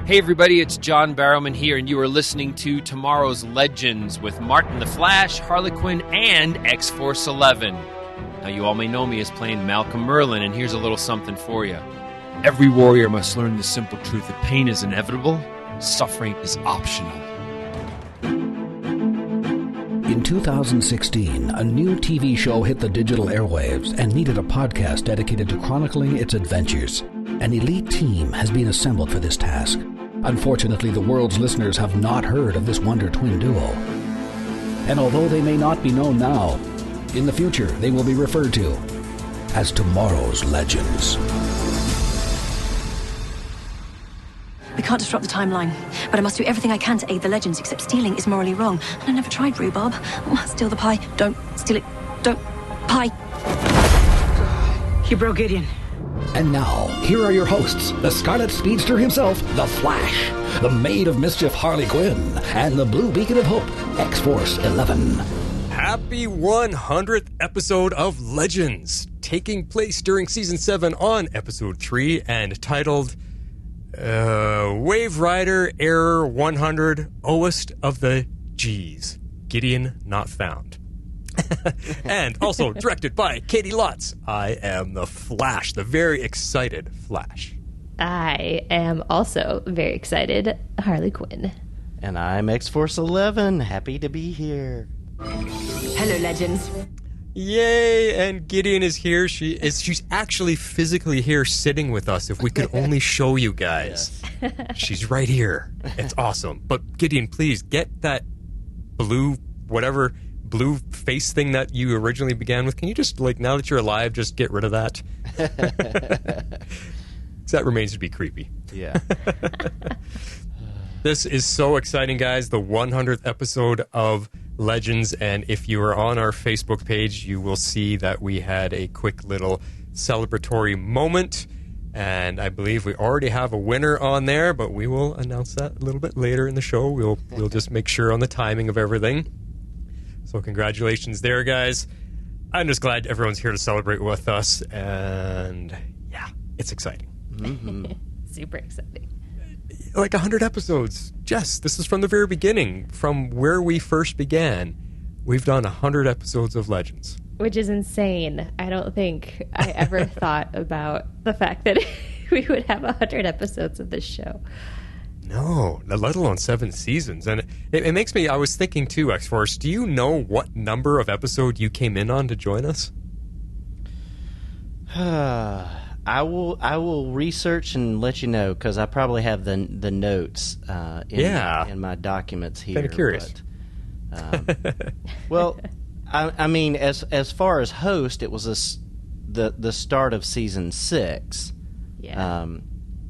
Hey everybody, it's John Barrowman here, and you are listening to Tomorrow's Legends with Martin the Flash, Harley Quinn, and X-Force 11. Now you all may know me as playing Malcolm Merlin, and here's a little something for you. Every warrior must learn the simple truth that pain is inevitable, suffering is optional. In 2016, a new TV show hit the digital airwaves and needed a podcast dedicated to chronicling its adventures. An elite team has been assembled for this task. Unfortunately, the world's listeners have not heard of this Wonder Twin duo. And although they may not be known now, in the future they will be referred to as Tomorrow's Legends. We can't disrupt the timeline, but I must do everything I can to aid the Legends, except stealing is morally wrong. And I never tried rhubarb. Steal the pie. Don't steal it. Don't. Pie. You broke Gideon. And now, here are your hosts, the Scarlet Speedster himself, the Flash, the Maid of Mischief Harley Quinn, and the Blue Beacon of Hope, X-Force 11. Happy 100th episode of Legends, taking place during Season 7 on Episode 3 and titled Waverider Error 100, Oest of the G's, Gideon Not Found. And also directed by Katie Lotz. I am the Flash, the very excited Flash. I am also very excited, Harley Quinn. And I'm X-Force 11, happy to be here. Hello, Legends. Yay, and Gideon is here. She's actually physically here sitting with us. If we could only show you guys. Yes. She's right here. It's awesome. But Gideon, please get that blue face thing that you originally began with. Can you just, now that you're alive, just get rid of that? That remains to be creepy. Yeah. This is so exciting, guys. The 100th episode of Legends, and if you are on our Facebook page, you will see that we had a quick little celebratory moment, and I believe we already have a winner on there, but we will announce that a little bit later in the show. We'll just make sure on the timing of everything. So congratulations there, guys. I'm just glad everyone's here to celebrate with us, and yeah, it's exciting. Mm-hmm. Super exciting. 100 episodes. Jess, this is from the very beginning, from where we first began. We've done 100 episodes of Legends. Which is insane. I don't think I ever thought about the fact that we would have 100 episodes of this show. No, let alone 7 seasons. And it makes me, I was thinking too, X-Force, do you know what number of episode you came in on to join us? I will research and let you know, because I probably have the notes in my documents here. Kind of curious. But, well, I mean, as far as host, it was the start of season 6. Yeah.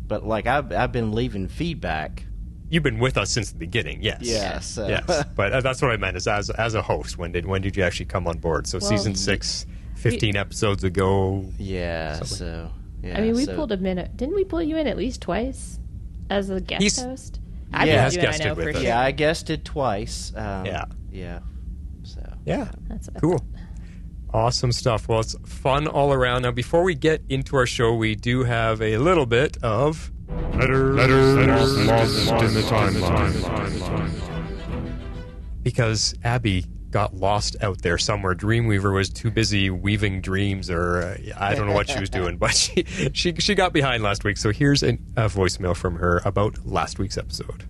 But I've been leaving feedback. You've been with us since the beginning, yes. Yes. Yes. But that's what I meant, is as a host. When did you actually come on board? So season 6, 15 episodes ago. Yeah. So. Yeah, I mean, we pulled him in. Didn't we pull you in at least twice as a guest host? I guested with us. Yeah, I guested twice. Yeah. So. Yeah. That's cool. Awesome stuff. Well, it's fun all around. Now, before we get into our show, we do have a little bit of letters lost in the timeline. Because Abby got lost out there somewhere. Dreamweaver was too busy weaving dreams, or I don't know what she was doing, but she got behind last week. So here's a voicemail from her about last week's episode.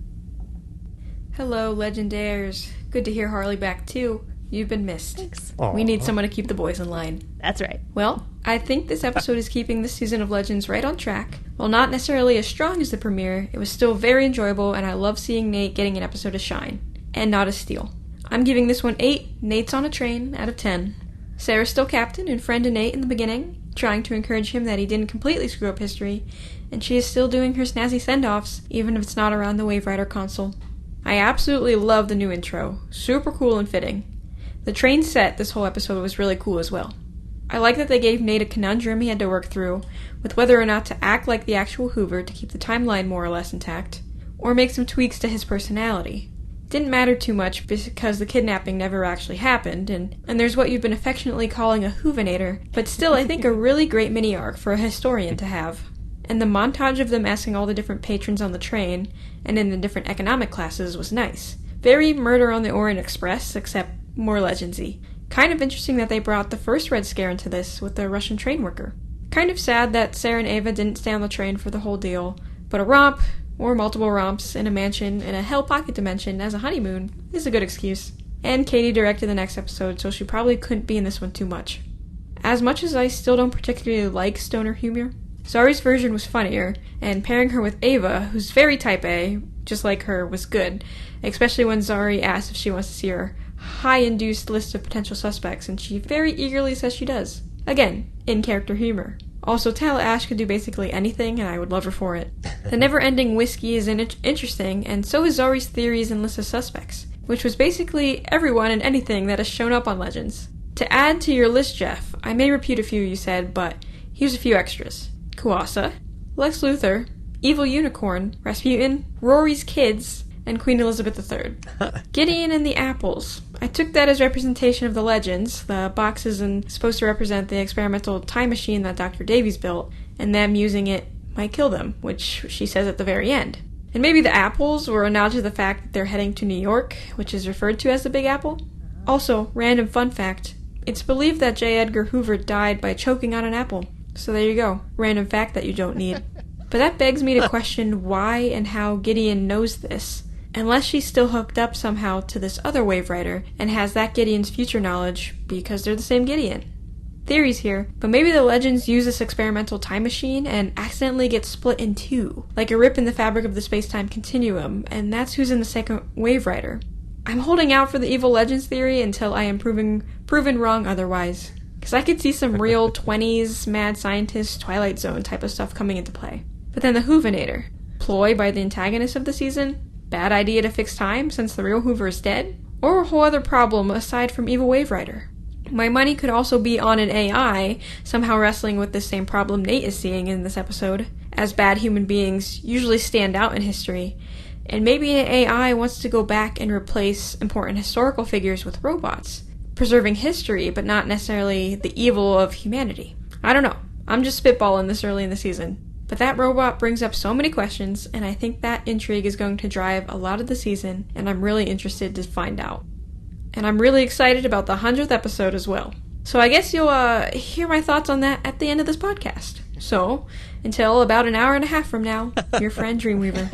Hello, Legendaires. Good to hear Harley back too. You've been missed. Thanks. We need someone to keep the boys in line. That's right. Well, I think this episode is keeping this season of Legends right on track. While not necessarily as strong as the premiere, it was still very enjoyable, and I love seeing Nate getting an episode of shine. And not a steal. I'm giving this one 8 Nates on a train out of 10. Sarah's still captain and friend to Nate in the beginning, trying to encourage him that he didn't completely screw up history, and she is still doing her snazzy send-offs, even if it's not around the Waverider console. I absolutely love the new intro. Super cool and fitting. The train set this whole episode was really cool as well. I like that they gave Nate a conundrum he had to work through, with whether or not to act like the actual Hoover to keep the timeline more or less intact, or make some tweaks to his personality. Didn't matter too much because the kidnapping never actually happened, and there's what you've been affectionately calling a Hoovinator, but still I think a really great mini-arc for a historian to have. And the montage of them asking all the different patrons on the train and in the different economic classes was nice. Very Murder on the Orient Express, except more Legendsy. Kind of interesting that they brought the first Red Scare into this with the Russian train worker. Kind of sad that Sarah and Ava didn't stay on the train for the whole deal, but a romp, or multiple romps, in a mansion in a Hell Pocket dimension as a honeymoon is a good excuse. And Katie directed the next episode, so she probably couldn't be in this one too much. As much as I still don't particularly like stoner humor, Zari's version was funnier, and pairing her with Ava, who's very type A, just like her, was good, especially when Zari asks if she wants to see her high-induced list of potential suspects, and she very eagerly says she does. Again, in-character humor. Also, Tala Ash could do basically anything, and I would love her for it. The never-ending whiskey is interesting, and so is Zari's theories and list of suspects, which was basically everyone and anything that has shown up on Legends. To add to your list, Jeff, I may repeat a few you said, but here's a few extras. Kuasa, Lex Luthor, Evil Unicorn, Rasputin, Rory's kids, and Queen Elizabeth III. Gideon and the apples. I took that as representation of the Legends. The boxes and supposed to represent the experimental time machine that Dr. Davies built, and them using it might kill them, which she says at the very end. And maybe the apples were a nod to the fact that they're heading to New York, which is referred to as the Big Apple. Also, random fun fact, it's believed that J. Edgar Hoover died by choking on an apple. So there you go, random fact that you don't need. But that begs me to question why and how Gideon knows this, unless she's still hooked up somehow to this other Waverider and has that Gideon's future knowledge because they're the same Gideon. Theories here, but maybe the Legends use this experimental time machine and accidentally get split in two, like a rip in the fabric of the space-time continuum, and that's who's in the second Waverider. I'm holding out for the evil Legends theory until I am proven wrong otherwise, because I could see some real 20s mad scientist Twilight Zone type of stuff coming into play. But then the Hoovinator, ploy by the antagonist of the season, bad idea to fix time since the real Hoover is dead, or a whole other problem aside from evil Waverider. My money could also be on an AI somehow wrestling with the same problem Nate is seeing in this episode, as bad human beings usually stand out in history, and maybe an AI wants to go back and replace important historical figures with robots, preserving history but not necessarily the evil of humanity. I don't know, I'm just spitballing this early in the season. But that robot brings up so many questions, and I think that intrigue is going to drive a lot of the season, and I'm really interested to find out. And I'm really excited about the 100th episode as well. So I guess you'll hear my thoughts on that at the end of this podcast. So, until about an hour and a half from now, your friend Dreamweaver.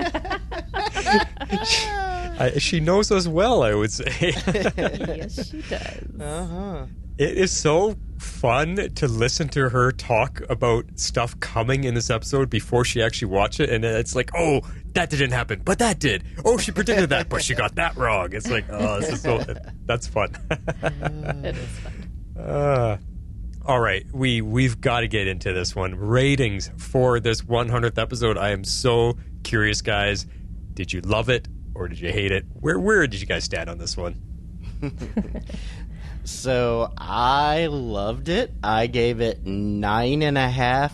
She knows us well, I would say. Yes, she does. Uh-huh. It is so fun to listen to her talk about stuff coming in this episode before she actually watched it, and it's like, oh, that didn't happen, but that did. Oh, she predicted that, but she got that wrong. It's like, oh, this is so... That's fun. It is fun. All right, we've got to get into this one. Ratings for this 100th episode. I am so curious, guys. Did you love it or did you hate it? Where did you guys stand on this one? So I loved it. I gave it 9.5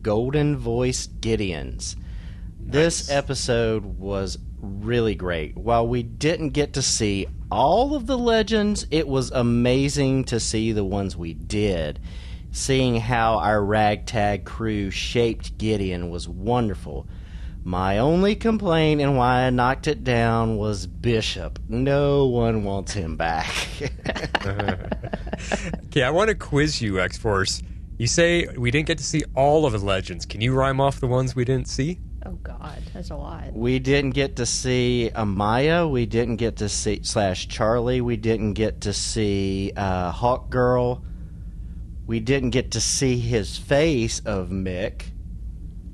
golden voiced Gideons. This episode was really great. While we didn't get to see all of the Legends, it was amazing to see the ones we did. Seeing how our ragtag crew shaped Gideon was wonderful. My only complaint and why I knocked it down was Bishop. No one wants him back. Okay, I want to quiz you, X-Force. You say we didn't get to see all of the Legends. Can you rhyme off the ones we didn't see? Oh, God, that's a lot. We didn't get to see Amaya. We didn't get to see Charlie. We didn't get to see Hawk Girl. We didn't get to see his face of Mick.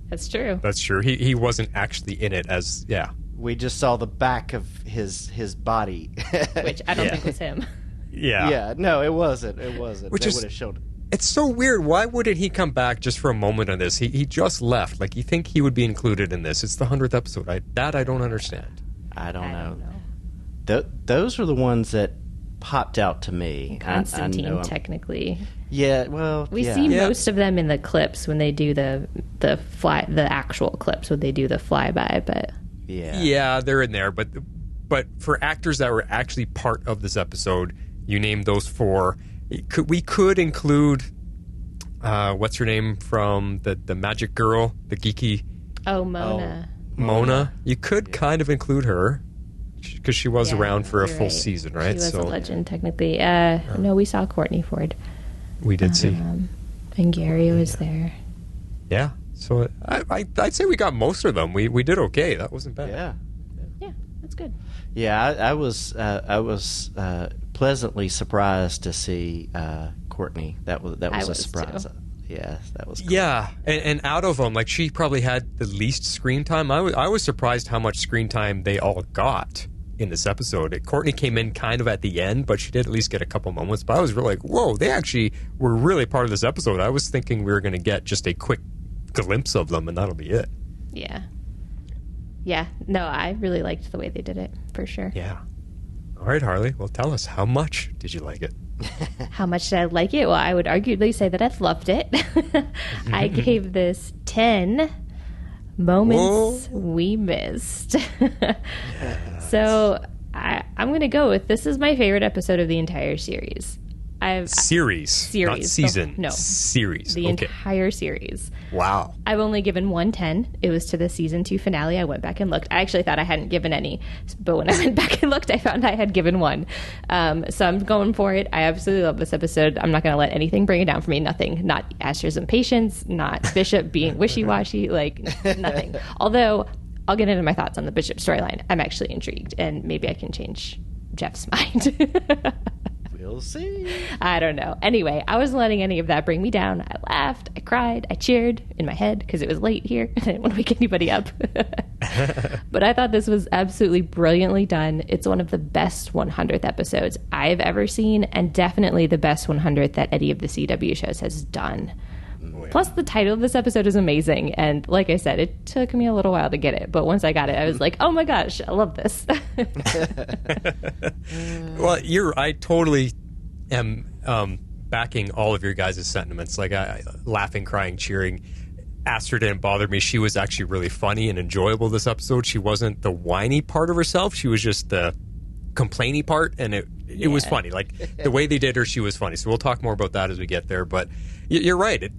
That's true. That's true. He wasn't actually in it as, yeah. We just saw the back of his body. Which I don't think was him. Yeah. Yeah, no, it wasn't. It wasn't. Which they is- would have shown it. It's so weird. Why wouldn't he come back just for a moment on this? He just left. Like, you think he would be included in this. It's the 100th episode. I don't understand. I don't know. know. Those were the ones that popped out to me. Constantine, I know technically. Yeah, well, We yeah. see most of them in the clips when they do the actual clips when they do the flyby, but Yeah. Yeah, they're in there. But for actors that were actually part of this episode, you named those four. We could include what's her name from the Magic Girl, the geeky Oh, Mona. Mona. You could kind of include her because she was around for a full season, right? She was a legend, technically. No, we saw Courtney Ford. We did see. And Gary was there. Yeah. So I'd say we got most of them. We did okay. That wasn't bad. Yeah, that's good. Yeah, I was pleasantly surprised to see Courtney. That was a surprise. Too. Yeah, that was cool. Yeah, and out of them, like, she probably had the least screen time. I was surprised how much screen time they all got in this episode. Courtney came in kind of at the end, but she did at least get a couple moments. But I was really like, whoa, they actually were really part of this episode. I was thinking we were going to get just a quick glimpse of them, and that'll be it. Yeah. Yeah, no, I really liked the way they did it, for sure. Yeah. All right, Harley, well, tell us, how much did you like it? How much did I like it? Well, I would arguably say that I loved it. I gave this 10 moments we missed. So I'm going to go with, this is my favorite episode of the entire series. Series, not season. No. Series. The entire series. Wow. I've only given 110. It was to the season 2 finale. I went back and looked. I actually thought I hadn't given any, but when I went back and looked, I found I had given 1. So I'm going for it. I absolutely love this episode. I'm not going to let anything bring it down for me. Nothing. Not Asher's impatience, not Bishop being wishy-washy, like nothing. Although, I'll get into my thoughts on the Bishop storyline. I'm actually intrigued, and maybe I can change Jeff's mind. We'll see. I don't know. Anyway, I wasn't letting any of that bring me down. I laughed, I cried, I cheered in my head because it was late here. I didn't want to wake anybody up. But I thought this was absolutely brilliantly done. It's one of the best 100th episodes I've ever seen, and definitely the best 100th that any of the CW shows has done. Plus, the title of this episode is amazing. And like I said, it took me a little while to get it. But once I got it, I was like, oh my gosh, I love this. Well, I totally am backing all of your guys' sentiments. Like, laughing, crying, cheering. Aster didn't bother me. She was actually really funny and enjoyable this episode. She wasn't the whiny part of herself. She was just the complainy part, and it was funny. Like, the way they did her, she was funny. So we'll talk more about that as we get there. But you're right.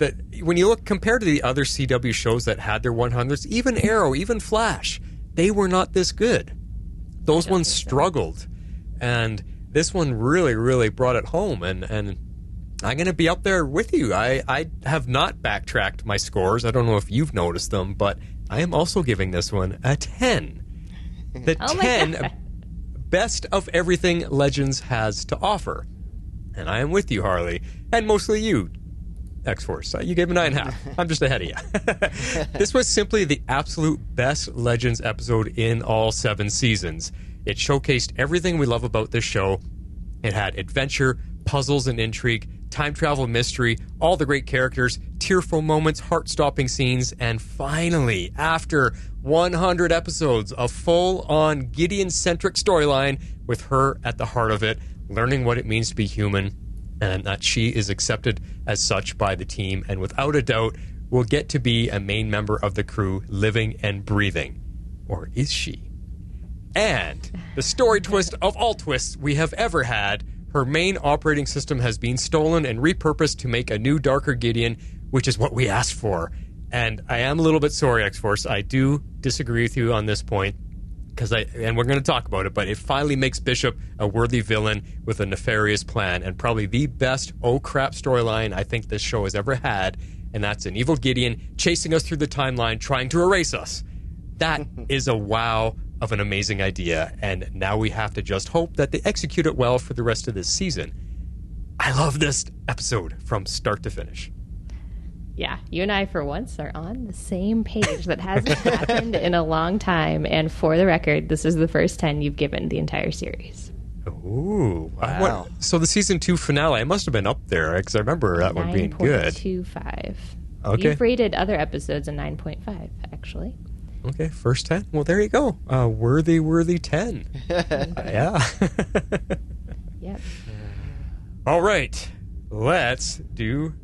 When you look, compared to the other CW shows that had their 100s, even Arrow, even Flash, they were not this good. Those ones struggled. And this one really, really brought it home. And I'm going to be up there with you. I have not backtracked my scores. I don't know if you've noticed them, but I am also giving this one a 10. The 10 best of everything Legends has to offer. And I am with you, Harley. And mostly you, X-Force. You gave a 9.5. I'm just ahead of you. This was simply the absolute best Legends episode in all 7 seasons. It showcased everything we love about this show. It had adventure, puzzles and intrigue, time travel mystery, all the great characters, tearful moments, heart-stopping scenes, and finally, after 100 episodes, a full-on Gideon-centric storyline with her at the heart of it, learning what it means to be human, and that she is accepted as such by the team, and without a doubt, will get to be a main member of the crew, living and breathing. Or is she? And the story twist of all twists we have ever had, her main operating system has been stolen and repurposed to make a new, darker Gideon, which is what we asked for. And I am a little bit sorry, X-Force. I do disagree with you on this point, and we're going to talk about it, but it finally makes Bishop a worthy villain with a nefarious plan, and probably the best oh crap storyline I think this show has ever had, and that's an evil Gideon chasing us through the timeline, trying to erase us. That is a wow of an amazing idea, and now we have to just hope that they execute it well for the rest of this season. I love this episode from start to finish. Yeah, you and I, for once, are on the same page. That hasn't happened in a long time, and for the record, this is the first 10 you've given the entire series. Ooh. Wow. So the season 2 finale, I must have been up there, because I remember that one being good. 9.25. Okay. You've rated other episodes a 9.5, actually. Okay, first 10. Well, there you go. Worthy 10. Yeah. Yep. All right. Let's do...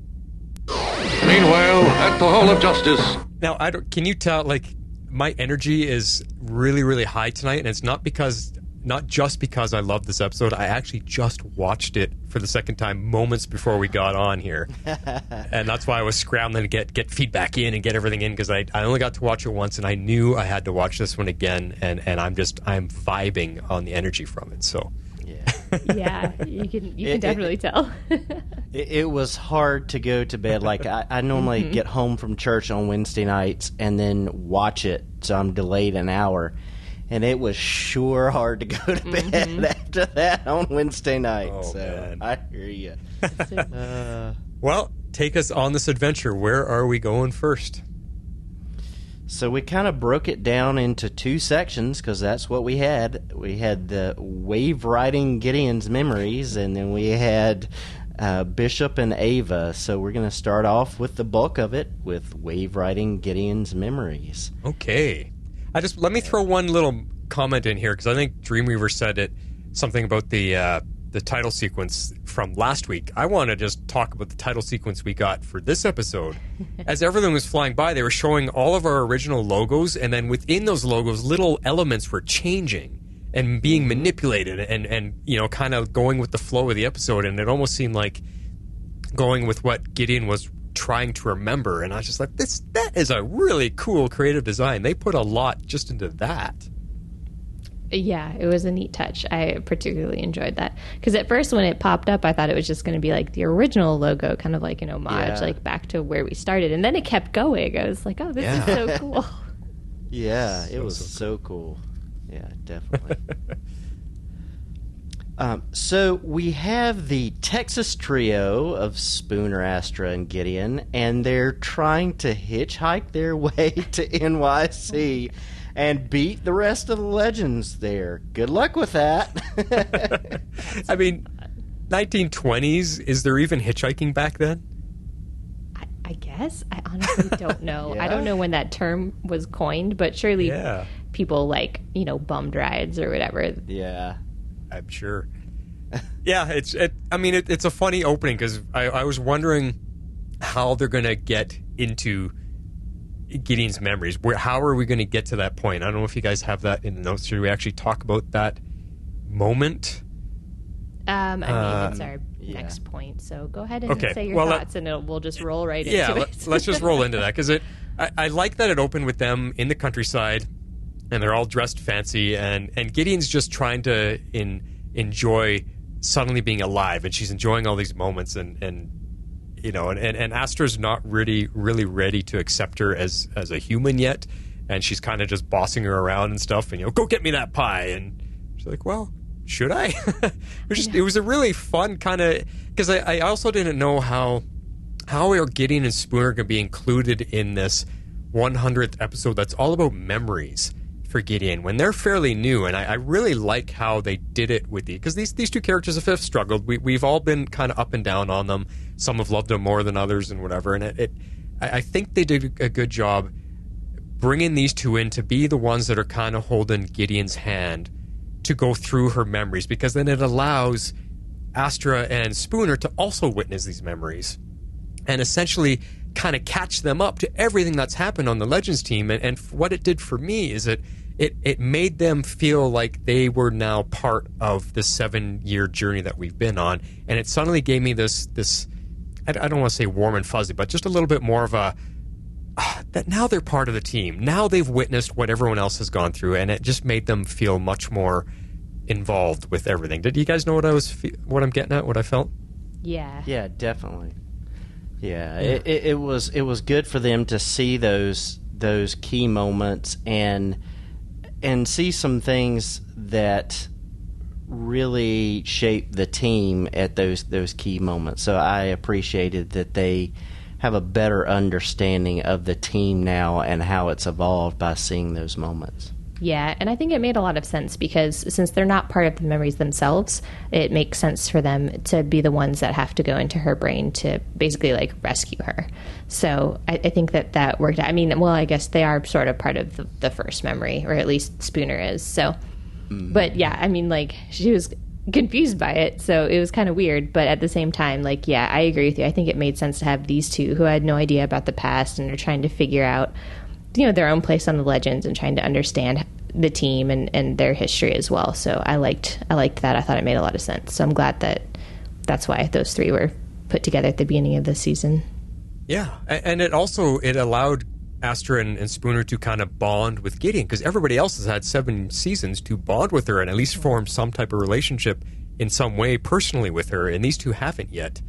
Meanwhile, at the Hall of Justice. Now, can you tell, like, my energy is really, really high tonight, and it's not because not just because I love this episode. I actually just watched it for the second time moments before we got on here. And that's why I was scrambling to get feedback in and get everything in, because I only got to watch it once, and I knew I had to watch this one again, and I'm vibing on the energy from it. So Yeah, you can definitely tell. It was hard to go to bed. Like, I normally get home from church on Wednesday nights and then watch it, so I'm delayed an hour. And it was sure hard to go to bed after that on Wednesday night. Oh, so man. I hear you. Well, take us on this adventure. Where are we going first? So we kind of broke it down into two sections, because that's what we had. We had the wave riding Gideon's memories, and then we had Bishop and Ava. So we're going to start off with the bulk of it with wave riding Gideon's memories. Okay. Let me throw one little comment in here, because I think Dreamweaver said something about the title sequence from last week. I want to just talk about the title sequence we got for this episode. As everything was flying by, they were showing all of our original logos, and then within those logos, little elements were changing and being manipulated and kind of going with the flow of the episode, and it almost seemed like going with what Gideon was trying to remember. And I was just like, that is a really cool creative design. They put a lot just into that. Yeah, it was a neat touch. I particularly enjoyed that, because at first when it popped up, I thought it was just going to be like the original logo, kind of like an homage, like back to where we started, and then it kept going. I was like, oh, this is so cool. Yeah, it was so cool. Yeah, definitely. So we have the Texas trio of Spooner, Astra, and Gideon, and they're trying to hitchhike their way to NYC and beat the rest of the legends there. Good luck with that. I mean, 1920s, is there even hitchhiking back then? I guess. I honestly don't know. Yeah. I don't know when that term was coined, but surely people bummed rides or whatever. Yeah. I'm sure. Yeah, it's a funny opening, because I was wondering how they're going to get into Gideon's memories. How are we going to get to that point? I don't know if you guys have that in the notes. Should we actually talk about that moment? It's our next point, so go ahead and say your thoughts, and we'll just roll right into it. Let's just roll into that, because I like that it opened with them in the countryside, and they're all dressed fancy, and Gideon's just trying to enjoy suddenly being alive, and she's enjoying all these moments, and Astra's not really ready to accept her as a human yet, and she's kind of just bossing her around and stuff, and go get me that pie, and she's like, well, should I? It was a really fun kind of, because I also didn't know how are Gideon and Spooner going to be included in this 100th episode that's all about memories for Gideon when they're fairly new. And I really like how they did it with because these two characters have struggled. We've all been kind of up and down on them. Some have loved them more than others and whatever. And I think they did a good job bringing these two in to be the ones that are kind of holding Gideon's hand to go through her memories, because then it allows Astra and Spooner to also witness these memories and essentially kind of catch them up to everything that's happened on the Legends team. And what it did for me is it made them feel like they were now part of the 7-year journey that we've been on. And it suddenly gave me this I don't want to say warm and fuzzy, but just a little bit more of a, that now they're part of the team. Now they've witnessed what everyone else has gone through, and it just made them feel much more involved with everything. Did you guys know what I'm getting at, what I felt? Yeah. Yeah, definitely. Yeah, it was good for them to see those key moments and see some things that really shaped the team at those key moments. So I appreciated that they have a better understanding of the team now and how it's evolved by seeing those moments. Yeah, and I think it made a lot of sense because since they're not part of the memories themselves, it makes sense for them to be the ones that have to go into her brain to basically like rescue her. So I think that worked out. I mean, well, I guess they are sort of part of the first memory, or at least Spooner is. So, but yeah, I mean, like she was confused by it, so it was kind of weird. But at the same time, like, yeah, I agree with you. I think it made sense to have these two who had no idea about the past and are trying to figure out, their own place on the Legends and trying to understand the team and their history as well. So I liked that. I thought it made a lot of sense. So I'm glad that's why those three were put together at the beginning of the season. Yeah, and it allowed Astra and Spooner to kind of bond with Gideon, because everybody else has had 7 seasons to bond with her and at least form some type of relationship in some way personally with her, and these two haven't yet.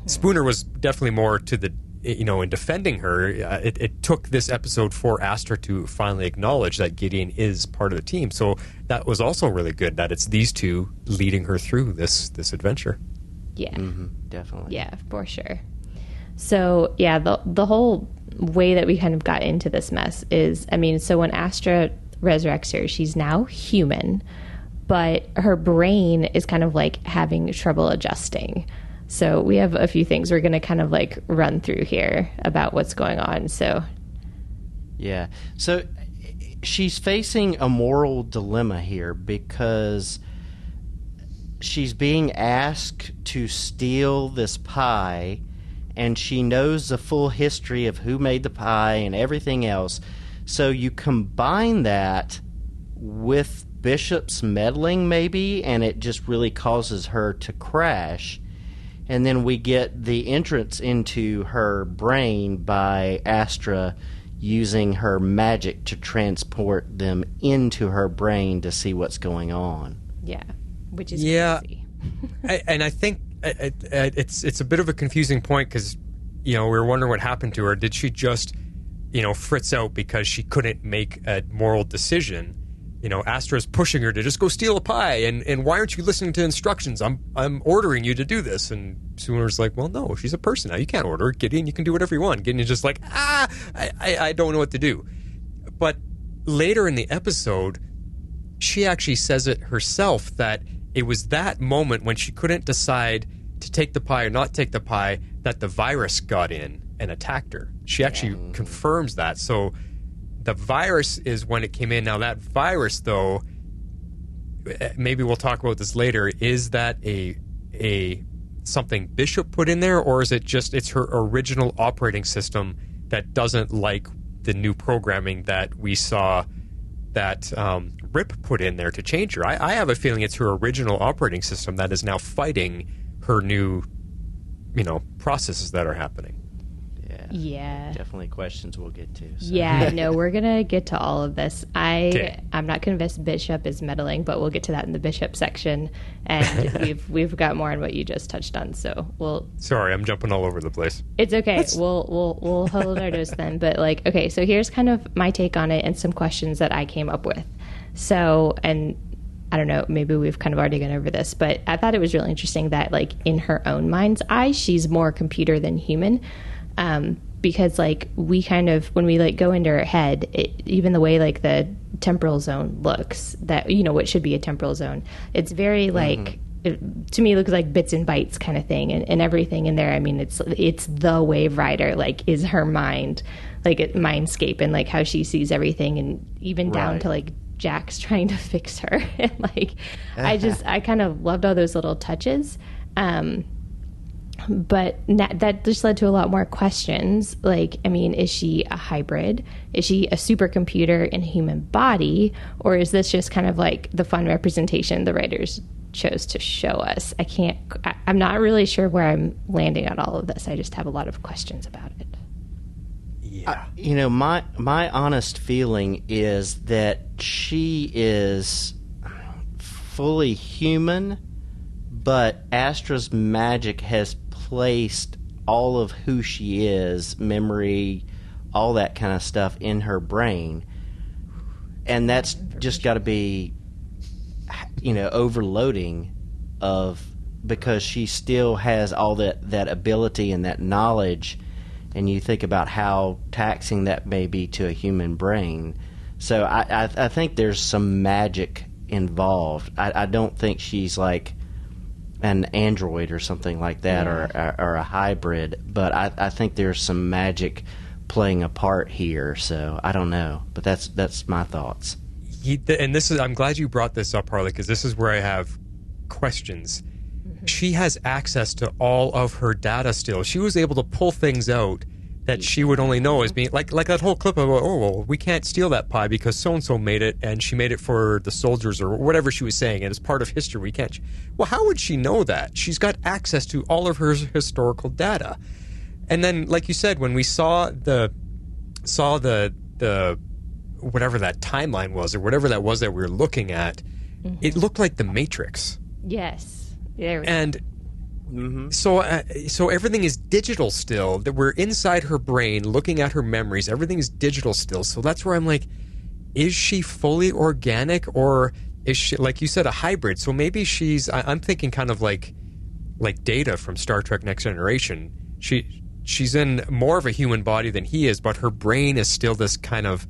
Spooner was definitely more to the, in defending her. It took this episode for Astra to finally acknowledge that Gideon is part of the team, so that was also really good that it's these two leading her through this adventure. Yeah. Definitely. Yeah, for sure. So, yeah, the whole way that we kind of got into this mess is, so when Astra resurrects her, she's now human, but her brain is kind of like having trouble adjusting. So we have a few things we're going to kind of like run through here about what's going on. So, yeah. So she's facing a moral dilemma here because she's being asked to steal this pie, and she knows the full history of who made the pie and everything else. So you combine that with Bishop's meddling, maybe, and it just really causes her to crash. And then we get the entrance into her brain by Astra using her magic to transport them into her brain to see what's going on. Yeah, which is crazy. And I think it's a bit of a confusing point because, we were wondering what happened to her. Did she just, fritz out because she couldn't make a moral decision? Astra's pushing her to just go steal a pie, and why aren't you listening to instructions? I'm ordering you to do this. And Spooner's like, well, no, she's a person now. You can't order her. Gideon, you can do whatever you want. Gideon's just like, I don't know what to do. But later in the episode, she actually says it herself that it was that moment when she couldn't decide to take the pie or not take the pie that the virus got in and attacked her. She actually confirms that. So the virus is when it came in. Now that virus, though, maybe we'll talk about this later. Is that a something Bishop put in there, or is it just it's her original operating system that doesn't like the new programming that we saw that Rip put in there to change her? I have a feeling it's her original operating system that is now fighting her new, processes that are happening. Yeah. Definitely questions we'll get to. So. Yeah, no, we're going to get to all of this. I'm not convinced Bishop is meddling, but we'll get to that in the Bishop section. And we've got more on what you just touched on, so we'll... Sorry, I'm jumping all over the place. It's okay. We'll hold our nose then. But, okay, so here's kind of my take on it and some questions that I came up with. So, and I don't know, maybe we've kind of already gone over this, but I thought it was really interesting that, in her own mind's eye, she's more computer than human. Because we kind of, when we go into her head, even the way the temporal zone looks, that, what should be a temporal zone, it's very to me it looks like bits and bytes kind of thing, and everything in there. It's the Waverider, is her mind, mindscape, and how she sees everything, and even down to Jack's trying to fix her, and I kind of loved all those little touches. But that just led to a lot more questions. Is she a hybrid? Is she a supercomputer in a human body? Or is this just kind of the fun representation the writers chose to show us? I'm not really sure where I'm landing on all of this. I just have a lot of questions about it. Yeah. My honest feeling is that she is fully human, but Astra's magic has placed all of who she is, memory, all that kind of stuff in her brain. And that's just got to be, overloading because she still has all that ability and that knowledge. And you think about how taxing that may be to a human brain. So I think there's some magic involved. I don't think she's an android or something like that, or a hybrid, but I think there's some magic playing a part here. So I don't know, but that's my thoughts. And this is, I'm glad you brought this up, Harley, because this is where I have questions. She has access to all of her data still. She was able to pull things out that she would only know as being like that whole clip of, oh, well, we can't steal that pie because so-and-so made it and she made it for the soldiers or whatever she was saying, and it's part of history. We can't. Well, how would she know that? She's got access to all of her historical data. And then, like you said, when we saw the whatever that timeline was or whatever that was that we were looking at, it looked like the Matrix. Yes. There we go. And so everything is digital still. That we're inside her brain, looking at her memories. Everything is digital still. So that's where I'm like, is she fully organic, or is she, like you said, a hybrid? So maybe I'm thinking kind of like Data from Star Trek Next Generation. She's in more of a human body than he is, but her brain is still this kind of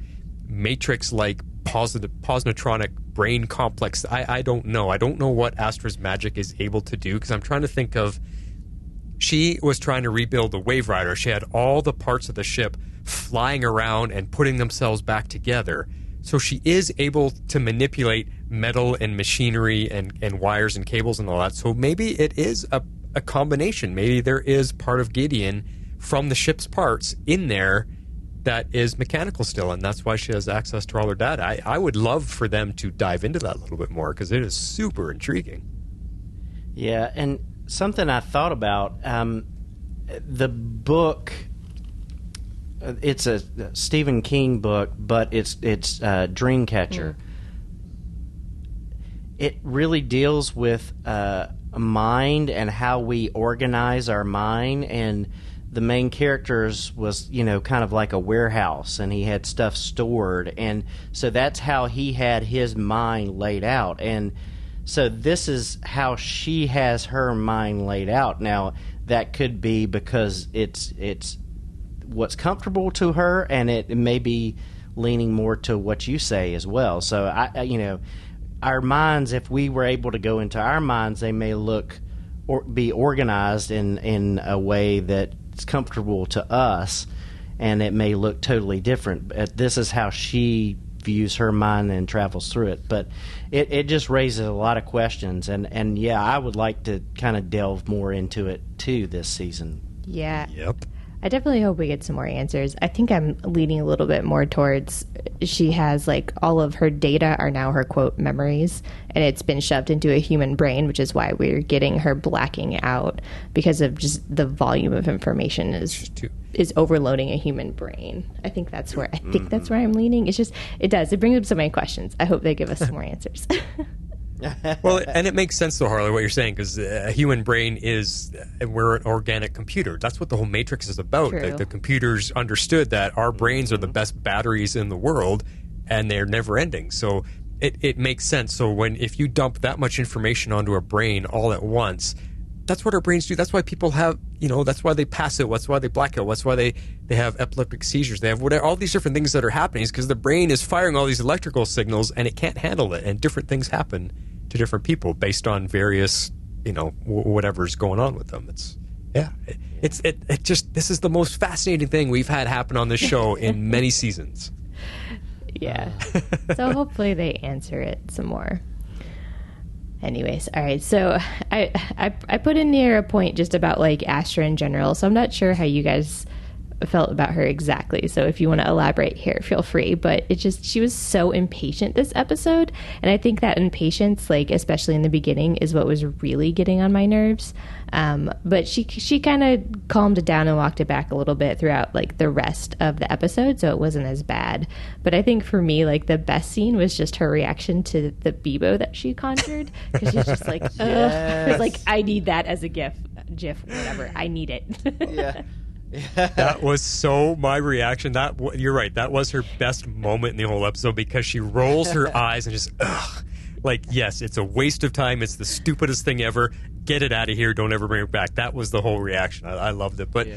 Matrix-like positronic brain complex. I don't know. I don't know what Astra's magic is able to do, because I'm trying to think of... She was trying to rebuild the Waverider. She had all the parts of the ship flying around and putting themselves back together. So she is able to manipulate metal and machinery and wires and cables and all that. So maybe it is a combination. Maybe there is part of Gideon from the ship's parts in there that is mechanical still, and that's why she has access to all her data. I would love for them to dive into that a little bit more, because it is super intriguing. Yeah, and something I thought about, the book, it's a Stephen King book, but it's Dreamcatcher. It really deals with a mind and how we organize our mind, and the main character's was, kind of like a warehouse, and he had stuff stored, and so that's how he had his mind laid out. And so this is how she has her mind laid out. Now, that could be because it's what's comfortable to her, and it may be leaning more to what you say as well. So our minds, if we were able to go into our minds, they may look or be organized in a way that it's comfortable to us, and it may look totally different. This is how she views her mind and travels through it. But it just raises a lot of questions, and yeah, I would like to kind of delve more into it too this season. Yeah. Yep. I definitely hope we get some more answers. I think I'm leaning a little bit more towards she has all of her data are now her quote memories, and it's been shoved into a human brain, which is why we're getting her blacking out, because of just the volume of information is overloading a human brain. I think that's where I'm leaning. It brings up so many questions. I hope they give us some more answers. Well, and it makes sense, though, Harley, what you're saying, because a human brain we're an organic computer. That's what the whole Matrix is about. The computers understood that our brains are the best batteries in the world, and they're never ending. So it makes sense. So if you dump that much information onto a brain all at once, that's what our brains do. That's why people have, that's why they pass out. That's why they black out. That's why they have epileptic seizures. They have all these different things that are happening, is because the brain is firing all these electrical signals, and it can't handle it. And different things happen to different people based on various, whatever's going on with them. This is the most fascinating thing we've had happen on this show in many seasons. Yeah. So hopefully they answer it some more. Anyways, all right. So I put in here a point just about Astra in general. So I'm not sure how you guys felt about her exactly. So if you want to elaborate here, feel free. But she was so impatient this episode. And I think that impatience, especially in the beginning, is what was really getting on my nerves. But she kind of calmed it down and walked it back a little bit throughout the rest of the episode. So it wasn't as bad. But I think for me, the best scene was just her reaction to the Bebo that she conjured. Because she's just like, yes. It's I need that as a GIF, whatever. I need it. Yeah. That was so my reaction. You're right. That was her best moment in the whole episode, because she rolls her eyes and just, ugh. Yes, it's a waste of time. It's the stupidest thing ever. Get it out of here. Don't ever bring it back. That was the whole reaction. I loved it. But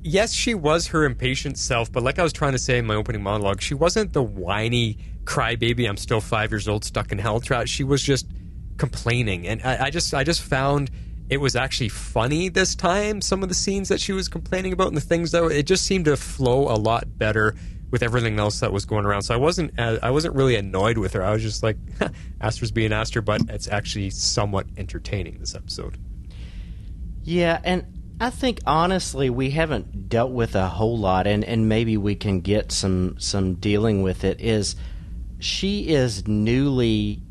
yes, she was her impatient self. But like I was trying to say in my opening monologue, she wasn't the whiny crybaby, I'm still 5 years old, stuck in hell trap. She was just complaining. And I just found it was actually funny this time, some of the scenes that she was complaining about and the things that it just seemed to flow a lot better with everything else that was going around. So I wasn't really annoyed with her. I was just like, Astra's being Astra, but it's actually somewhat entertaining, this episode. Yeah, and I think honestly we haven't dealt with a whole lot, and maybe we can get some dealing with it. Is she is newly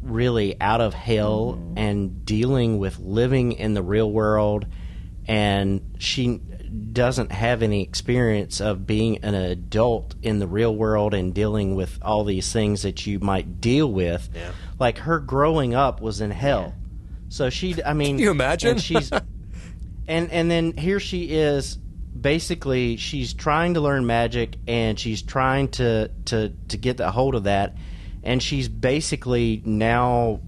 really out of hell and dealing with living in the real world, and she doesn't have any experience of being an adult in the real world and dealing with all these things that you might deal with. Yeah. Like her growing up was in hell. So can you imagine? And she's and then here she is, basically she's trying to learn magic, and she's trying to get a hold of that, and she's basically now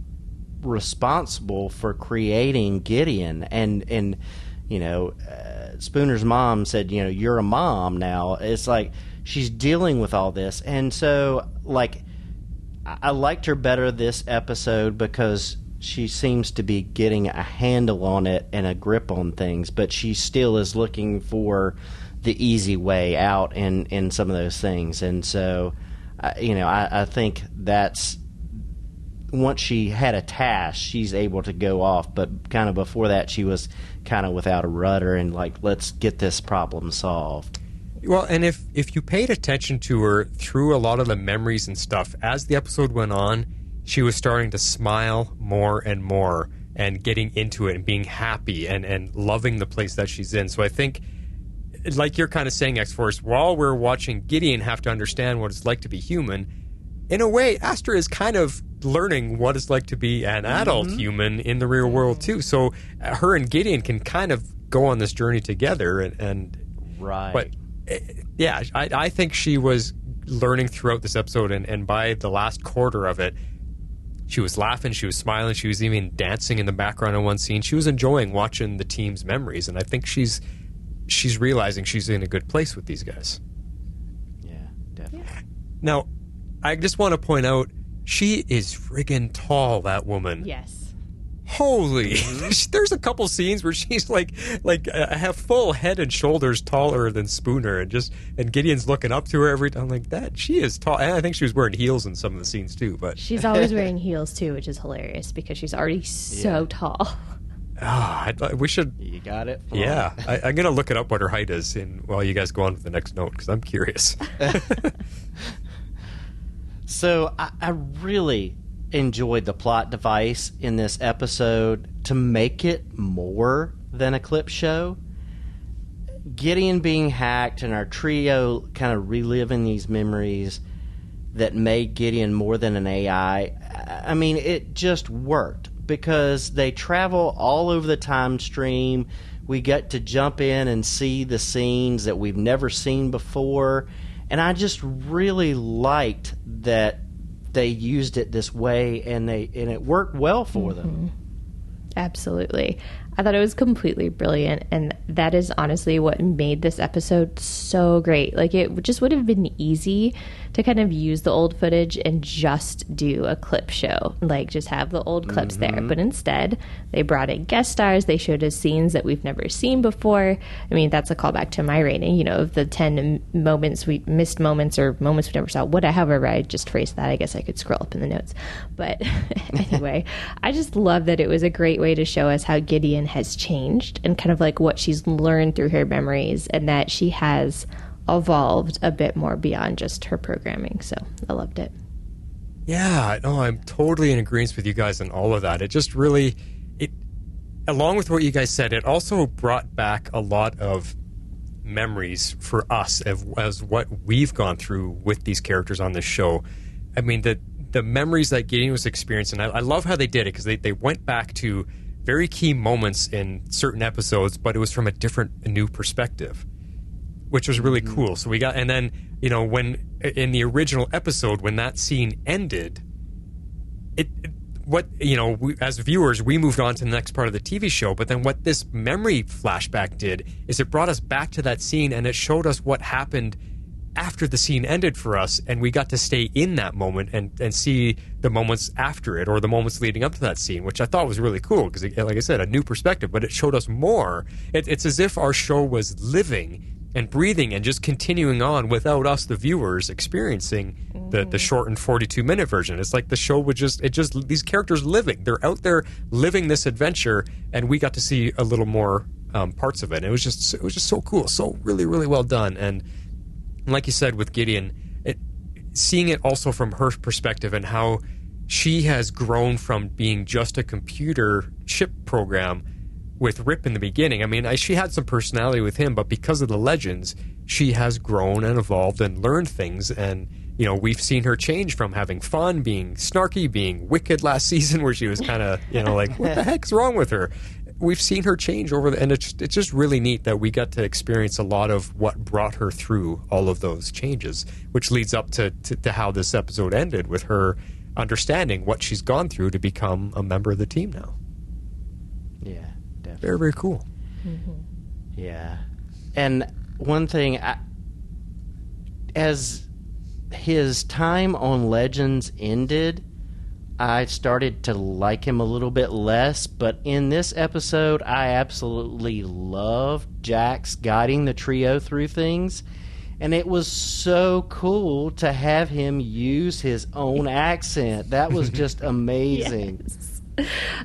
responsible for creating Gideon, and Spooner's mom said, you're a mom now. It's like she's dealing with all this, and so like I liked her better this episode because she seems to be getting a handle on it and a grip on things, but she still is looking for the easy way out in some of those things. And so, I think that's once she had a task, she's able to go off. But kind of before that, she was kind of without a rudder and like, let's get this problem solved. Well, and if you paid attention to her through a lot of the memories and stuff, as the episode went on, she was starting to smile more and more and getting into it and being happy and loving the place that she's in. So I think, like you're kind of saying, X-Force, while we're watching Gideon have to understand what it's like to be human, in a way, Astra is kind of learning what it's like to be an adult human in the real world, too. So her and Gideon can kind of go on this journey together. Right. But, yeah, I think she was learning throughout this episode, and by the last quarter of it, she was laughing, she was smiling, she was even dancing in the background in one scene. She was enjoying watching the team's memories, and I think she's realizing she's in a good place with these guys. Yeah, definitely. Now, I just want to point out, she is friggin' tall, that woman. Yes. Holy! There's a couple scenes where she's like a full head and shoulders taller than Spooner, and Gideon's looking up to her every time. Like that, she is tall. And I think she was wearing heels in some of the scenes too. But she's always wearing heels too, which is hilarious because she's already so tall. We should. You got it. Yeah, I'm gonna look it up what her height is, while you guys go on with the next note because I'm curious. So I really enjoyed the plot device in this episode to make it more than a clip show. Gideon being hacked and our trio kind of reliving these memories that made Gideon more than an AI. I mean, it just worked because they travel all over the time stream. We get to jump in and see the scenes that we've never seen before. And I just really liked that they used it this way, and it worked well for them. Absolutely. I thought it was completely brilliant, and that is honestly what made this episode so great. Like, it just would have been easy to kind of use the old footage and just do a clip show, like just have the old clips there. But instead, they brought in guest stars. They showed us scenes that we've never seen before. I mean, that's a callback to my rating, of the 10 moments we missed moments or moments we never saw. However, I just phrased that. I guess I could scroll up in the notes. But anyway, I just love that it was a great way to show us how Gideon has changed and kind of like what she's learned through her memories, and that she has evolved a bit more beyond just her programming. So I loved it. Yeah, no, I'm totally in agreement with you guys on all of that. It just really, along with what you guys said, it also brought back a lot of memories for us as what we've gone through with these characters on this show. I mean, the memories that Gideon was experiencing, I love how they did it because they went back to very key moments in certain episodes, but it was from a new perspective, which was really cool. So we got, and then, when in the original episode, when that scene ended, we, as viewers, we moved on to the next part of the TV show. But then what this memory flashback did is it brought us back to that scene, and it showed us what happened after the scene ended for us, and we got to stay in that moment and see the moments after it, or the moments leading up to that scene, which I thought was really cool because, like I said, a new perspective, but it showed us more. It's as if our show was living and breathing and just continuing on without us, the viewers, experiencing the shortened 42-minute version. It's like the show would just these characters living. They're out there living this adventure, and we got to see a little more parts of it. It was just so cool, so really, really well done. And like you said with Gideon, seeing it also from her perspective and how she has grown from being just a computer chip program with Rip in the beginning. I mean, she had some personality with him, but because of the Legends, she has grown and evolved and learned things. And, you know, we've seen her change from having fun, being snarky, being wicked last season, where she was kind of, you know, like, what the heck's wrong with her? We've seen her change and it's just really neat that we got to experience a lot of what brought her through all of those changes, which leads up to how this episode ended, with her understanding what she's gone through to become a member of the team now. Yeah, definitely. Very, very cool. Mm-hmm. Yeah. And one thing, as his time on Legends ended, I started to like him a little bit less, but in this episode, I absolutely loved Jax guiding the trio through things, and it was so cool to have him use his own accent. That was just amazing. Yes.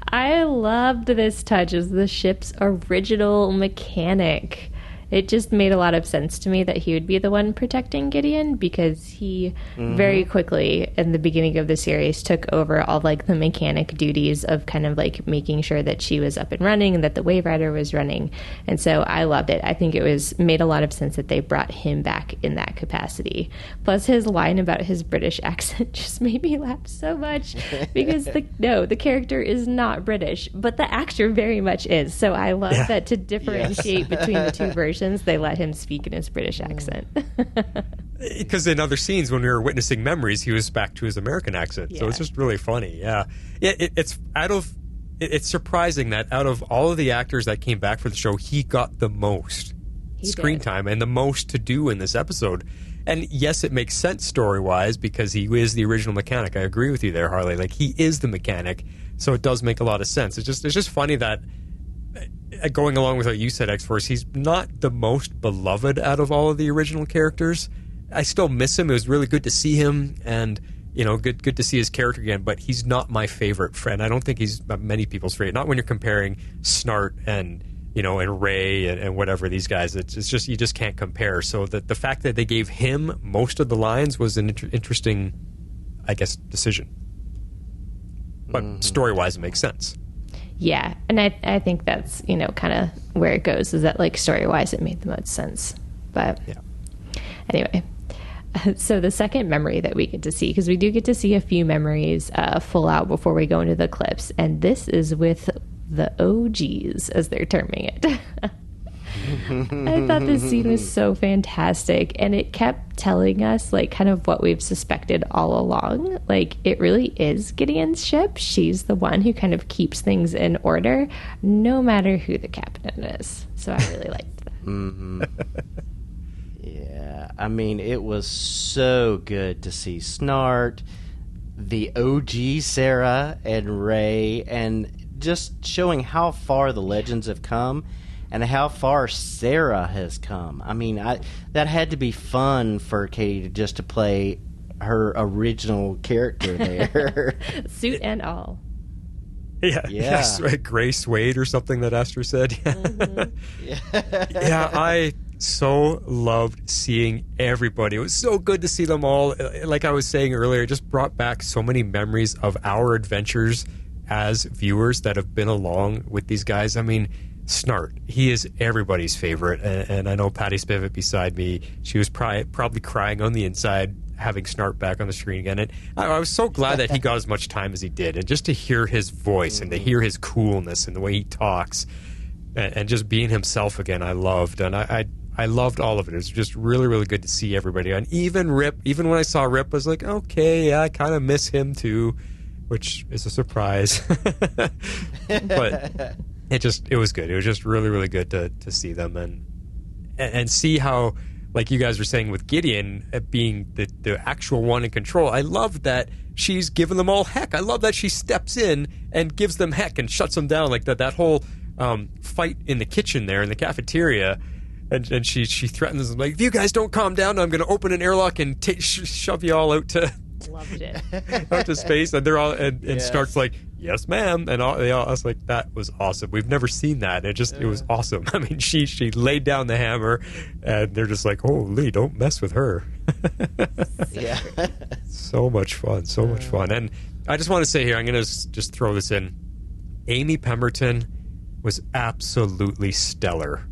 I loved this touch as the ship's original mechanic. It just made a lot of sense to me that he would be the one protecting Gideon, because he very quickly in the beginning of the series took over all like the mechanic duties of kind of like making sure that she was up and running and that the Waverider was running. And so I loved it. I think it made a lot of sense that they brought him back in that capacity. Plus his line about his British accent just made me laugh so much, because the character is not British, but the actor very much is. So I love that to differentiate between the two versions, they let him speak in his British accent. Because in other scenes, when we were witnessing memories, he was back to his American accent. So it's just really funny. Yeah, it's surprising that out of all of the actors that came back for the show, he got the most screen time and the most to do in this episode. And yes, it makes sense story-wise, because he is the original mechanic. I agree with you there, Harley. Like, he is the mechanic, so it does make a lot of sense. It's just funny that, going along with what you said, X-Force, he's not the most beloved out of all of the original characters. I still miss him. It was really good to see him, and, you know, good to see his character again, but he's not my favorite friend. I don't think he's many people's favorite. Not when you're comparing Snart and, you know, and Ray and whatever, these guys. It's just, you just can't compare. So the fact that they gave him most of the lines was an interesting, I guess, decision. But story-wise, it makes sense. Yeah, and I think that's, you know, kind of where it goes, is that, like, story-wise it made the most sense. But anyway, so the second memory that we get to see, because we do get to see a few memories full out before we go into the clips, and this is with the OGs, as they're terming it. I thought this scene was so fantastic, and it kept telling us, like, kind of what we've suspected all along. Like, it really is Gideon's ship. She's the one who kind of keeps things in order, no matter who the captain is. So I really liked that. Yeah, I mean, it was so good to see Snart, the OG Sarah, and Ray, and just showing how far the Legends have come and how far Sarah has come. I mean, that had to be fun for Katie to play her original character there. Suit and all. Yes, Gray Suede or something that Astor said. I so loved seeing everybody. It was so good to see them all. Like I was saying earlier, it just brought back so many memories of our adventures as viewers that have been along with these guys. I mean, Snart, he is everybody's favorite, and I know Patty Spivot beside me, she was probably crying on the inside having Snart back on the screen again. And I was so glad that he got as much time as he did, and just to hear his voice and to hear his coolness and the way he talks and just being himself again, I loved. And I loved all of it. It was just really, really good to see everybody. And even Rip, even when I saw Rip, I was like, okay, I kind of miss him too, which is a surprise. But it was good. It was just really, really good to see them and see how, like you guys were saying with Gideon being the actual one in control. I love that she's giving them all heck. I love that she steps in and gives them heck and shuts them down. Like that whole fight in the kitchen there in the cafeteria. And she threatens them, like, if you guys don't calm down, I'm going to open an airlock and shove you all out to Loved it. out to space. And they're all and Yes. Stark's like, yes, ma'am. And I was like, that was awesome. We've never seen that. It was awesome. I mean, she laid down the hammer, and they're just like, holy, don't mess with her. Yeah. So much fun. So much fun. And I just want to say here, I'm going to just throw this in. Amy Pemberton was absolutely stellar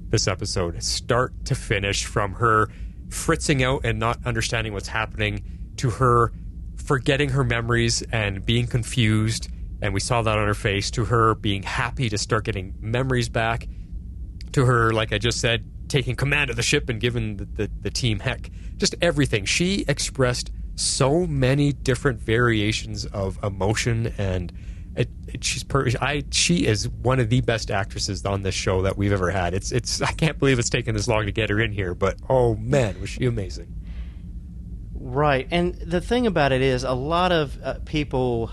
this episode, start to finish, from her fritzing out and not understanding what's happening to her forgetting her memories and being confused, and we saw that on her face, to her being happy to start getting memories back, to her, like I just said, taking command of the ship and giving the team heck. Just everything. She expressed so many different variations of emotion, and she is one of the best actresses on this show that we've ever had. It's I can't believe it's taken this long to get her in here, but oh man, was she amazing. Right. And the thing about it is, a lot of people,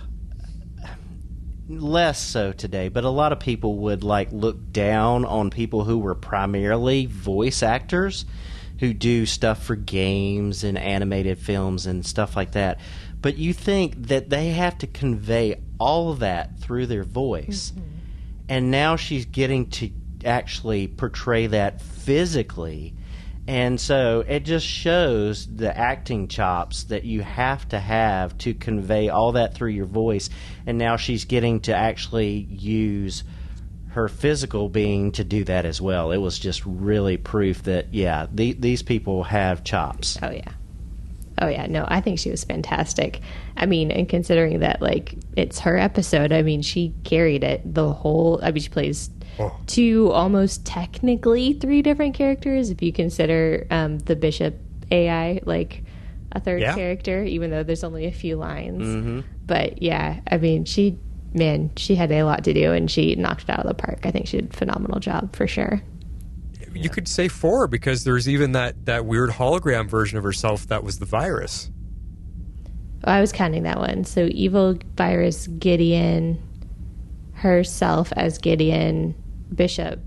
less so today, but a lot of people would like look down on people who were primarily voice actors, who do stuff for games and animated films and stuff like that. But you think that they have to convey all of that through their voice. Mm-hmm. And now she's getting to actually portray that physically. And so it just shows the acting chops that you have to convey all that through your voice. And now she's getting to actually use her physical being to do that as well. It was just really proof that, yeah, these people have chops. Oh, yeah. Oh, yeah. No, I think she was fantastic. I mean, and considering that, like, it's her episode, I mean, she carried it the whole... I mean, she plays two, almost technically three different characters, if you consider the Bishop AI, like, a third character, even though there's only a few lines. Mm-hmm. But, yeah, I mean, she had a lot to do, and she knocked it out of the park. I think she did a phenomenal job, for sure. You could say 4, because there's even that weird hologram version of herself that was the virus. Oh, I was counting that one. So evil virus Gideon, herself as Gideon, Bishop.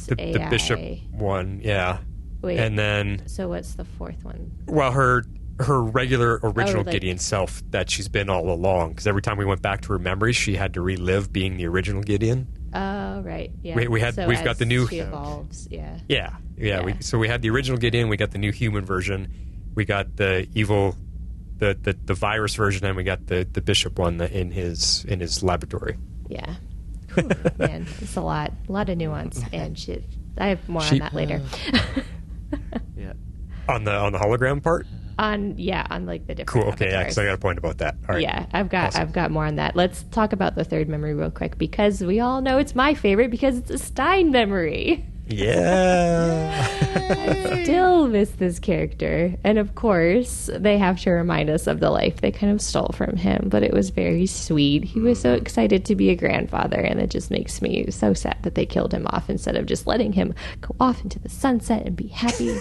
The Bishop one, yeah. Wait, and then... So what's the fourth one? Well, her regular original Gideon self that she's been all along, because every time we went back to her memories, she had to relive being the original Gideon. Oh, right. Yeah. We've got the new. She evolves. Yeah. Yeah. So we had the original Gideon. We got the new human version. We got the evil, the virus version, and we got the Bishop one in his laboratory. Yeah. Whew, man, it's a lot of nuance, and shit. I have more on that later. Yeah. On the hologram part. On like the different. Cool. Okay. avatars. Yeah. So I got a point about that. All right. Yeah, I've got more on that. Let's talk about the third memory real quick, because we all know it's my favorite, because it's a Stein memory. Yeah. I still miss this character, and of course they have to remind us of the life they kind of stole from him. But it was very sweet. He was so excited to be a grandfather, and it just makes me so sad that they killed him off instead of just letting him go off into the sunset and be happy.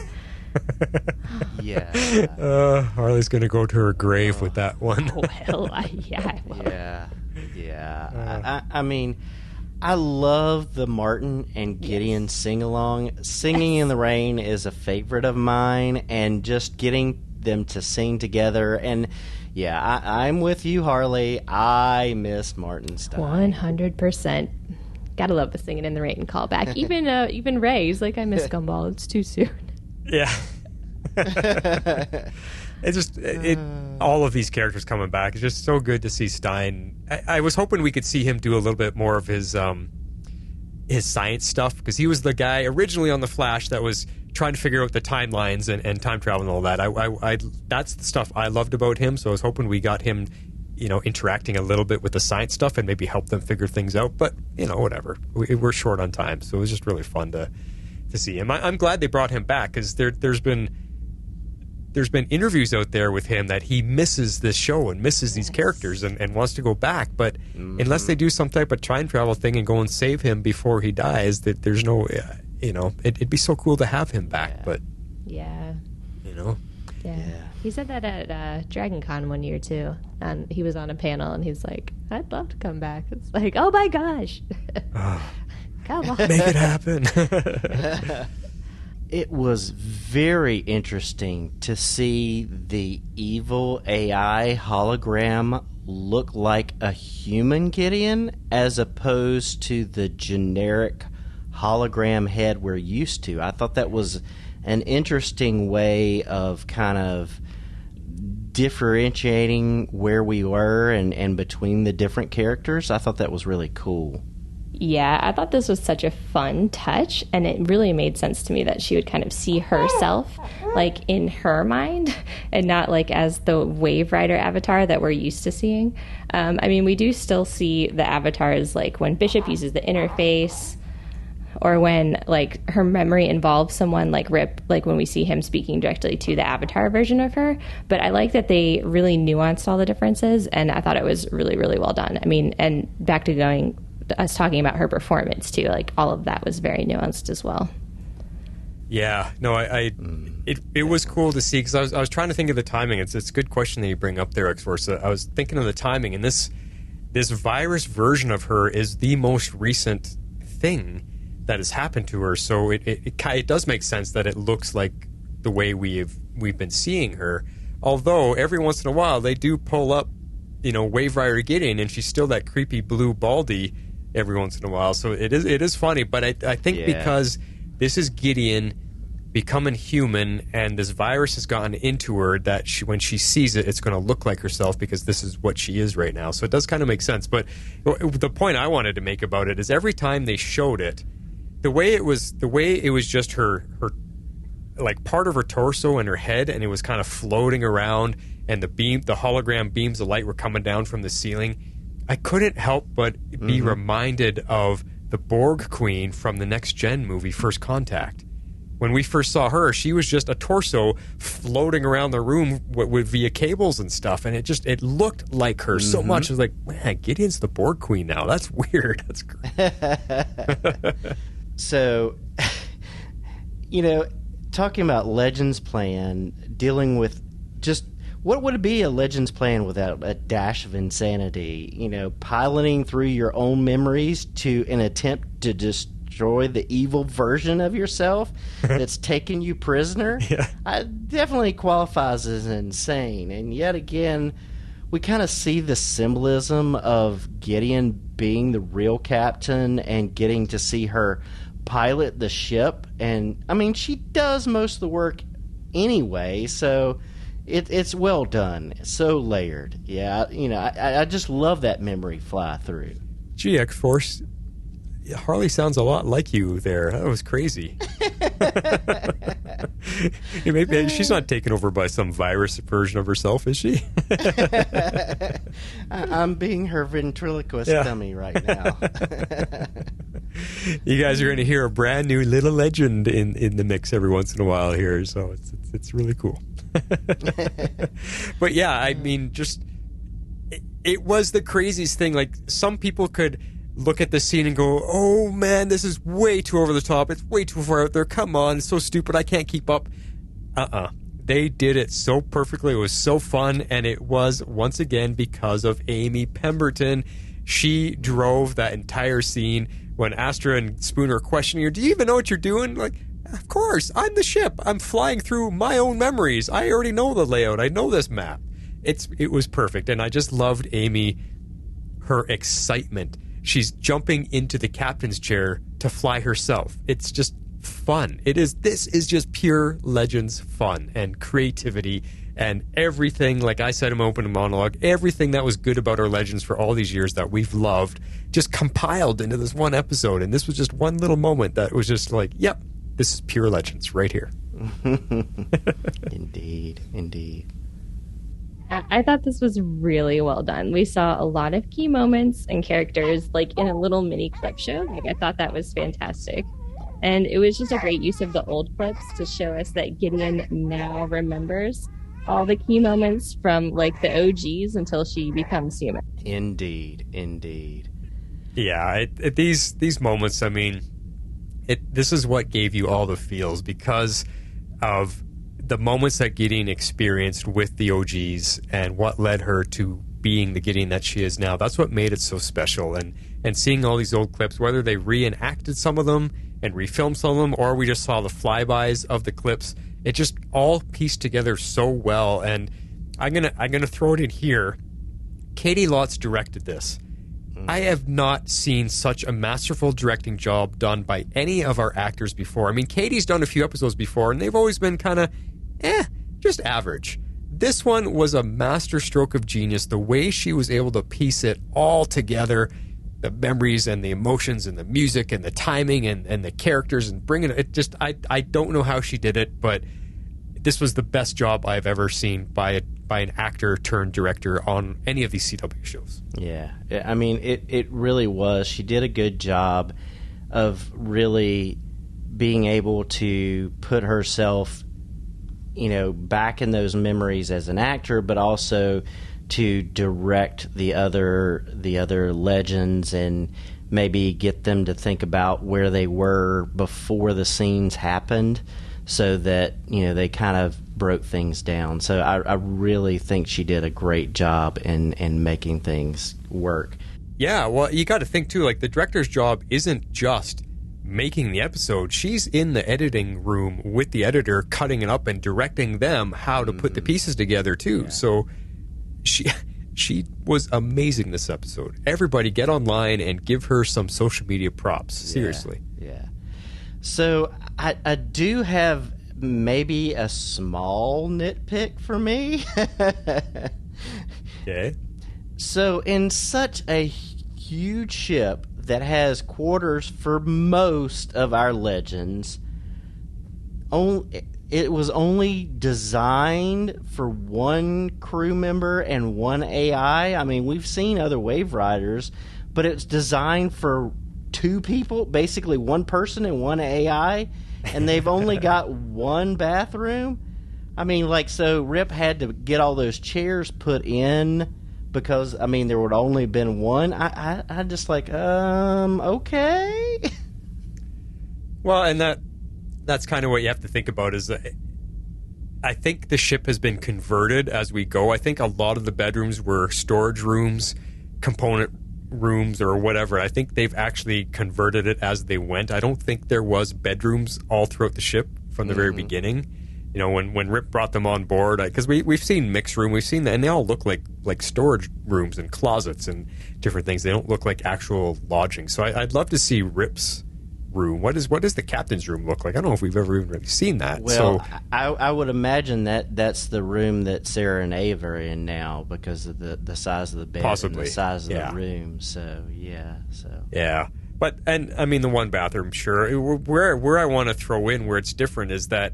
Yeah. Harley's going to go to her grave with that one. Oh, hell, yeah. I will. Yeah. I mean, I love the Martin and Gideon sing-along. Singing in the Rain is a favorite of mine, and just getting them to sing together. And, yeah, I'm with you, Harley. I miss Martin Stein. 100%. Gotta love the Singing in the Rain callback. Even Ray's like, I miss Gumball. It's too soon. Yeah. It's just all of these characters coming back. It's just so good to see Stein. I was hoping we could see him do a little bit more of his science stuff, because he was the guy originally on The Flash that was trying to figure out the timelines and time travel and all that. I that's the stuff I loved about him. So I was hoping we got him, interacting a little bit with the science stuff and maybe help them figure things out. But whatever. We're short on time, so it was just really fun to see him. I'm glad they brought him back, because there's been interviews out there with him that he misses this show and misses these characters and wants to go back, but unless they do some type of time travel thing and go and save him before he dies, that there's no it'd be so cool to have him back. But yeah. He said that at Dragon Con one year too, and he was on a panel and he's like, I'd love to come back. It's like, oh my gosh. Come on. Make it happen. It was very interesting to see the evil AI hologram look like a human Gideon as opposed to the generic hologram head we're used to. I thought that was an interesting way of kind of differentiating where we were and between the different characters. I thought that was really cool. Yeah, I thought this was such a fun touch, and it really made sense to me that she would kind of see herself like in her mind and not like as the Waverider avatar that we're used to seeing. I mean, we do still see the avatars like when Bishop uses the interface, or when like her memory involves someone like Rip, like when we see him speaking directly to the avatar version of her. But I like that they really nuanced all the differences, and I thought it was really, really well done. I mean, and back to us talking about her performance too, like all of that was very nuanced as well. Yeah, no, it was cool to see, because I was trying to think of the timing. It's a good question that you bring up there, X-Force. I was thinking of the timing, and this virus version of her is the most recent thing that has happened to her. So it does make sense that it looks like the way we've been seeing her. Although every once in a while they do pull up, Waverider Gideon, and she's still that creepy blue baldy every once in a while. So it is funny, but I think because this is Gideon becoming human, and this virus has gotten into her, that when she sees it, it's going to look like herself, because this is what she is right now. So it does kind of make sense. But the point I wanted to make about it is every time they showed it, the way it was just her like part of her torso and her head, and it was kind of floating around, and the hologram beams of light were coming down from the ceiling. I couldn't help but be reminded of the Borg Queen from the Next Gen movie First Contact. When we first saw her, she was just a torso floating around the room with via cables and stuff, and it looked like her so much. I was like, man, Gideon's the Borg Queen now. That's weird. That's great. So, talking about Legends plan, dealing with just what would it be a Legends plan without a dash of insanity? Piloting through your own memories to an attempt to destroy the evil version of yourself that's taken you prisoner. Definitely qualifies as insane. And yet again, we kind of see the symbolism of Gideon being the real captain and getting to see her pilot the ship. And I mean, she does most of the work anyway, so it's well done. It's so layered. Yeah, I just love that memory fly through. Gee, X-Force, Harley sounds a lot like you there. That was crazy. Maybe she's not taken over by some virus version of herself, is she? I'm being her ventriloquist dummy right now. You guys are going to hear a brand new little legend in the mix every once in a while here, so it's really cool. But yeah, I mean, just it was the craziest thing. Like, some people could look at the scene and go, oh man, this is way too over the top, it's way too far out there, come on, it's so stupid, I can't keep up. They did it so perfectly. It was so fun, and it was once again because of Amy Pemberton. She drove that entire scene. When Astra and Spoon are questioning her, do you even know what you're doing? Like, of course, I'm the ship. I'm flying through my own memories. I already know the layout. I know this map. It was perfect, and I just loved Amy, her excitement. She's jumping into the captain's chair to fly herself. It's just fun. This is just pure Legends fun and creativity and everything, like I said in my opening monologue, everything that was good about our Legends for all these years that we've loved just compiled into this one episode. And this was just one little moment that was just like, yep, this is pure Legends right here. Indeed. I thought this was really well done. We saw a lot of key moments and characters like in a little mini clip show. Like, I thought that was fantastic. And it was just a great use of the old clips to show us that Gideon now remembers all the key moments from like the OGs until she becomes human. Indeed. Yeah, these moments, I mean, this is what gave you all the feels, because of the moments that Gideon experienced with the OGs and what led her to being the Gideon that she is now. That's what made it so special. And seeing all these old clips, whether they reenacted some of them and refilmed some of them, or we just saw the flybys of the clips, it just all pieced together so well. And I'm gonna throw it in here. Katie Lotz directed this. I have not seen such a masterful directing job done by any of our actors before. I mean, Katie's done a few episodes before, and they've always been kind of, just average. This one was a master stroke of genius. The way she was able to piece it all together, the memories and the emotions and the music and the timing and the characters and bringing it just, I don't know how she did it, but this was the best job I've ever seen by an actor turned director on any of these CW shows. Yeah. I mean, it really was. She did a good job of really being able to put herself, back in those memories as an actor, but also to direct the other legends and maybe get them to think about where they were before the scenes happened, so that they kind of broke things down. So I really think she did a great job in making things work. Yeah, well, you got to think too, like the director's job isn't just making the episode. She's in the editing room with the editor, cutting it up and directing them how to put the pieces together too. Yeah. So she was amazing this episode. Everybody get online and give her some social media props. Seriously. Yeah. So I do have maybe a small nitpick for me. Okay. So in such a huge ship that has quarters for most of our legends, it was only designed for one crew member and one AI. I mean, we've seen other Waveriders, but it's designed for two people, basically one person and one AI, and they've only got one bathroom. I mean, so Rip had to get all those chairs put in because, I mean, there would only been one. I just okay. Well, and that's kind of what you have to think about is that I think the ship has been converted as we go. I think a lot of the bedrooms were storage rooms, component rooms or whatever. I think they've actually converted it as they went. I don't think there was bedrooms all throughout the ship from the very beginning. When Rip brought them on board, because we've seen mixed room, we've seen that, and they all look like storage rooms and closets and different things. They don't look like actual lodging. So I'd love to see Rip's room. What does the captain's room look like? I don't know if we've ever even really seen that. Well, so, I would imagine that's the room that Sarah and Ava are in now because of the size of the bed possibly. And the size of the room. So yeah. But and I mean the one bathroom, sure. Where I want to throw in where it's different is that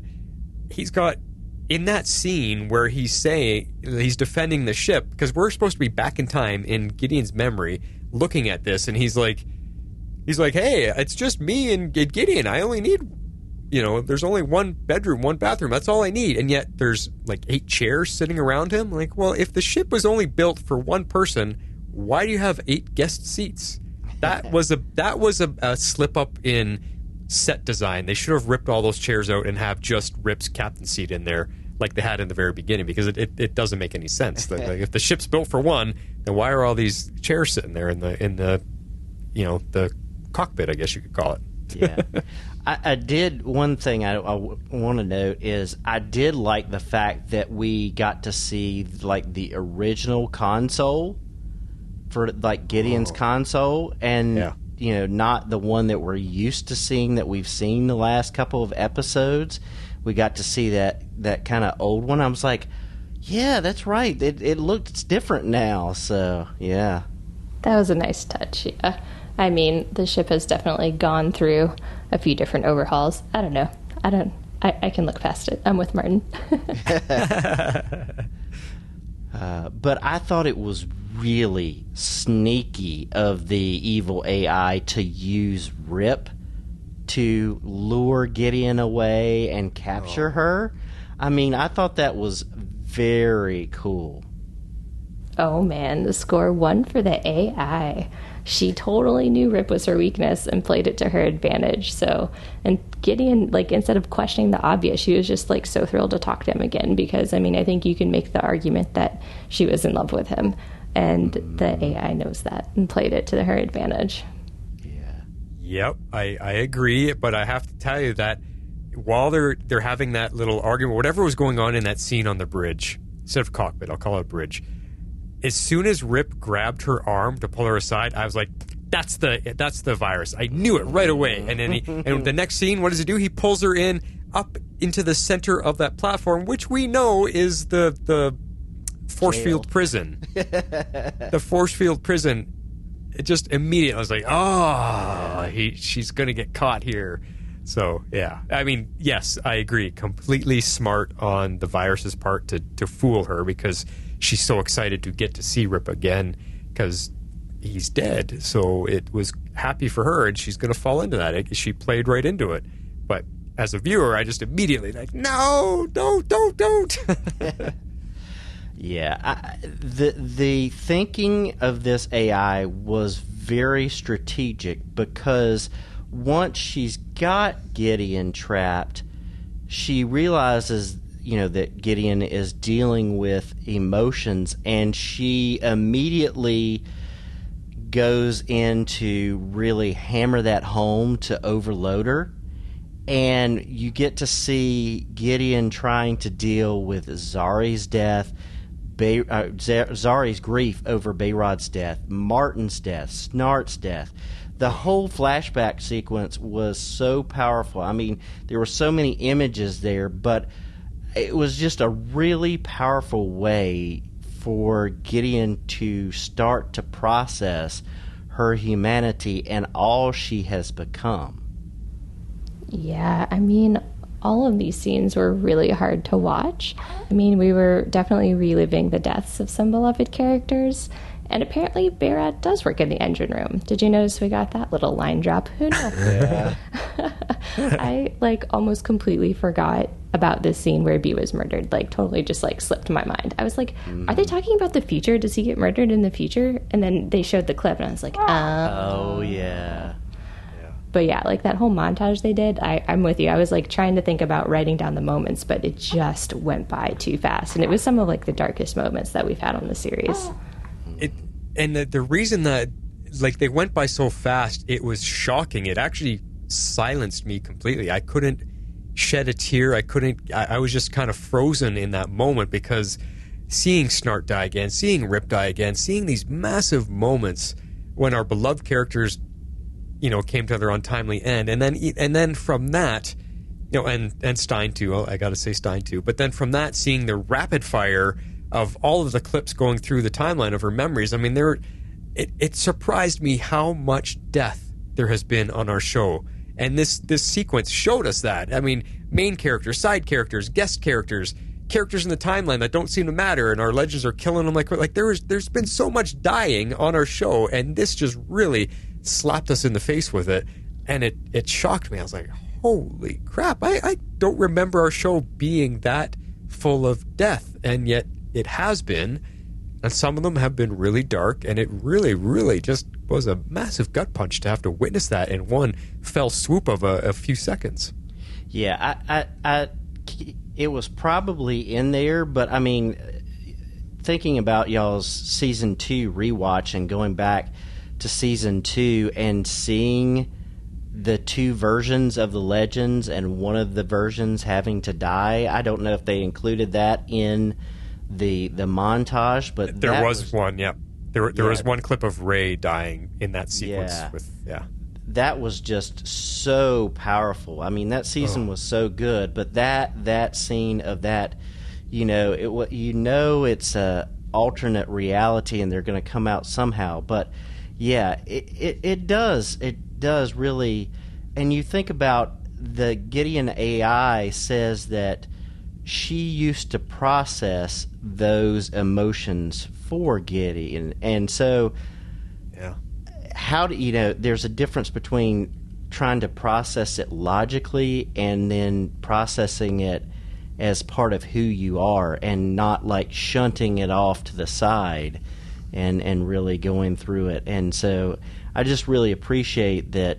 he's got in that scene where he's defending the ship, because we're supposed to be back in time in Gideon's memory looking at this, and he's like, hey, it's just me and Gideon. I only need, there's only one bedroom, one bathroom. That's all I need. And yet there's 8 chairs sitting around him. Well, if the ship was only built for one person, why do you have 8 guest seats? That was a slip up in set design. They should have ripped all those chairs out and have just Rip's captain seat in there like they had in the very beginning, because it doesn't make any sense. If the ship's built for one, then why are all these chairs sitting there in the cockpit, I guess you could call it. Yeah. I did, one thing I want to note is I did like the fact that we got to see the original console for Gideon's console, and not the one that we're used to seeing that we've seen the last couple of episodes. We got to see that kind of old one. I was like, yeah, that's right. It looks different now. So yeah, that was a nice touch. Yeah. I mean, the ship has definitely gone through a few different overhauls. I don't know. I can look past it. I'm with Martin. But I thought it was really sneaky of the evil AI to use Rip to lure Gideon away and capture her. I mean, I thought that was very cool. Oh man, the score 1 for the AI. She totally knew Rip was her weakness and played it to her advantage. So, and Gideon, instead of questioning the obvious, she was just so thrilled to talk to him again, because I mean, I think you can make the argument that she was in love with him. and the AI knows that and played it to her advantage. Yep, I agree, but I have to tell you that while they're having that little argument, whatever was going on in that scene on the bridge, instead of cockpit, I'll call it a bridge, as soon as Rip grabbed her arm to pull her aside, I was like, that's the virus. I knew it right away. And then and the next scene, what does he do? He pulls her in up into the center of that platform, which we know is the force field prison. The force field prison. It just immediately, I was like, she's going to get caught here. So, yeah. I mean, yes, I agree. Completely smart on the virus's part to fool her because she's so excited to get to see Rip again because he's dead. So it was happy for her, and she's going to fall into that. She played right into it. But as a viewer, I just immediately like, no, don't. Yeah, the thinking of this AI was very strategic because once she's got Gideon trapped, she realizes, that Gideon is dealing with emotions, and she immediately goes in to really hammer that home to overload her. And you get to see Gideon trying to deal with Zari's death, Zari's grief over Bayrod's death, Martin's death, Snart's death. The whole flashback sequence was so powerful. I mean, there were so many images there, but it was just a really powerful way for Gideon to start to process her humanity and all she has become. Yeah, I mean, all of these scenes were really hard to watch. I mean, we were definitely reliving the deaths of some beloved characters, and apparently Bayrod does work in the engine room. Did you notice we got that little line drop? Who knew? Yeah. I, almost completely forgot about this scene where B was murdered. Totally just, slipped my mind. I was like, are they talking about the future? Does he get murdered in the future? And then they showed the clip, and I was like, oh, yeah. But yeah, that whole montage they did, I'm with you. I was trying to think about writing down the moments, but it just went by too fast. And it was some of the darkest moments that we've had on the series. The reason that they went by so fast, it was shocking. It actually silenced me completely. I couldn't shed a tear. I was just kind of frozen in that moment because seeing Snart die again, seeing Rip die again, seeing these massive moments when our beloved characters came to their untimely end, and then from that, and Stein too. I got to say Stein too. But then from that, seeing the rapid fire of all of the clips going through the timeline of her memories. I mean, it surprised me how much death there has been on our show, and this sequence showed us that. I mean, main characters, side characters, guest characters, characters in the timeline that don't seem to matter, and our legends are killing them. There's been so much dying on our show, and this just really slapped us in the face with it, and it shocked me. I was like, holy crap, I don't remember our show being that full of death, and yet it has been, and some of them have been really dark, and it really, really just was a massive gut punch to have to witness that in one fell swoop of a few seconds. Yeah, it was probably in there, but I mean, thinking about y'all's season 2 rewatch and going back to season 2 and seeing the two versions of the legends and one of the versions having to die. I don't know if they included that in the montage, but there was one. Yep, there was one clip of Ray dying in that sequence. That was just so powerful. I mean, that season was so good, but that scene of that, it's a alternate reality, and they're going to come out somehow, but. Yeah, it does really, and you think about the Gideon AI says that she used to process those emotions for Gideon, and so how do there's a difference between trying to process it logically and then processing it as part of who you are, and not shunting it off to the side. And really going through it. And so I just really appreciate that,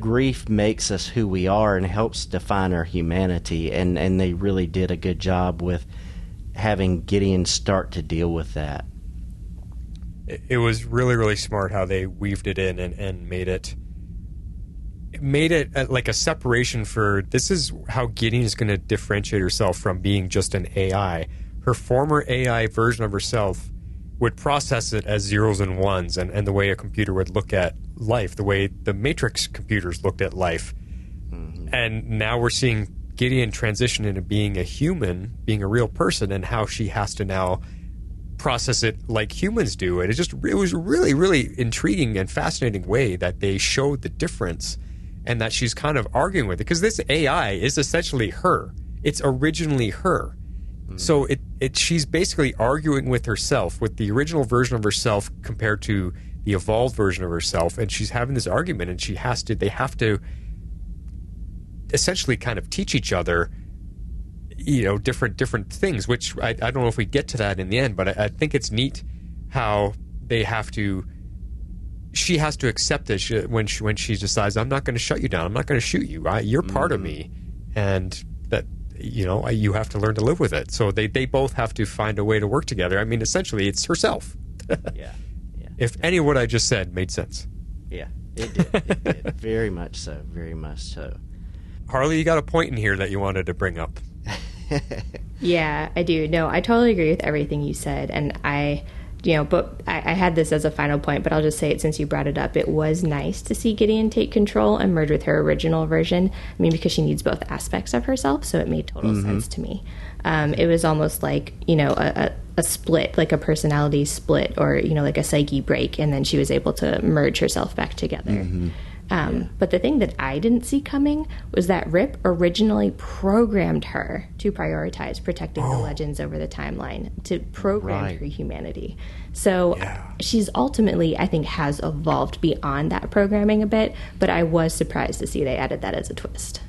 grief makes us who we are and helps define our humanity. And they really did a good job with having Gideon start to deal with that. it was really, really smart how they weaved it in and made it like a separation for, this is how Gideon is going to differentiate herself from being just an AI. Her former AI version of herself would process it as zeros and ones, and the way a computer would look at life, the way the Matrix computers looked at life. Mm-hmm. And now we're seeing Gideon transition into being a human, being a real person, and how she has to now process it like humans do. And it was really, really intriguing and fascinating way that they showed the difference, and that she's kind of arguing with it, because this AI is essentially her. It's originally her. So she's basically arguing with herself, with the original version of herself compared to the evolved version of herself, and she's having this argument, and they have to essentially kind of teach each other, different things, which I don't know if we get to that in the end, but I think it's neat how she has to accept it when she decides, I'm not going to shut you down, I'm not going to shoot you, you're part of me, and that you have to learn to live with it. So they both have to find a way to work together. I mean, essentially, it's herself. Yeah. If any of what I just said made sense. Yeah, it did. It did. Very much so. Very much so. Harley, you got a point in here that you wanted to bring up. Yeah, I do. No, I totally agree with everything you said. And I had this as a final point, but I'll just say it since you brought it up. It was nice to see Gideon take control and merge with her original version. I mean, because she needs both aspects of herself, so it made total sense to me. It was almost like, a split, like a personality split, or, like a psyche break, and then she was able to merge herself back together. Mm-hmm. But the thing that I didn't see coming was that Rip originally programmed her to prioritize protecting the Legends over the timeline, to program her humanity. So she's ultimately, I think, has evolved beyond that programming a bit, but I was surprised to see they added that as a twist.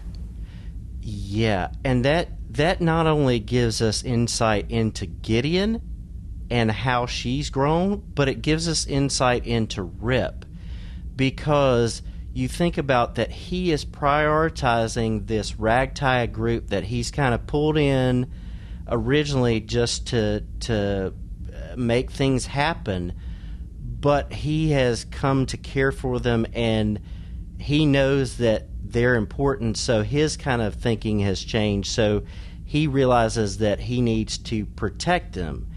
Yeah, and that not only gives us insight into Gideon and how she's grown, but it gives us insight into Rip, because you think about that he is prioritizing this ragtag group that he's kind of pulled in originally just to make things happen, but he has come to care for them, and he knows that they're important, so his kind of thinking has changed. So he realizes that he needs to protect them.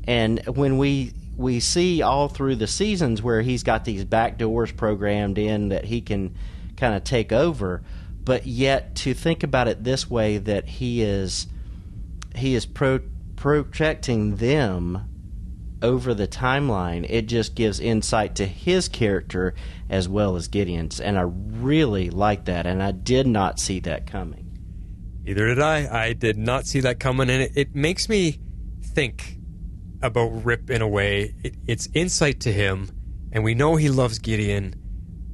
And when we see all through the seasons where he's got these back doors programmed in that he can kind of take over, but yet to think about it this way, that he is protecting them over the timeline, it just gives insight to his character as well as Gideon's, and I really like that, and I did not see that coming. Either did I. I did not see that coming, and it makes me think about Rip in a way. It's insight to him, and we know he loves Gideon,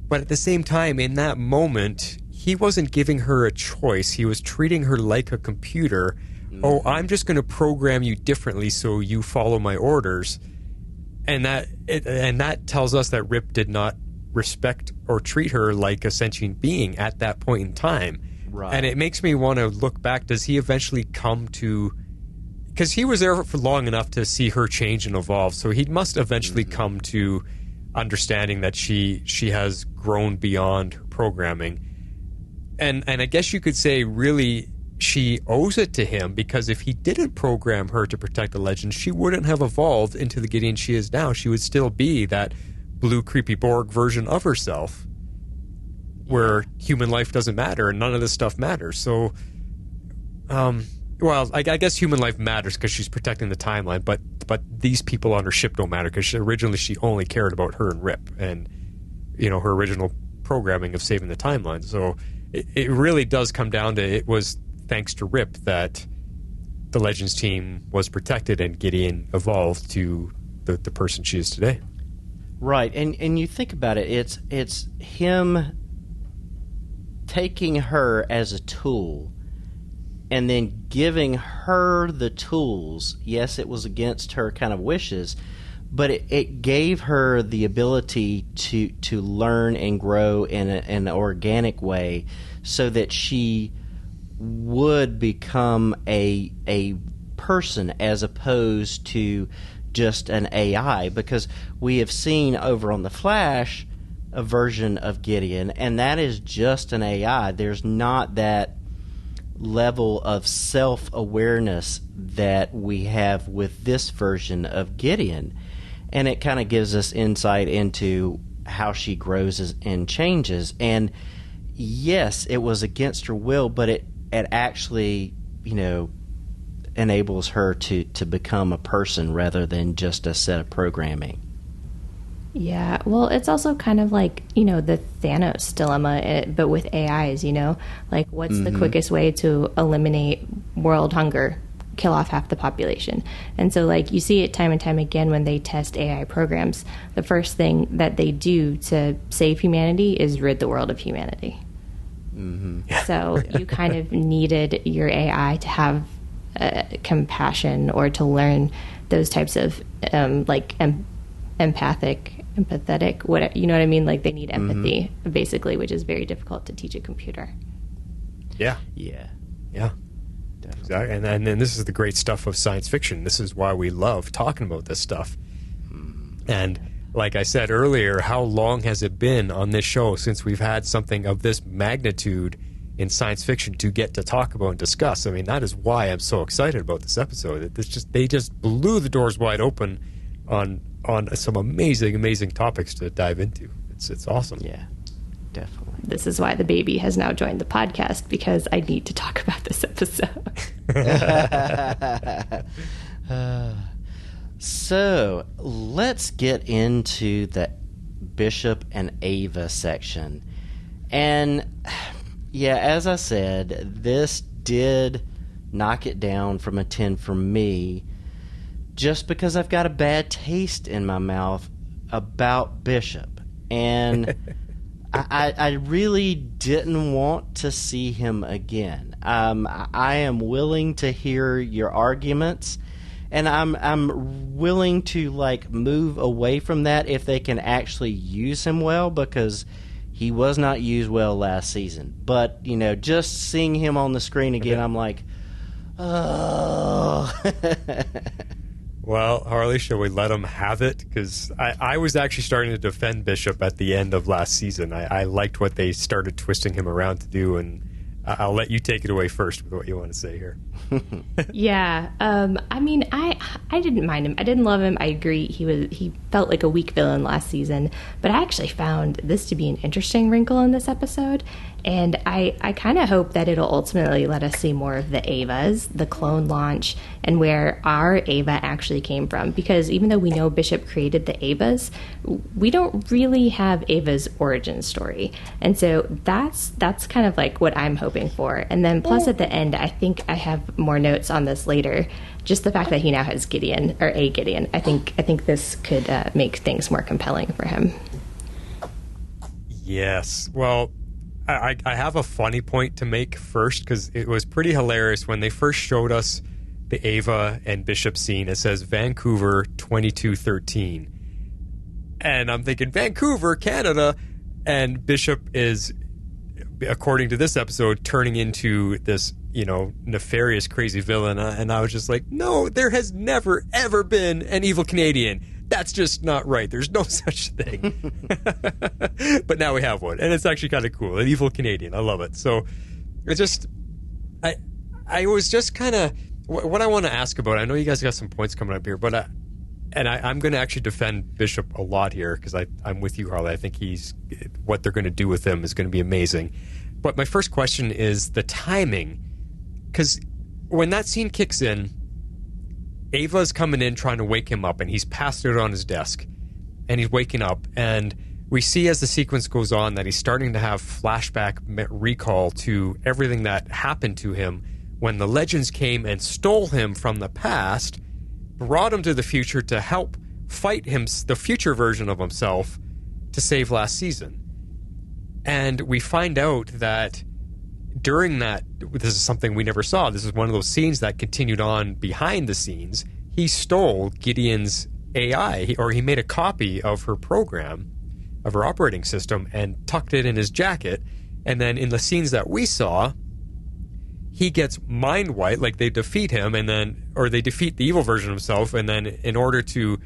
but at the same time, in that moment, he wasn't giving her a choice. He was treating her like a computer. Oh, I'm just going to program you differently so you follow my orders. And that tells us that Rip did not respect or treat her like a sentient being at that point in time. Right. And it makes me want to look back. Does he eventually come to... Because he was there for long enough to see her change and evolve, so he must eventually come to understanding that she has grown beyond her programming. And I guess you could say, really, she owes it to him, because if he didn't program her to protect the Legends, she wouldn't have evolved into the Gideon she is now. She would still be that blue creepy Borg version of herself, where human life doesn't matter and none of this stuff matters. So, well, I guess human life matters because she's protecting the timeline, but these people on her ship don't matter, because originally she only cared about her and Rip and, her original programming of saving the timeline. So it really does come down to, it was thanks to Rip that the Legends team was protected and Gideon evolved to the person she is today. Right, and you think about it, it's him taking her as a tool and then giving her the tools. Yes, it was against her kind of wishes, but it gave her the ability to learn and grow in an organic way, so that she would become a person, as opposed to just an AI, because we have seen over on The Flash a version of Gideon, and that is just an AI. There's not that level of self-awareness that we have with this version of Gideon, and it kind of gives us insight into how she grows and changes. And yes, it was against her will, but it actually, enables her to become a person rather than just a set of programming. Yeah, well, it's also kind of like, the Thanos dilemma, but with AIs, like what's the quickest way to eliminate world hunger, kill off half the population? And so, like, you see it time and time again when they test AI programs. The first thing that they do to save humanity is rid the world of humanity. So you kind of needed your AI to have compassion or to learn those types of empathetic, what, you know what I mean? Like, they need empathy, basically, which is very difficult to teach a computer. Yeah. Definitely. Exactly. And then this is the great stuff of science fiction. This is why we love talking about this stuff. And like I said earlier, how long has it been on this show since we've had something of this magnitude in science fiction to get to talk about and discuss? I mean, that is why I'm so excited about this episode. They just blew the doors wide open on some amazing topics to dive into. It's awesome. Yeah, definitely. This is why the baby has now joined the podcast, because I need to talk about this episode. So let's get into the Bishop and Ava section. And yeah, as I said, this did knock it down from a 10 for me, just because I've got a bad taste in my mouth about Bishop. And I really didn't want to see him again. I am willing to hear your arguments, and I'm willing to move away from that if they can actually use him well, because he was not used well last season. But just seeing him on the screen again, I'm like, oh. Well, Harley, shall we let him have it? Because I was actually starting to defend Bishop at the end of last season. I liked what they started twisting him around to do, and I'll let you take it away first with what you want to say here. Yeah, I mean, I didn't mind him. I didn't love him. I agree. He felt like a weak villain last season, but I actually found this to be an interesting wrinkle in this episode, and I kind of hope that it'll ultimately let us see more of the Avas, the clone launch, and where our Ava actually came from. Because even though we know Bishop created the Avas, we don't really have Ava's origin story, and so that's kind of like what I'm hoping for. And then plus at the end, I think I have more notes on this later. Just the fact that he now has Gideon, or a Gideon, I think this could make things more compelling for him. Yes. Well, I have a funny point to make first, because it was pretty hilarious when they first showed us the Ava and Bishop scene. It says Vancouver 2213. And I'm thinking, Vancouver, Canada, and Bishop is, according to this episode, turning into this, nefarious, crazy villain. And I was just like, no, there has never, ever been an evil Canadian. That's just not right. There's no such thing. But now we have one, and it's actually kind of cool. An evil Canadian. I love it. So it just, I was just kind of, what I want to ask about, I know you guys got some points coming up here, but I'm going to actually defend Bishop a lot here, because I'm with you, Harley. I think what they're going to do with him is going to be amazing. But my first question is the timing, because when that scene kicks in, Ava's coming in trying to wake him up, and he's passed out on his desk, and he's waking up, and we see as the sequence goes on that he's starting to have flashback recall to everything that happened to him when the Legends came and stole him from the past, brought him to the future to help fight him, the future version of himself, to save last season. And we find out that during that, this is something we never saw. This is one of those scenes that continued on behind the scenes. He stole Gideon's AI, or he made a copy of her program, of her operating system, and tucked it in his jacket. And then in the scenes that we saw, he gets mind wiped, like they defeat him, or they defeat the evil version of himself, and then in order to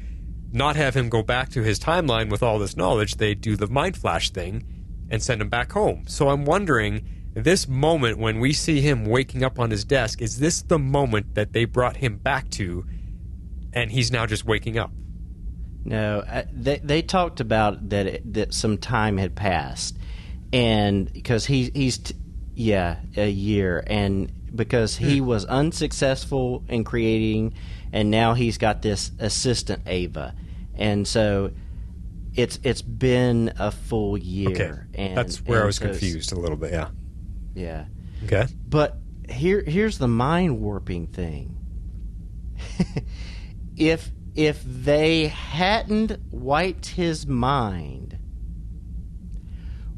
not have him go back to his timeline with all this knowledge, they do the mind flash thing and send him back home. So I'm wondering, this moment when we see him waking up on his desk, is this the moment that they brought him back to, and he's now just waking up? No, they talked about that some time had passed, and because he's a year, and because he was unsuccessful in creating, and now he's got this assistant Ava, and so it's been a full year. Okay, and that's where I was confused a little bit. Yeah. Okay, but here's the mind warping thing. If they hadn't wiped his mind,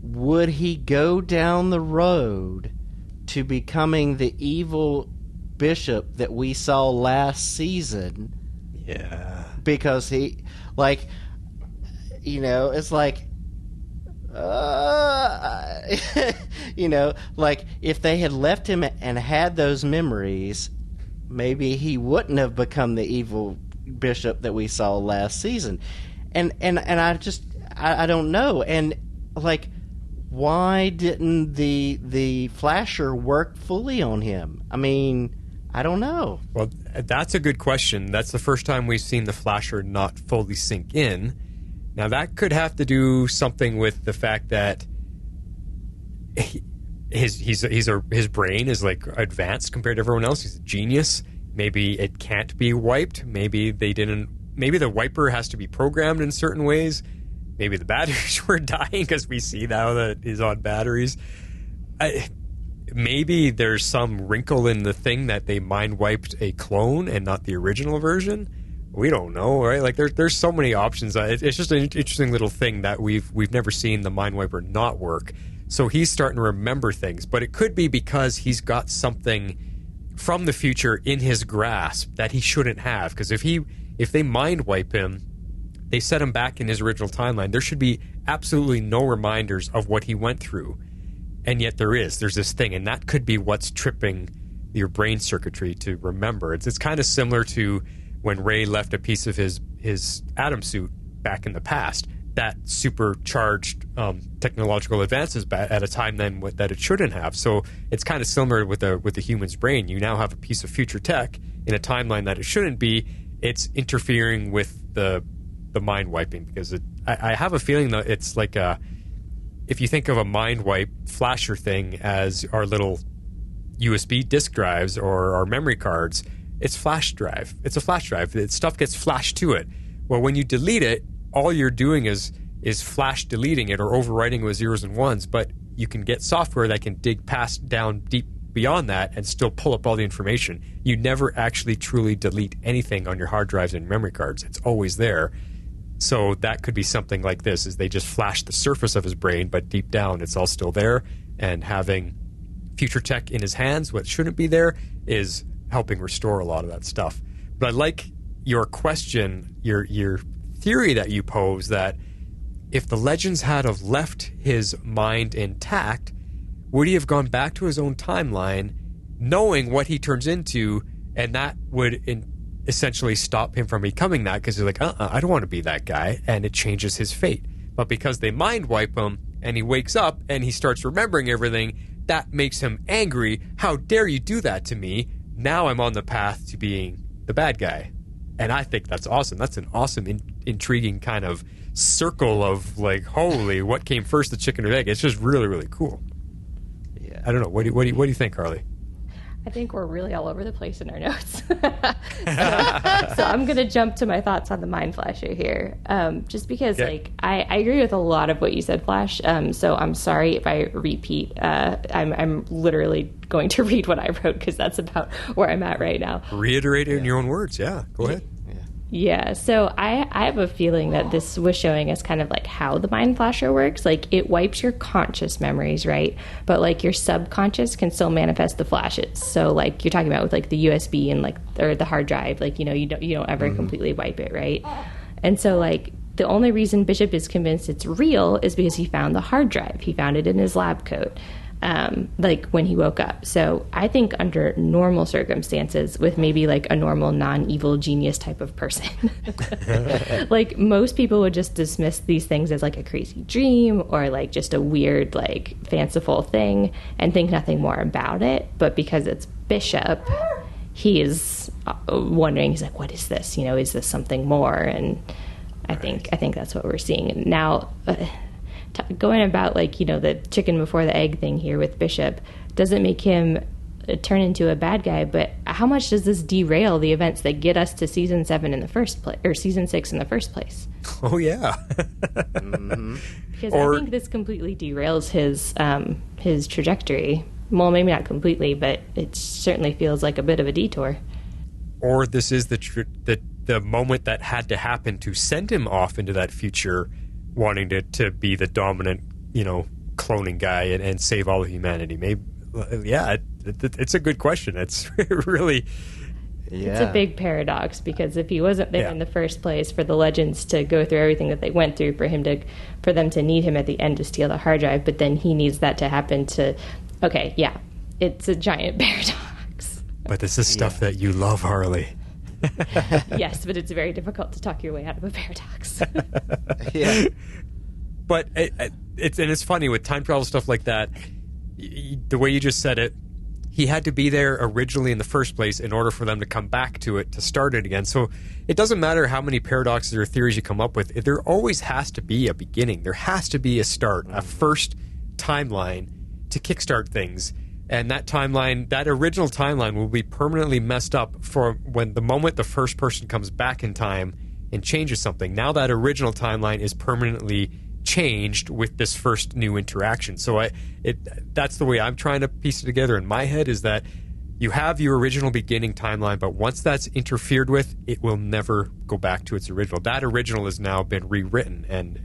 would he go down the road to becoming the evil bishop that we saw last season? Yeah. Because he, like, it's like, like if they had left him and had those memories, maybe he wouldn't have become the evil bishop that we saw last season. And I don't know. And like, why didn't the flasher work fully on him? I mean, I don't know. Well, that's a good question. That's the first time we've seen the flasher not fully sink in. Now, that could have to do something with the fact that his brain is like advanced compared to everyone else. He's a genius. Maybe it can't be wiped. Maybe the wiper has to be programmed in certain ways. Maybe the batteries were dying because we see now that he's on batteries. Maybe there's some wrinkle in the thing that they mind wiped a clone and not the original version. We don't know, right? Like there's so many options. It's just an interesting little thing that we've never seen the mind wiper not work. So he's starting to remember things, but it could be because he's got something from the future in his grasp that he shouldn't have. Because if they mind wipe him, they set him back in his original timeline, there should be absolutely no reminders of what he went through. And yet there's this thing, and that could be what's tripping your brain circuitry to remember. It's kind of similar to when Ray left a piece of his Atom suit back in the past. That supercharged technological advances at a time then that it shouldn't have. So it's kind of similar with the human's brain. You now have a piece of future tech in a timeline that it shouldn't be. It's interfering with the mind wiping, because I have a feeling that it's like if you think of a mind wipe flasher thing as our little USB disk drives or our memory cards, it's flash drive. It's a flash drive. Stuff gets flashed to it. Well, when you delete it, all you're doing is flash deleting it or overwriting with zeros and ones, but you can get software that can dig down deep beyond that and still pull up all the information. You never actually truly delete anything on your hard drives and memory cards. It's always there. So that could be something like this, is they just flash the surface of his brain, but deep down it's all still there, and having future tech in his hands, what shouldn't be there, is helping restore a lot of that stuff. But I like your question, your theory that you pose, that if the Legends had have left his mind intact, would he have gone back to his own timeline knowing what he turns into, and that would essentially stop him from becoming that, because he's like, I don't want to be that guy, and it changes his fate. But because they mind wipe him and he wakes up and he starts remembering everything, that makes him angry. How dare you do that to me? Now I'm on the path to being the bad guy. And I think that's awesome. That's an awesome, intriguing kind of circle of like, holy, what came first, the chicken or the egg? It's just really, really cool. Yeah. I don't know. What do you think, Harley? I think we're really all over the place in our notes. So I'm going to jump to my thoughts on the Mind Flasher here. Just because, I agree with a lot of what you said, Flash. So I'm sorry if I repeat. I'm literally going to read what I wrote, because that's about where I'm at right now. Reiterate it in your own words. Yeah, go ahead. Yeah, so I have a feeling that this was showing us kind of like how the Mind Flasher works. Like, it wipes your conscious memories, right? But like your subconscious can still manifest the flashes. So like you're talking about with like the USB and like or the hard drive, like, you don't ever completely wipe it, right? And so like the only reason Bishop is convinced it's real is because he found the hard drive. He found it in his lab coat. like when he woke up. So I think under normal circumstances, with maybe like a normal non-evil genius type of person, like most people would just dismiss these things as like a crazy dream or like just a weird, like fanciful thing and think nothing more about it. But because it's Bishop, he is wondering, he's like, what is this? You know, is this something more? And I think that's what we're seeing now. Going about like, you know, the chicken before the egg thing here with Bishop doesn't make him turn into a bad guy, but how much does this derail the events that get us to season 7 in the first place, or season 6 in the first place? Oh yeah. Because I think this completely derails his trajectory. Well, maybe not completely, but it certainly feels like a bit of a detour. Or this is the moment that had to happen to send him off into that future, wanting to be the dominant, you know, cloning guy and save all of humanity. Maybe, yeah, it's a good question. It's really, it's a big paradox, because if he wasn't there in the first place for the Legends to go through everything that they went through, for them to need him at the end to steal the hard drive, but then he needs that to happen to, okay, yeah, it's a giant paradox. But this is stuff that you love, Harley. Yes, but it's very difficult to talk your way out of a paradox. Yeah. But it's funny with time travel stuff like that. The way you just said it, he had to be there originally in the first place in order for them to come back to it to start it again. So it doesn't matter how many paradoxes or theories you come up with. There always has to be a beginning. There has to be a start, a first timeline to kickstart things. And that timeline, that original timeline, will be permanently messed up for when the moment the first person comes back in time and changes something. Now that original timeline is permanently changed with this first new interaction. So that's the way I'm trying to piece it together in my head, is that you have your original beginning timeline, but once that's interfered with, it will never go back to its original. That original has now been rewritten, and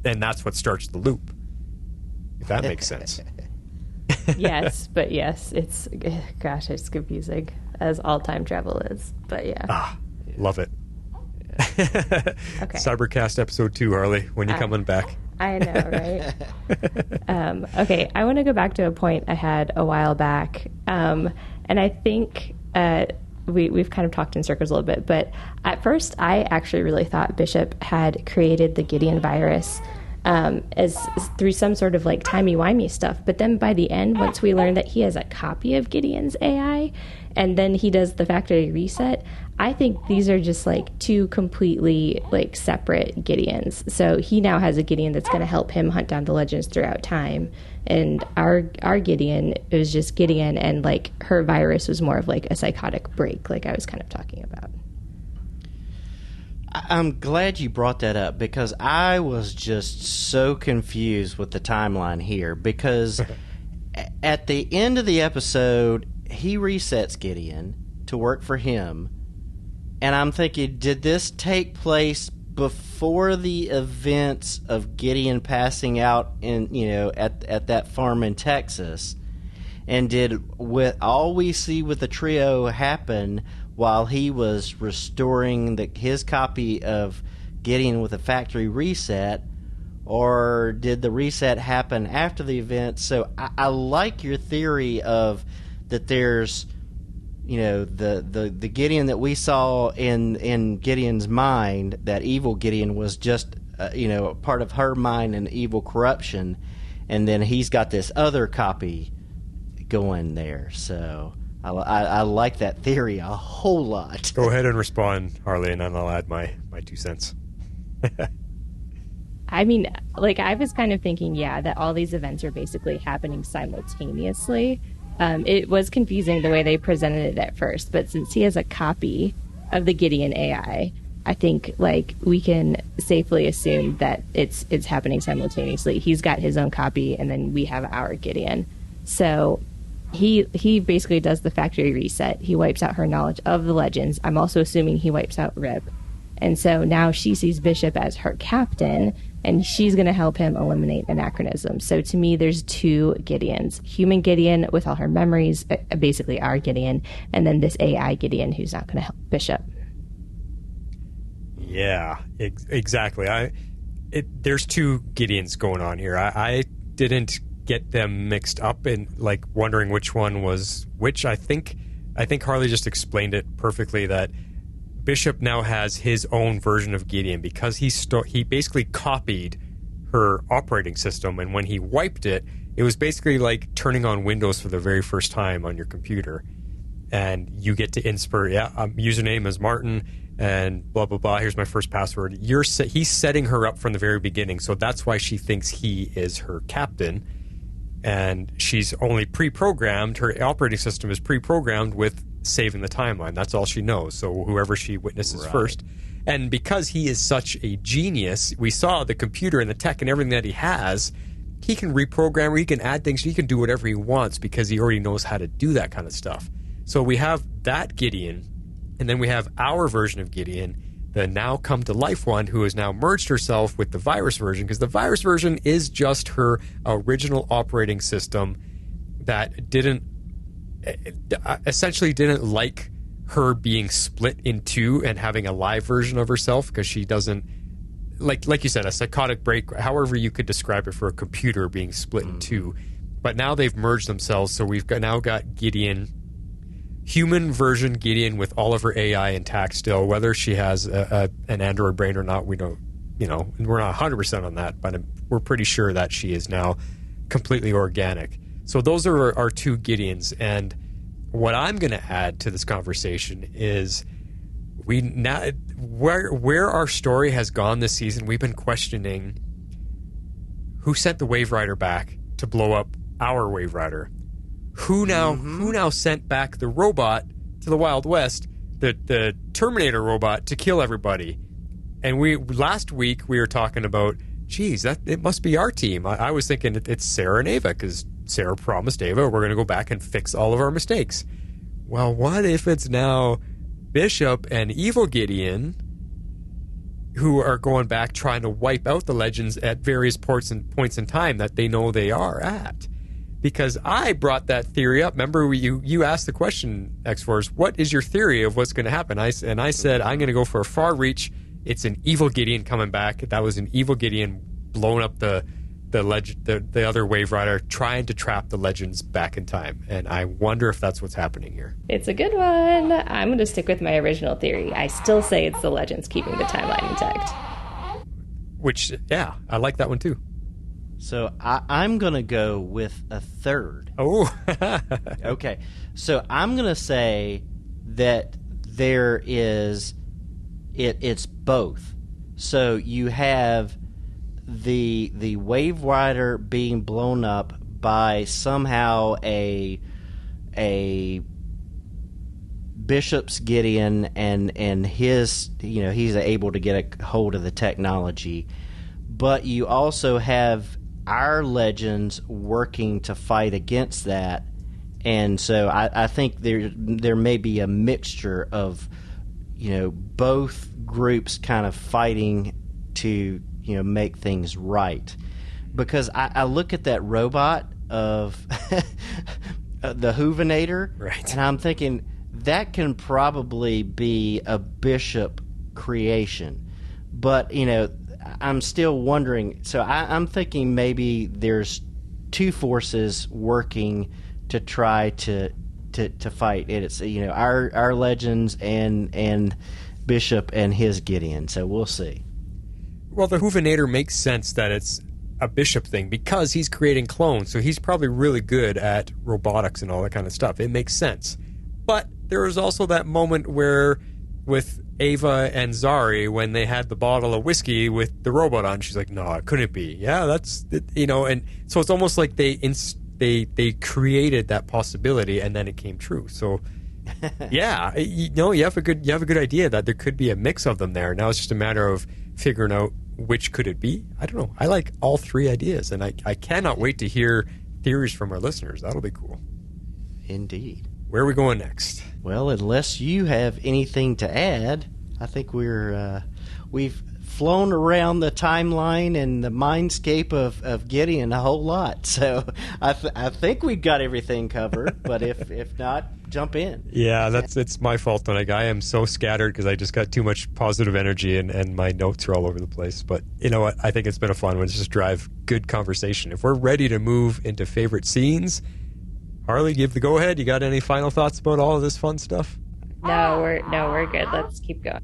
that's what starts the loop, if that makes sense. Yes, it's confusing, as all time travel is. But yeah. Love it. Okay. Cybercast episode 2, Harley, when you coming back? I know, right? Okay, I want to go back to a point I had a while back, and I think we've kind of talked in circles a little bit. But at first, I actually really thought Bishop had created the Gideon virus as through some sort of like timey-wimey stuff. But then by the end, once we learn that he has a copy of Gideon's AI, and then he does the factory reset, I think these are just like two completely like separate Gideons. So he now has a Gideon that's going to help him hunt down the Legends throughout time, and our Gideon is just Gideon, and like her virus was more of like a psychotic break, like I was kind of talking about. I'm glad you brought that up, because I was just so confused with the timeline here, because at the end of the episode, he resets Gideon to work for him, and I'm thinking, did this take place before the events of Gideon passing out at that farm in Texas? And did with all we see with the trio happen while he was restoring his copy of Gideon with a factory reset, or did the reset happen after the event? So I like your theory of that there's, the Gideon that we saw in Gideon's mind, that evil Gideon was just part of her mind and evil corruption, and then he's got this other copy going there. So I like that theory a whole lot. Go ahead and respond, Harley, and then I'll add my 2 cents. I mean, like, I was kind of thinking, that all these events are basically happening simultaneously. It was confusing the way they presented it at first, but since he has a copy of the Gideon AI, I think like we can safely assume that it's happening simultaneously. He's got his own copy, and then we have our Gideon. So he basically does the factory reset. He wipes out her knowledge of the Legends. I'm also assuming he wipes out Rip. And so now she sees Bishop as her captain, and she's going to help him eliminate anachronism. So to me, there's 2 Gideons. Human Gideon with all her memories, basically our Gideon, and then this AI Gideon who's not going to help Bishop. Yeah, exactly. There's 2 Gideons going on here. I didn't get them mixed up and like wondering which one was which. I think Harley just explained it perfectly, that Bishop now has his own version of Gideon because he basically copied her operating system, and when he wiped it, it was basically like turning on Windows for the very first time on your computer. And you get to insert, username is Martin, and blah, blah, blah. Here's my first password. He's setting her up from the very beginning, so that's why she thinks he is her captain. And she's only pre-programmed. Her operating system is pre-programmed with saving the timeline. That's all she knows. So whoever she witnesses first. And because he is such a genius, we saw the computer and the tech and everything that he has, he can reprogram, or he can add things, he can do whatever he wants because he already knows how to do that kind of stuff. So we have that Gideon, and then we have our version of Gideon, the now come to life one, who has now merged herself with the virus version, because the virus version is just her original operating system that essentially didn't like her being split in two and having a live version of herself, because she doesn't, like you said, a psychotic break, however you could describe it for a computer being split in two. But now they've merged themselves, so we've now got Gideon, human version Gideon with all of her AI intact still. Whether she has an android brain or not, we don't, we're not 100% on that, but we're pretty sure that she is now completely organic. So those are our two Gideons. And what I'm going to add to this conversation is where our story has gone this season, we've been questioning who sent the Waverider back to blow up our Waverider. Who now sent back the robot to the Wild West, the Terminator robot, to kill everybody? And last week we were talking about, geez, it must be our team. I was thinking it's Sarah and Ava, because Sarah promised Ava we're going to go back and fix all of our mistakes. Well, what if it's now Bishop and Evil Gideon who are going back trying to wipe out the Legends at various points in time that they know they are at? Because I brought that theory up. Remember, you asked the question, X-Force, what is your theory of what's going to happen? I said, I'm going to go for a far reach. It's an evil Gideon coming back. That was an evil Gideon blowing up the other Waverider, trying to trap the Legends back in time. And I wonder if that's what's happening here. It's a good one. I'm going to stick with my original theory. I still say it's the Legends keeping the timeline intact. Which, yeah, I like that one too. So I'm going to go with a third. Oh. Okay. So I'm going to say that there is, it's both. So you have the Waverider being blown up by somehow a Bishop's Gideon and his, he's able to get a hold of the technology. But you also have our Legends working to fight against that, and so I think there may be a mixture of both groups kind of fighting to make things right. Because I look at that robot of the Waverider, right, and I'm thinking that can probably be a Bishop creation, but I'm still wondering. So I'm thinking maybe there's two forces working to try to fight it. It's our Legends and Bishop and his Gideon. So we'll see. Well, the Waverider makes sense that it's a Bishop thing because he's creating clones, so he's probably really good at robotics and all that kind of stuff. It makes sense. But there was also that moment where with Ava and Zari, when they had the bottle of whiskey with the robot on, she's like, no, it couldn't be. Yeah, that's, and so it's almost like they created that possibility and then it came true. So yeah, you have a good idea that there could be a mix of them there. Now it's just a matter of figuring out which could it be. I don't know. I like all three ideas, and I cannot wait to hear theories from our listeners. That'll be cool. Indeed. Where are we going next? Well, unless you have anything to add, I think we've flown around the timeline and the mindscape of Gideon a whole lot. So I think we've got everything covered, but if not, jump in. Yeah, it's my fault, Donig. I am so scattered because I just got too much positive energy and my notes are all over the place. But you know what? I think it's been a fun one. Just drive good conversation. If we're ready to move into favorite scenes, Harley, give the go-ahead. You got any final thoughts about all of this fun stuff? No, we're good. Let's keep going.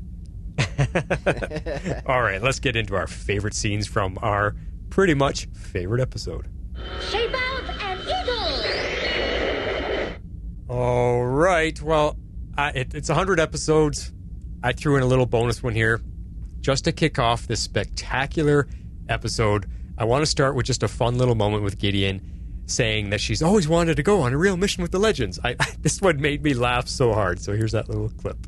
All right, let's get into our favorite scenes from our pretty much favorite episode. Shape out an eagle! All right, well, it's 100 episodes. I threw in a little bonus one here. Just to kick off this spectacular episode, I want to start with just a fun little moment with Gideon saying that she's always wanted to go on a real mission with the Legends. This one made me laugh so hard, so here's that little clip.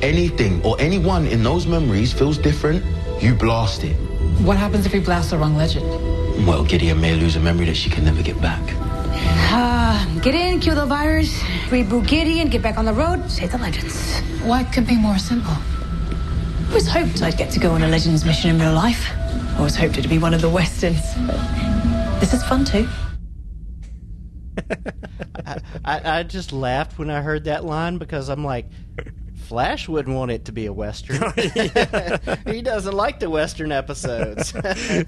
Anything or anyone in those memories feels different, you blast it. What happens if we blast the wrong legend? Well, Gideon may lose a memory that she can never get back. Get in, kill the virus, reboot Gideon, get back on the road, save the Legends. What could be more simple? I always hoped I'd get to go on a Legends mission in real life. I always hoped it'd be one of the Westerns. This is fun too. I just laughed when I heard that line because I'm like, Flash wouldn't want it to be a Western. He doesn't like the Western episodes.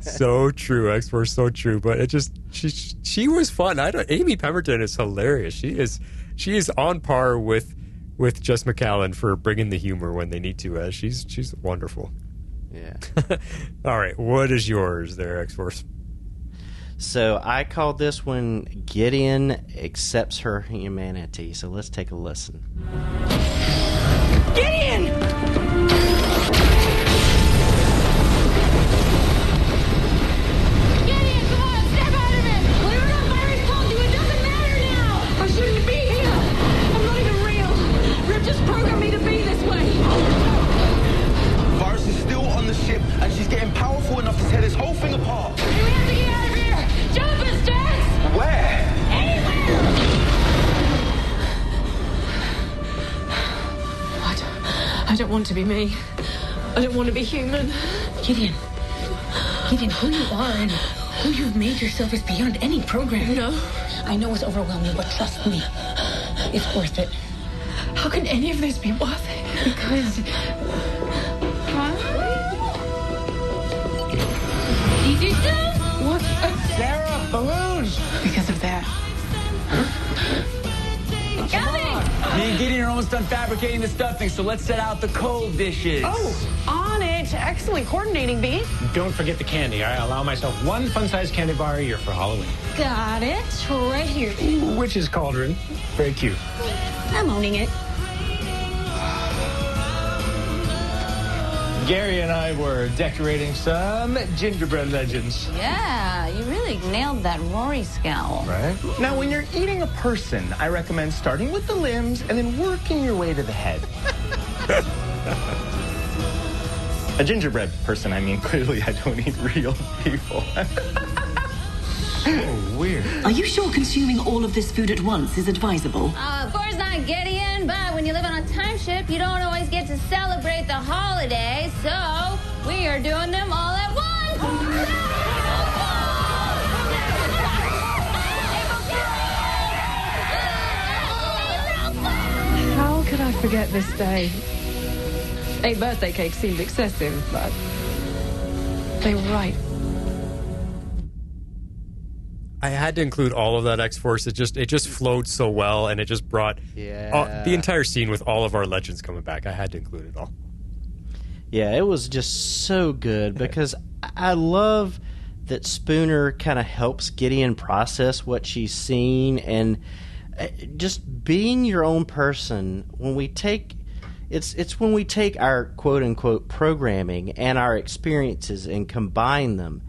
So true, X-Force, so true. But it just, she was fun. Amy Pemberton is hilarious. She is on par with Jess McCallan for bringing the humor when they need to. She's wonderful. Yeah. All right, what is yours there, X-Force? So I called this one Gideon Accepts Her Humanity. So let's take a listen. Gideon! Gideon, come on, snap out of it! Clear it up, Iris told you, it doesn't matter now! I shouldn't be here. I'm not even real. Rip just programmed me to be this way. Virus is still on the ship, and she's getting powerful enough to tear this whole thing apart. We have to get out of here! Jump us, Jess! Where? Anywhere! I don't want to be me. I don't want to be human. Gideon, who you are and who you've made yourself is beyond any program. No. I know it's overwhelming, but trust me. It's worth it. How can any of this be worth it? Because... Easy still? What? Sarah, balloons! Because of that. Coming! Me and Gideon are almost done fabricating the stuffing, so let's set out the cold dishes. Oh, on it. Excellent coordinating, B. Don't forget the candy. I allow myself one fun-sized candy bar a year for Halloween. Got it. Right here. Witch's Cauldron. Very cute. I'm owning it. Gary and I were decorating some gingerbread legends. Yeah, you really nailed that Rory scowl. Right? Now, when you're eating a person, I recommend starting with the limbs and then working your way to the head. A gingerbread person, I mean. Clearly, I don't eat real people. Oh, weird. Are you sure consuming all of this food at once is advisable? Of course not, Gideon, but when you live on a time ship, you don't always get to celebrate the holidays, so we are doing them all at once! How could I forget this day? 8 birthday cakes seemed excessive, but they were right. I had to include all of that, X-Force. It just flowed so well, and it just brought the entire scene with all of our legends coming back. I had to include it all. Yeah, it was just so good because I love that Spooner kind of helps Gideon process what she's seen, and just being your own person. When we take it's when we take our quote unquote programming and our experiences and combine them.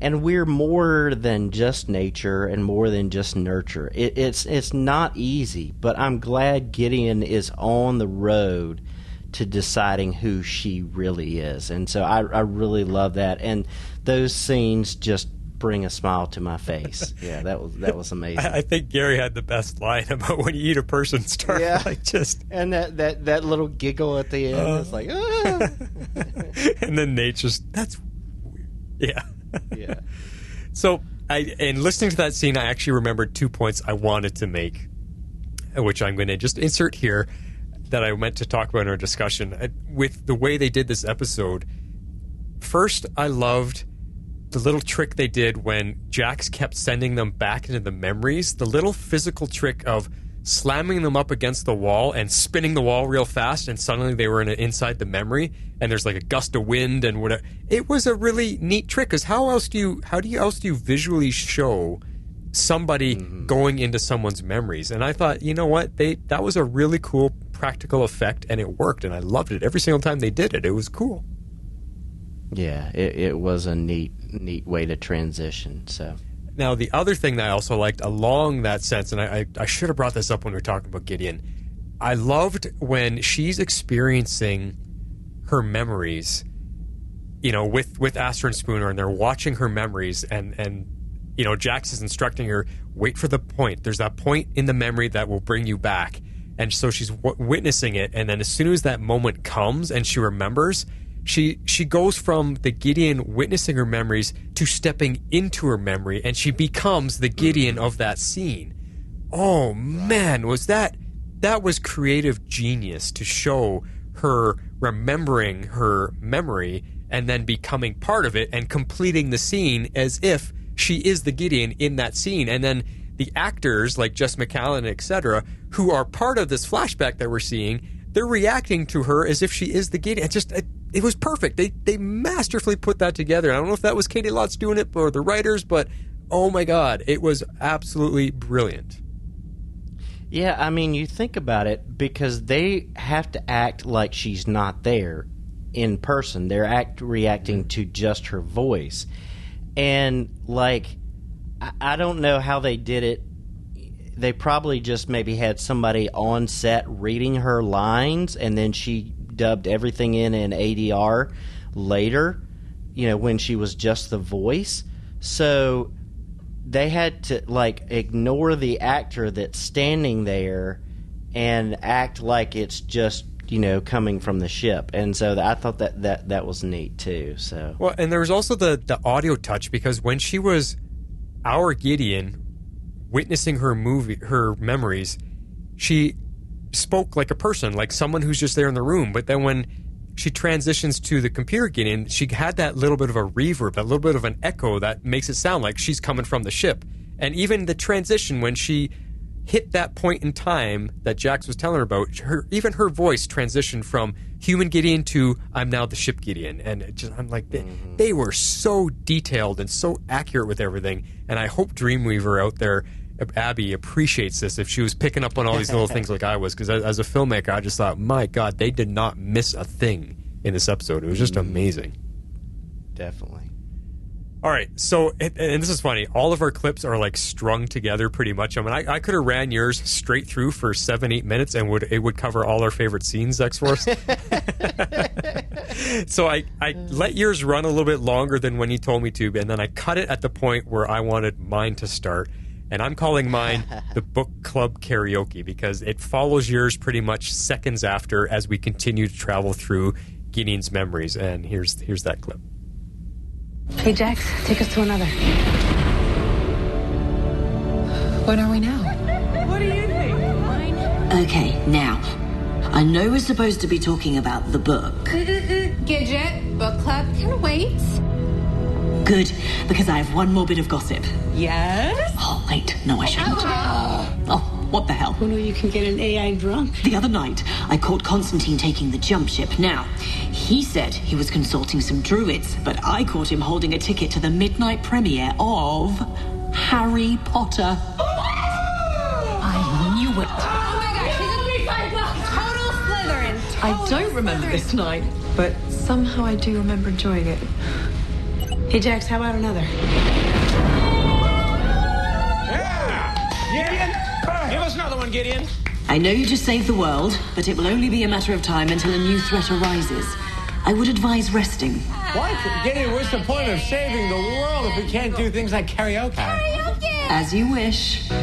And we're more than just nature and more than just nurture. It's not easy, but I'm glad Gideon is on the road to deciding who she really is. And so I really love that. And those scenes just bring a smile to my face. Yeah, that was amazing. I think Gary had the best line about when you eat a person star. Yeah. Like just and that little giggle at the end. It's like, ah. And then Nate just, that's weird. Yeah. Yeah. So, in listening to that scene, I actually remembered 2 points I wanted to make, which I'm going to just insert here that I meant to talk about in our discussion. With the way they did this episode, first, I loved the little trick they did when Jax kept sending them back into the memories. The little physical trick of slamming them up against the wall and spinning the wall real fast, and suddenly they were inside the memory, and there's like a gust of wind and whatever. It was a really neat trick, because how do you visually show somebody going into someone's memories? And I thought, you know what, that was a really cool practical effect, and it worked, and I loved it every single time they did it. It was cool. Yeah, it was a neat way to transition. So now the other thing that I also liked along that sense, and I should have brought this up when we were talking about Gideon, I loved when she's experiencing her memories, you know, with Astor and Spooner, and they're watching her memories, and you know, Jax is instructing her, wait for the point. There's that point in the memory that will bring you back. And so she's witnessing it, and then as soon as that moment comes and she remembers, she goes from the Gideon witnessing her memories to stepping into her memory, and she becomes the Gideon of that scene. Oh man, that was creative genius, to show her remembering her memory and then becoming part of it and completing the scene as if she is the Gideon in that scene. And then the actors like Jess McCallan, etc., who are part of this flashback that we're seeing, they're reacting to her as if she is the Gideon. It was perfect. They masterfully put that together. I don't know if that was Katie Lotz doing it or the writers, but oh my God, it was absolutely brilliant. Yeah, I mean, you think about it, because they have to act like she's not there in person. They're reacting to just her voice. And, like, I don't know how they did it. They probably just maybe had somebody on set reading her lines, and then she dubbed everything in ADR later, you know, when she was just the voice. So they had to, like, ignore the actor that's standing there and act like it's just, you know, coming from the ship. And so I thought that was neat too. So, well, and there was also the audio touch, because when she was our Gideon witnessing her memories, she spoke like a person, like someone who's just there in the room. But then when she transitions to the computer Gideon, she had that little bit of a reverb, that little bit of an echo that makes it sound like she's coming from the ship. And even the transition when she hit that point in time that Jax was telling her about, even her voice transitioned from human Gideon to I'm now the ship Gideon. And I'm like, they were so detailed and so accurate with everything. And I hope Dreamweaver out there, Abby, appreciates this, if she was picking up on all these little things like I was. Because as a filmmaker, I just thought, my God, they did not miss a thing in this episode. It was just amazing. Definitely. All right, so, and this is funny, all of our clips are like strung together pretty much. I mean, I could have ran yours straight through for 7-8 minutes and it would cover all our favorite scenes, X-Force. So I let yours run a little bit longer than when you told me to, and then I cut it at the point where I wanted mine to start. And I'm calling mine the Book Club Karaoke, because it follows yours pretty much seconds after as we continue to travel through Gideon's memories. And here's that clip. Hey, Jax, take us to another. What are we now? What do you think? Okay, now, I know we're supposed to be talking about the book. Gidget, book club can wait. Good, because I have one more bit of gossip. Yes? Oh, wait, no, I shouldn't. Oh, what the hell? Who knew you can get an AI drunk? The other night, I caught Constantine taking the jump ship. Now, he said he was consulting some druids, but I caught him holding a ticket to the midnight premiere of Harry Potter. I knew it. Oh my gosh, she's a 3-5 total Slytherin. I don't remember this night, but somehow I do remember enjoying it. Hey, Jax, how about another? Gideon! Give us another one, Gideon. I know you just saved the world, but it will only be a matter of time until a new threat arises. I would advise resting. What? Gideon, what's the point of saving the world if we can't do things like karaoke? As you wish. All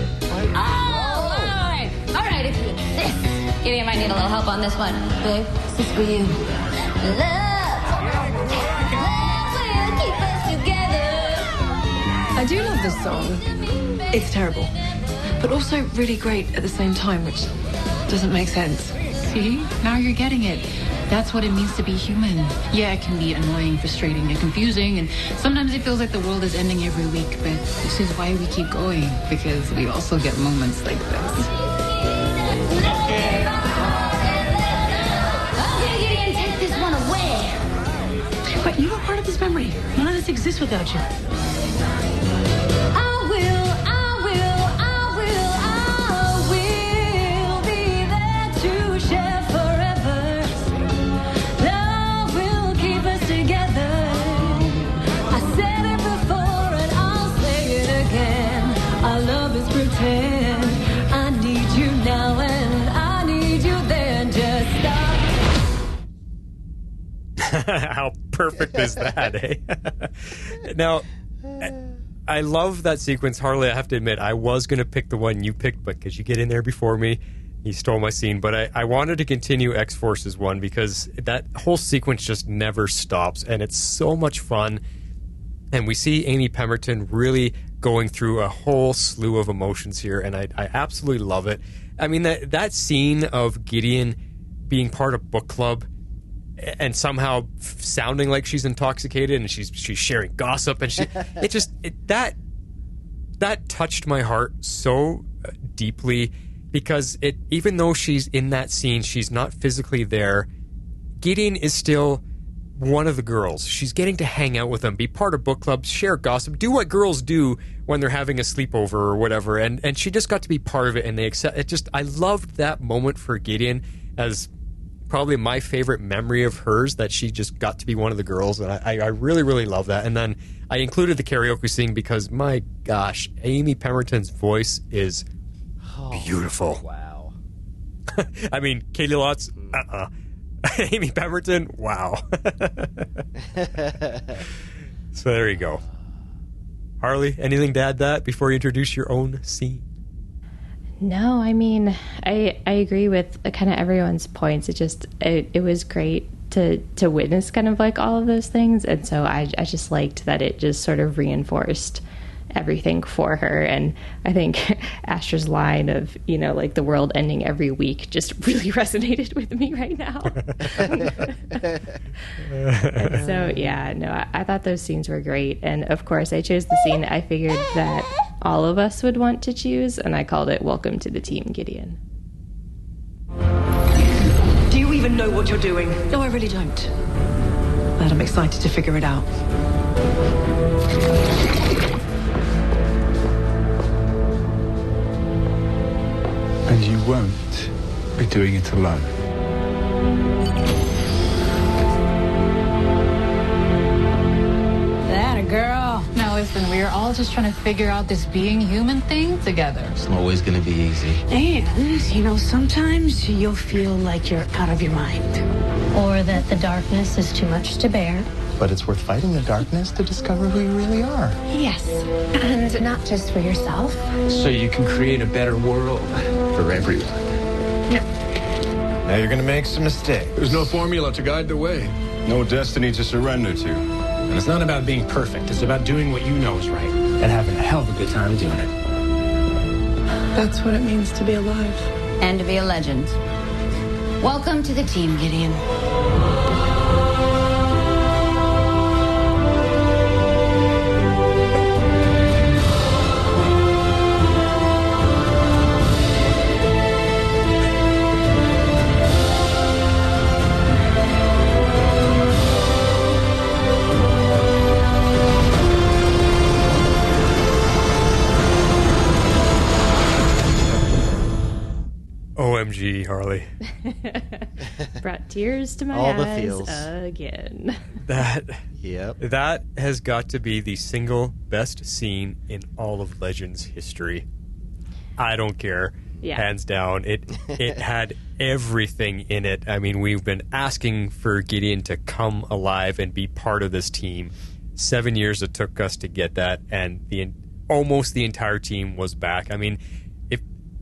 right, if you insist. Gideon might need a little help on this one. Babe, this is for you. Love will keep us together. I do love this song. It's terrible, but also really great at the same time, which doesn't make sense. See? Now you're getting it. That's what it means to be human. Yeah, it can be annoying, frustrating, and confusing, and sometimes it feels like the world is ending every week, but this is why we keep going, because we also get moments like this. Gideon, take this one away. But you are part of this memory. None of this exists without you. I will be there to share forever. Love will keep us together. I said it before and I'll say it again. Our love is pretend. I need you now and I need you then. Just stop. How perfect is that, eh? Now, I love that sequence. Harley, I have to admit, I was going to pick the one you picked, but because you get in there before me, you stole my scene. But I wanted to continue X-Force's one because that whole sequence just never stops, and it's so much fun. And we see Amy Pemberton really going through a whole slew of emotions here, and I absolutely love it. I mean, that scene of Gideon being part of book club and somehow sounding like she's intoxicated and she's sharing gossip, and that touched my heart so deeply, because even though she's in that scene, she's not physically there. Gideon is still one of the girls. She's getting to hang out with them, be part of book clubs, share gossip, do what girls do when they're having a sleepover or whatever, and she just got to be part of it, and they accept it. I loved that moment for Gideon as probably my favorite memory of hers, that she just got to be one of the girls, and I really, really love that. And then I included the karaoke sing because, my gosh, Amy Pemberton's voice is beautiful. Wow. I mean, Katie Lotz, Amy Pemberton, wow. So there you go. Harley, anything to add that before you introduce your own scene? No, I mean, I agree with kind of everyone's points. It was great to witness kind of like all of those things. And so I just liked that it just sort of reinforced everything for her. And I think Astra's line of, like the world ending every week just really resonated with me right now. And so, yeah, no, I thought those scenes were great. And of course, I chose the scene I figured that all of us would want to choose, and I called it Welcome to the Team, Gideon. Do you even know what you're doing? No, I really don't. But I'm excited to figure it out. And you won't be doing it alone. That a girl. Now listen, we are all just trying to figure out this being human thing together. It's not always going to be easy. And, sometimes you'll feel like you're out of your mind. Or that the darkness is too much to bear. But it's worth fighting the darkness to discover who you really are. Yes, and not just for yourself. So you can create a better world for everyone. Now you're going to make some mistakes. There's no formula to guide the way. No destiny to surrender to. And it's not about being perfect. It's about doing what you know is right and having a hell of a good time doing it. That's what it means to be alive. And to be a legend. Welcome to the team, Gideon. OMG, Harley. Brought tears to my All the eyes feels. again. That has got to be the single best scene in all of Legends history. I don't care. Yeah. Hands down. It had everything in it. I mean, we've been asking for Gideon to come alive and be part of this team. 7 years it took us to get that, and almost the entire team was back. I mean,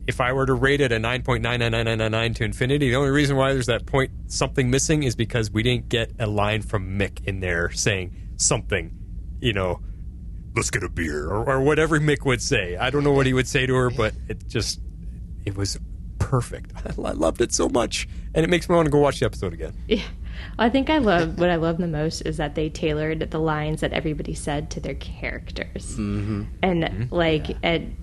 if I were to rate it a 9.99999 to infinity, the only reason why there's that point something missing is because we didn't get a line from Mick in there saying something, let's get a beer, or whatever Mick would say. I don't know what he would say to her, but it was perfect. I loved it so much, and it makes me want to go watch the episode again. Yeah. I think what I love the most is that they tailored the lines that everybody said to their characters. Mm-hmm. And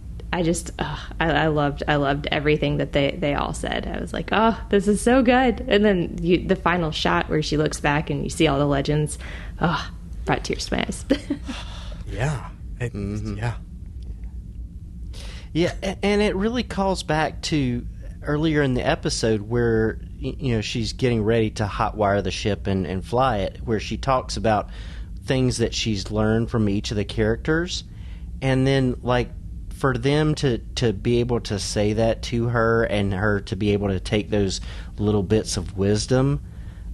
I loved everything that they all said. I was like, oh, this is so good. And then the final shot where she looks back and you see all the legends, brought tears to my eyes. Yeah. Yeah, and it really calls back to earlier in the episode where she's getting ready to hotwire the ship and fly it, where she talks about things that she's learned from each of the characters, and then for them to be able to say that to her and her to be able to take those little bits of wisdom,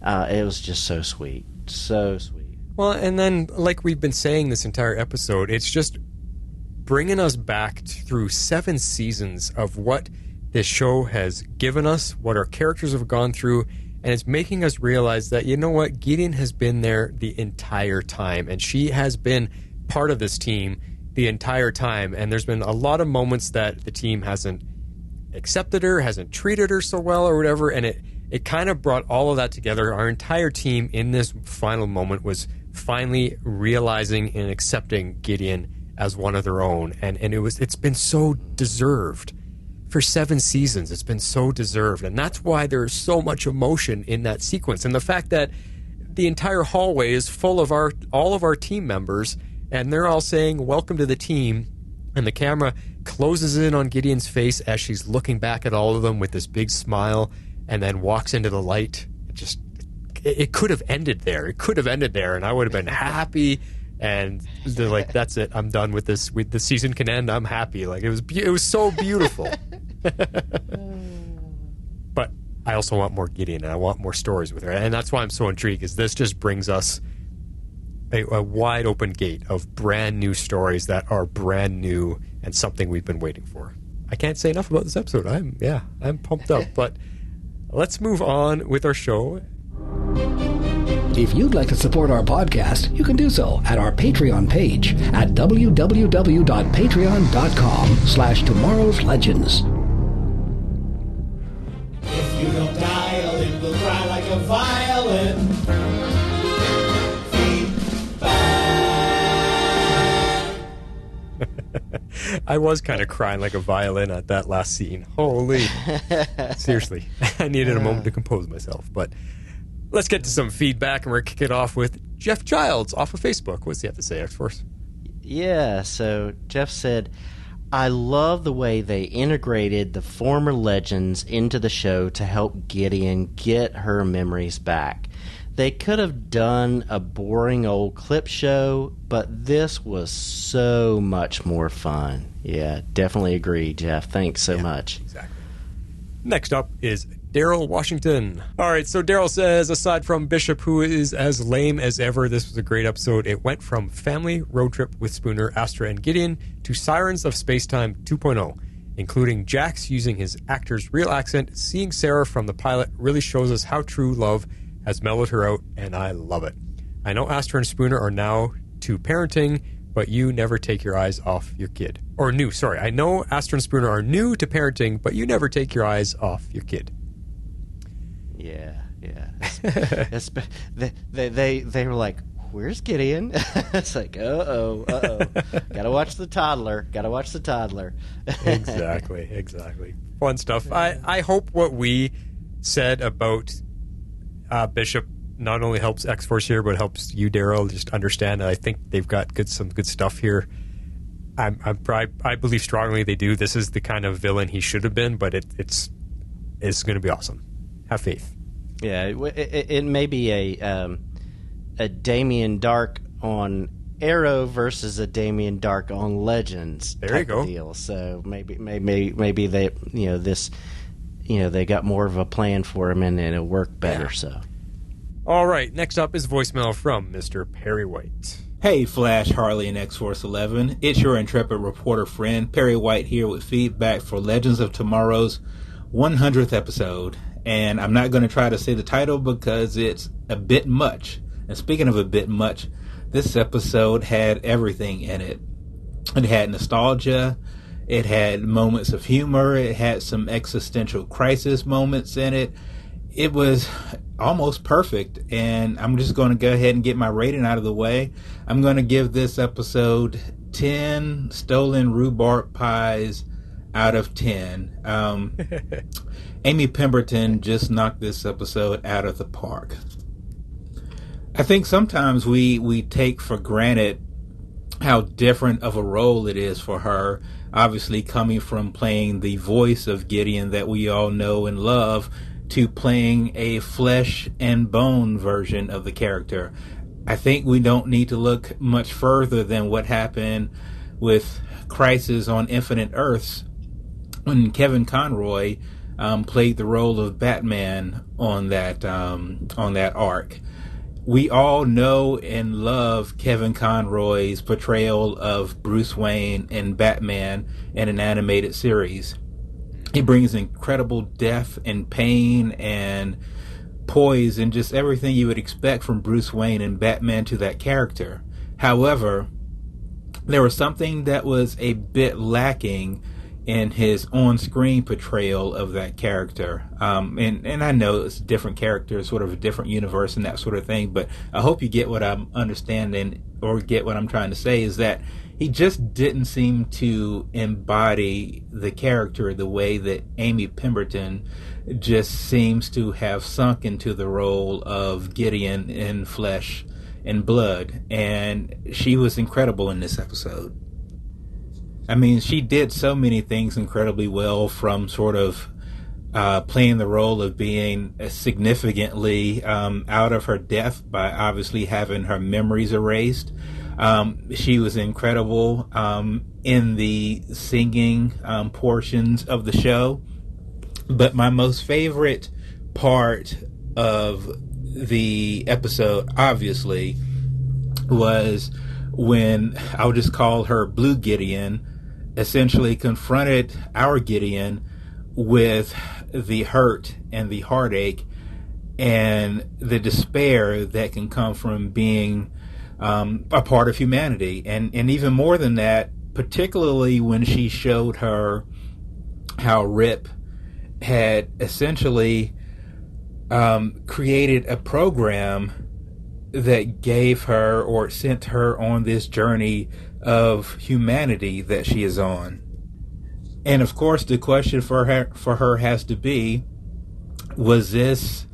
it was just so sweet. So sweet. Well, and then, like we've been saying this entire episode, it's just bringing us back through 7 seasons of what this show has given us, what our characters have gone through, and it's making us realize that, Gideon has been there the entire time, and she has been part of this team the entire time, and there's been a lot of moments that the team hasn't accepted her, hasn't treated her so well or whatever, and it kind of brought all of that together. Our entire team in this final moment was finally realizing and accepting Gideon as one of their own, and it's been so deserved. For 7 seasons, it's been so deserved, and that's why there's so much emotion in that sequence. And the fact that the entire hallway is full of all of our team members, and they're all saying, "Welcome to the team," and the camera closes in on Gideon's face as she's looking back at all of them with this big smile, and then walks into the light. It could have ended there. It could have ended there, and I would have been happy. And they're like, "That's it. I'm done with this. The season can end. I'm happy." Like, it was so beautiful. But I also want more Gideon, and I want more stories with her, and that's why I'm so intrigued. Is this just brings us a wide open gate of brand new stories that are brand new and something we've been waiting for. I can't say enough about this episode. I'm pumped up. But let's move on with our show. If you'd like to support our podcast, you can do so at our Patreon page at www.patreon.com/tomorrowslegends. If you don't dial it, we'll cry like a violin. I was kind of crying like a violin at that last scene. Holy. Seriously. I needed a moment to compose myself. But let's get to some feedback, and we're going to kick it off with Jeff Childs off of Facebook. What's he have to say, X-Force? Yeah, so Jeff said, "I love the way they integrated the former legends into the show to help Gideon get her memories back. They could have done a boring old clip show, but this was so much more fun." Yeah, definitely agree, Jeff. Thanks so much. Exactly. Next up is Daryl Washington. All right, so Daryl says, aside from Bishop, who is as lame as ever, this was a great episode. It went from family road trip with Spooner, Astra, and Gideon to Sirens of Spacetime 2.0, including Jax using his actor's real accent. Seeing Sarah from the pilot really shows us how true love has mellowed her out, and I love it. I know Astra and Spooner are now to parenting, but you never take your eyes off your kid. Or new, sorry. I know Astra and Spooner are new to parenting, but you never take your eyes off your kid. Yeah. They were like, "Where's Gideon?" It's like, uh-oh. Gotta watch the toddler. Exactly. Fun stuff. I hope what we said about Bishop not only helps X-Force here, but helps you, Daryl, just understand that I think they've got some good stuff here. I believe strongly they do. This is the kind of villain he should have been, but it's going to be awesome. Have faith. Yeah, it may be a Damien Dark on Arrow versus a Damien Dark on Legends There type you go. of deal. So maybe they they got more of a plan for him and it'll work better. So All right, next up is voicemail from Mr. Perry White. Hey, Flash, Harley, and X-Force 11. It's your intrepid reporter friend, Perry White, here with feedback for Legends of Tomorrow's 100th episode. And I'm not going to try to say the title because it's a bit much. And speaking of a bit much, this episode had everything in it. It had nostalgia. It had moments of humor. It had some existential crisis moments in it. It was almost perfect, and I'm just going to go ahead and get my rating out of the way. I'm going to give this episode 10 stolen rhubarb pies out of 10. Amy Pemberton just knocked this episode out of the park. I think sometimes we take for granted how different of a role it is for her, obviously coming from playing the voice of Gideon that we all know and love to playing a flesh and bone version of the character. I think we don't need to look much further than what happened with Crisis on Infinite Earths when Kevin Conroy played the role of Batman on that arc. We all know and love Kevin Conroy's portrayal of Bruce Wayne in Batman in an animated series. He brings incredible depth and pain and poise and just everything you would expect from Bruce Wayne and Batman to that character. However, there was something that was a bit lacking in his on-screen portrayal of that character. And I know it's a different character, sort of a different universe and that sort of thing, but I hope you get what I'm understanding or get what I'm trying to say is that he just didn't seem to embody the character the way that Amy Pemberton just seems to have sunk into the role of Gideon in flesh and blood. And she was incredible in this episode. I mean, she did so many things incredibly well, from sort of playing the role of being significantly out of her depth by obviously having her memories erased. She was incredible in the singing portions of the show. But my most favorite part of the episode, obviously, was when, I'll just call her Blue Gideon, essentially confronted our Gideon with the hurt and the heartache and the despair that can come from being a part of humanity. And even more than that, particularly when she showed her how Rip had essentially created a program that gave her or sent her on this journey of humanity that she is on. And of course, the question for her has to be, was this,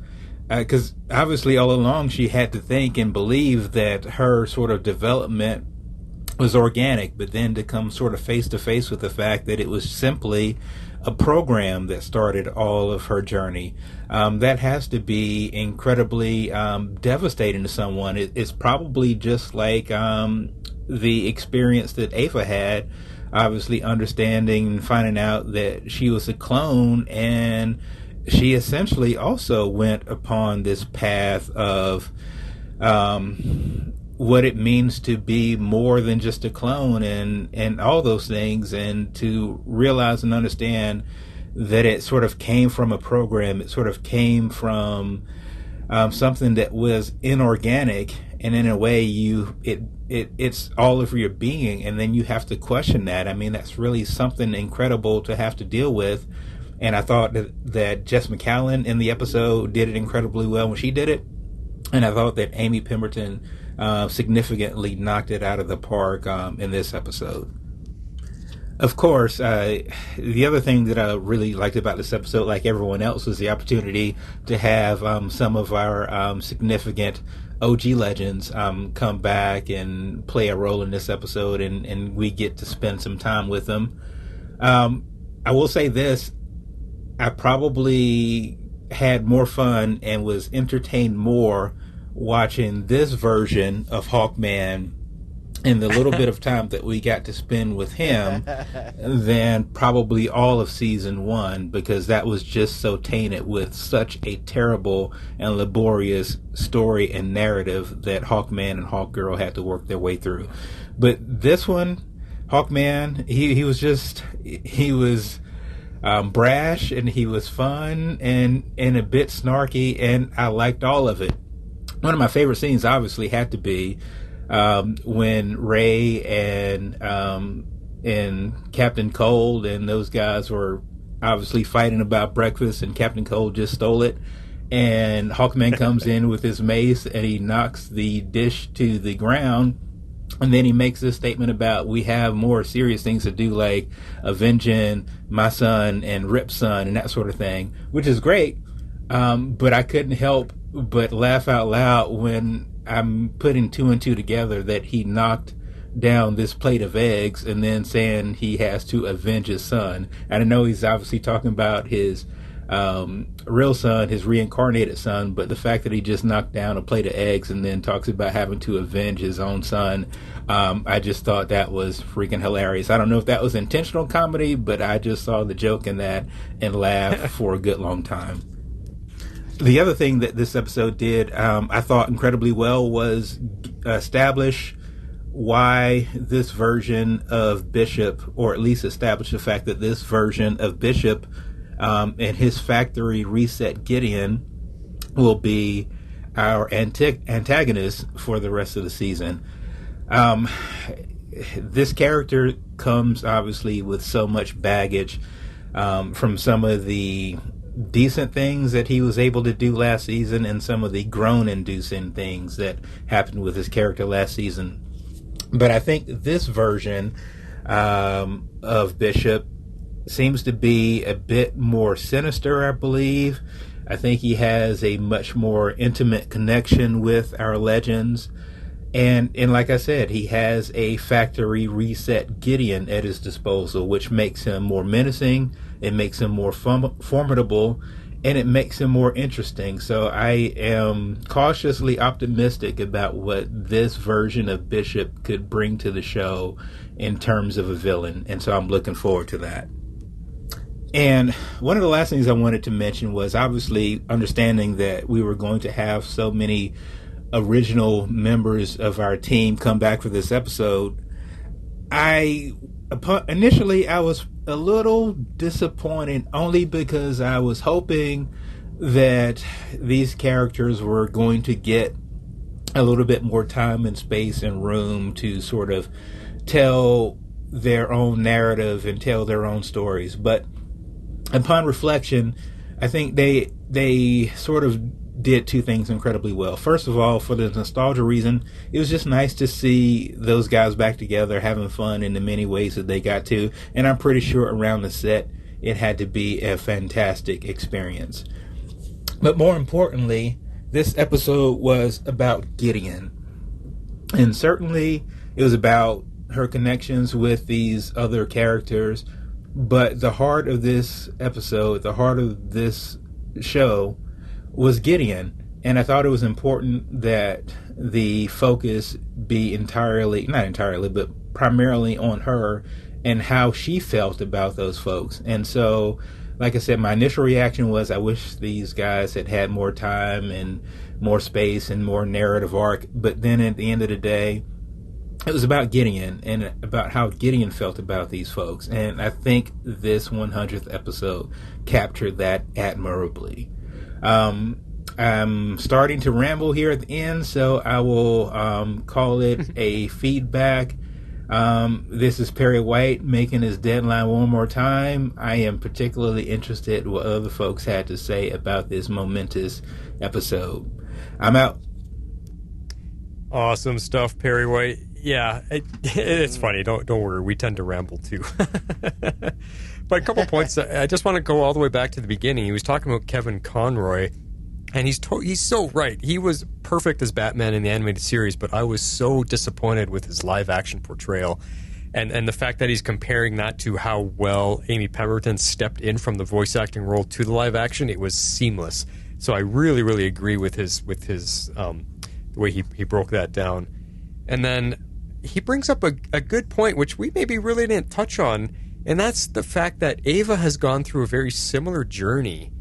because obviously all along she had to think and believe that her sort of development was organic, but then to come sort of face to face with the fact that it was simply a program that started all of her journey. That has to be incredibly devastating to someone. It's probably just like the experience that Ava had, obviously understanding and finding out that she was a clone, and she essentially also went upon this path of what it means to be more than just a clone and all those things, and to realize and understand that it sort of came from a program. It sort of came from something that was inorganic, and in a way it's all of your being, and then you have to question that. I mean, that's really something incredible to have to deal with. And I thought that Jess McCallan in the episode did it incredibly well when she did it. And I thought that Amy Pemberton significantly knocked it out of the park in this episode. Of course, the other thing that I really liked about this episode, like everyone else, was the opportunity to have some of our significant OG legends come back and play a role in this episode, and we get to spend some time with them. I will say this, I probably had more fun and was entertained more watching this version of Hawkman in the little bit of time that we got to spend with him than probably all of season 1, because that was just so tainted with such a terrible and laborious story and narrative that Hawkman and Hawkgirl had to work their way through. But this one, Hawkman, he was brash, and he was fun and a bit snarky, and I liked all of it. One of my favorite scenes obviously had to be when Ray and Captain Cold and those guys were obviously fighting about breakfast, and Captain Cold just stole it, and Hawkman comes in with his mace and he knocks the dish to the ground, and then he makes this statement about, we have more serious things to do, like avenging my son and Rip's son and that sort of thing, which is great, but I couldn't help but laugh out loud when I'm putting 2 and 2 together that he knocked down this plate of eggs and then saying he has to avenge his son. And I know he's obviously talking about his real son, his reincarnated son, but the fact that he just knocked down a plate of eggs and then talks about having to avenge his own son, I just thought that was freaking hilarious. I don't know if that was intentional comedy, but I just saw the joke in that and laughed for a good long time. The other thing that this episode did, I thought incredibly well, was establish why this version of Bishop, or at least establish the fact that this version of Bishop and his factory reset Gideon will be our antagonist for the rest of the season. This character comes obviously with so much baggage from some of the decent things that he was able to do last season and some of the groan-inducing things that happened with his character last season. But I think this version of Bishop seems to be a bit more sinister, I believe. I think he has a much more intimate connection with our legends. And like I said, he has a factory reset Gideon at his disposal, which makes him more menacing, it makes him more formidable, and it makes him more interesting. So I am cautiously optimistic about what this version of Bishop could bring to the show in terms of a villain. And so I'm looking forward to that. And one of the last things I wanted to mention was obviously understanding that we were going to have so many original members of our team come back for this episode. Initially I was a little disappointed, only because I was hoping that these characters were going to get a little bit more time and space and room to sort of tell their own narrative and tell their own stories. But upon reflection, I think they sort of did two things incredibly well. First of all, for the nostalgia reason, it was just nice to see those guys back together having fun in the many ways that they got to. And I'm pretty sure around the set, it had to be a fantastic experience. But more importantly, this episode was about Gideon. And certainly it was about her connections with these other characters. But the heart of this episode, the heart of this show, was Gideon. And I thought it was important that the focus be not entirely, but primarily on her and how she felt about those folks. And so, like I said, my initial reaction was, I wish these guys had had more time and more space and more narrative arc. But then at the end of the day, it was about Gideon and about how Gideon felt about these folks. And I think this 100th episode captured that admirably. I'm starting to ramble here at the end, so I will call it a feedback. This is Perry White making his deadline one more time. I am particularly interested in what other folks had to say about this momentous episode. I'm out. Awesome stuff, Perry White. Yeah, it's funny. Don't worry. We tend to ramble too. But a couple points. I just want to go all the way back to the beginning. He was talking about Kevin Conroy, and he's so right. He was perfect as Batman in the animated series, but I was so disappointed with his live action portrayal, and the fact that he's comparing that to how well Amy Pemberton stepped in from the voice acting role to the live action. It was seamless. So I really, really agree with his the way he broke that down. And then he brings up a good point, which we maybe really didn't touch on, and that's the fact that Ava has gone through a very similar journey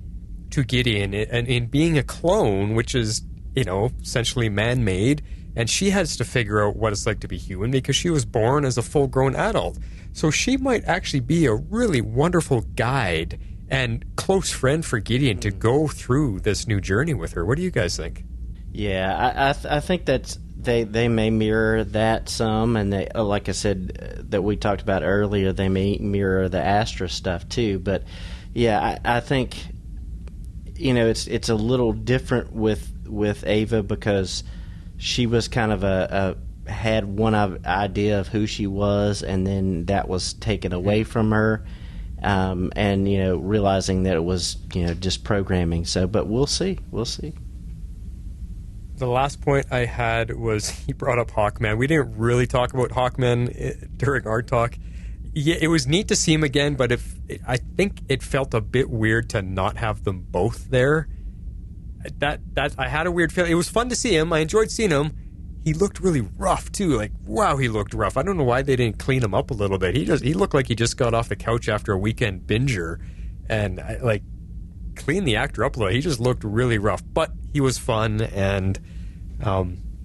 to Gideon, and in being a clone, which is, essentially man-made, and she has to figure out what it's like to be human because she was born as a full-grown adult. So she might actually be a really wonderful guide and close friend for Gideon to go through this new journey with her. What do you guys think? Yeah, I think that they may mirror that some, and they, like I said, that we talked about earlier, they may mirror the Astra stuff too. But yeah, I think it's a little different with Ava because she was kind of had one idea of who she was, and then that was taken away from her, and realizing that it was just programming. So, but we'll see. The last point I had was he brought up Hawkman. We didn't really talk about Hawkman during our talk. Yeah, it was neat to see him again, but I think it felt a bit weird to not have them both there. That I had a weird feeling. It was fun to see him. I enjoyed seeing him. He looked really rough too. Like, wow, he looked rough. I don't know why they didn't clean him up a little bit. He looked like he just got off the couch after a weekend binger, and clean the actor up a little. He just looked really rough, but he was fun, and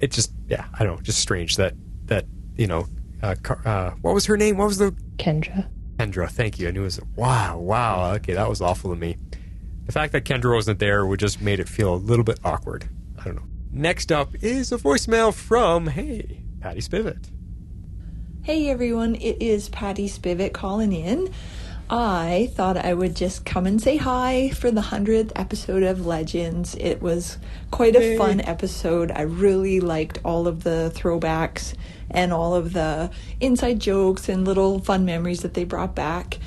it just, I don't know, just strange that what was her name? What was the Kendra? Thank you. I knew it was wow. Okay, that was awful to me. The fact that Kendra wasn't there would just made it feel a little bit awkward. I don't know. Next up is a voicemail from Patty Spivot. Hey everyone, it is Patty Spivot calling in. I thought I would just come and say hi for the 100th episode of Legends. It was quite a fun episode. I really liked all of the throwbacks and all of the inside jokes and little fun memories that they brought back.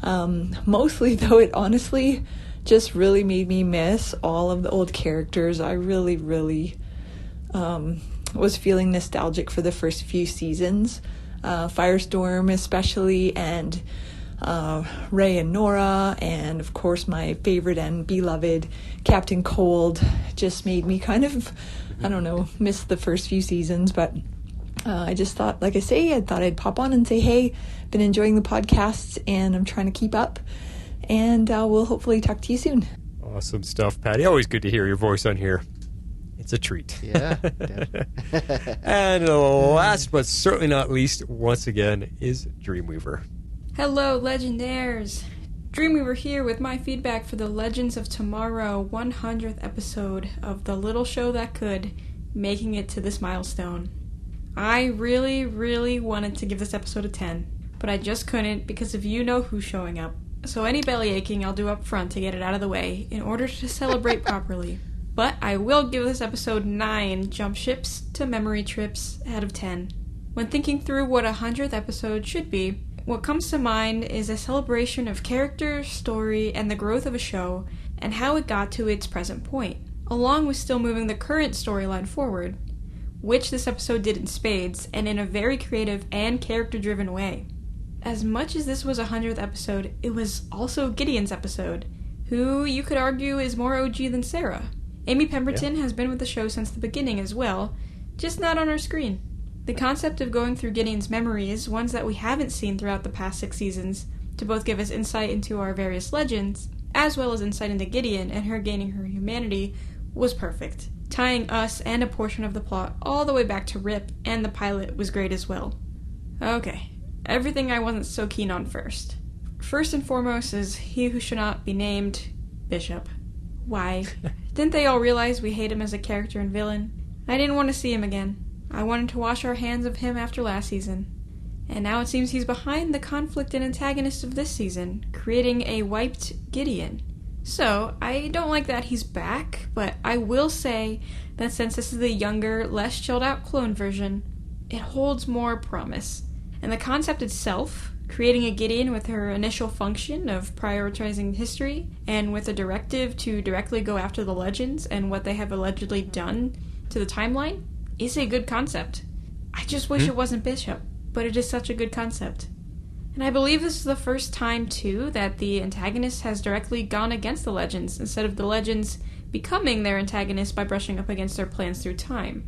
Mostly, though, it honestly just really made me miss all of the old characters. I really, really was feeling nostalgic for the first few seasons. Firestorm especially, and Ray and Nora, and of course my favorite and beloved Captain Cold just made me kind of, miss the first few seasons. But I just thought, like I say, I thought I'd pop on and say, hey, been enjoying the podcasts and I'm trying to keep up, and we'll hopefully talk to you soon. Awesome stuff, Patty. Always good to hear your voice on here. It's a treat. Yeah. And last but certainly not least, once again, is Dreamweaver. Hello, Legendaires! Dreamweaver here with my feedback for the Legends of Tomorrow 100th episode of The Little Show That Could, making it to this milestone. I really, really wanted to give this episode a 10, but I just couldn't because of you-know-who showing up. So any belly aching I'll do up front to get it out of the way in order to celebrate properly. But I will give this episode 9 jump ships to memory trips out of 10. When thinking through what a 100th episode should be, what comes to mind is a celebration of character, story, and the growth of a show, and how it got to its present point, along with still moving the current storyline forward, which this episode did in spades, and in a very creative and character-driven way. As much as this was a 100th episode, it was also Gideon's episode, who you could argue is more OG than Sarah. Amy Pemberton has been with the show since the beginning as well, just not on our screen. The concept of going through Gideon's memories, ones that we haven't seen throughout the past 6 seasons, to both give us insight into our various legends, as well as insight into Gideon and her gaining her humanity, was perfect, tying us and a portion of the plot all the way back to Rip, and the pilot was great as well. Okay, everything I wasn't so keen on first. First and foremost is he who should not be named, Bishop. Why? Didn't they all realize we hate him as a character and villain? I didn't want to see him again. I wanted to wash our hands of him after last season. And now it seems he's behind the conflict and antagonist of this season, creating a wiped Gideon. So, I don't like that he's back, but I will say that since this is the younger, less chilled out clone version, it holds more promise. And the concept itself, creating a Gideon with her initial function of prioritizing history, and with a directive to directly go after the legends and what they have allegedly done to the timeline, is a good concept. I just wish it wasn't Bishop, but it is such a good concept. And I believe this is the first time, too, that the antagonist has directly gone against the legends, instead of the legends becoming their antagonist by brushing up against their plans through time.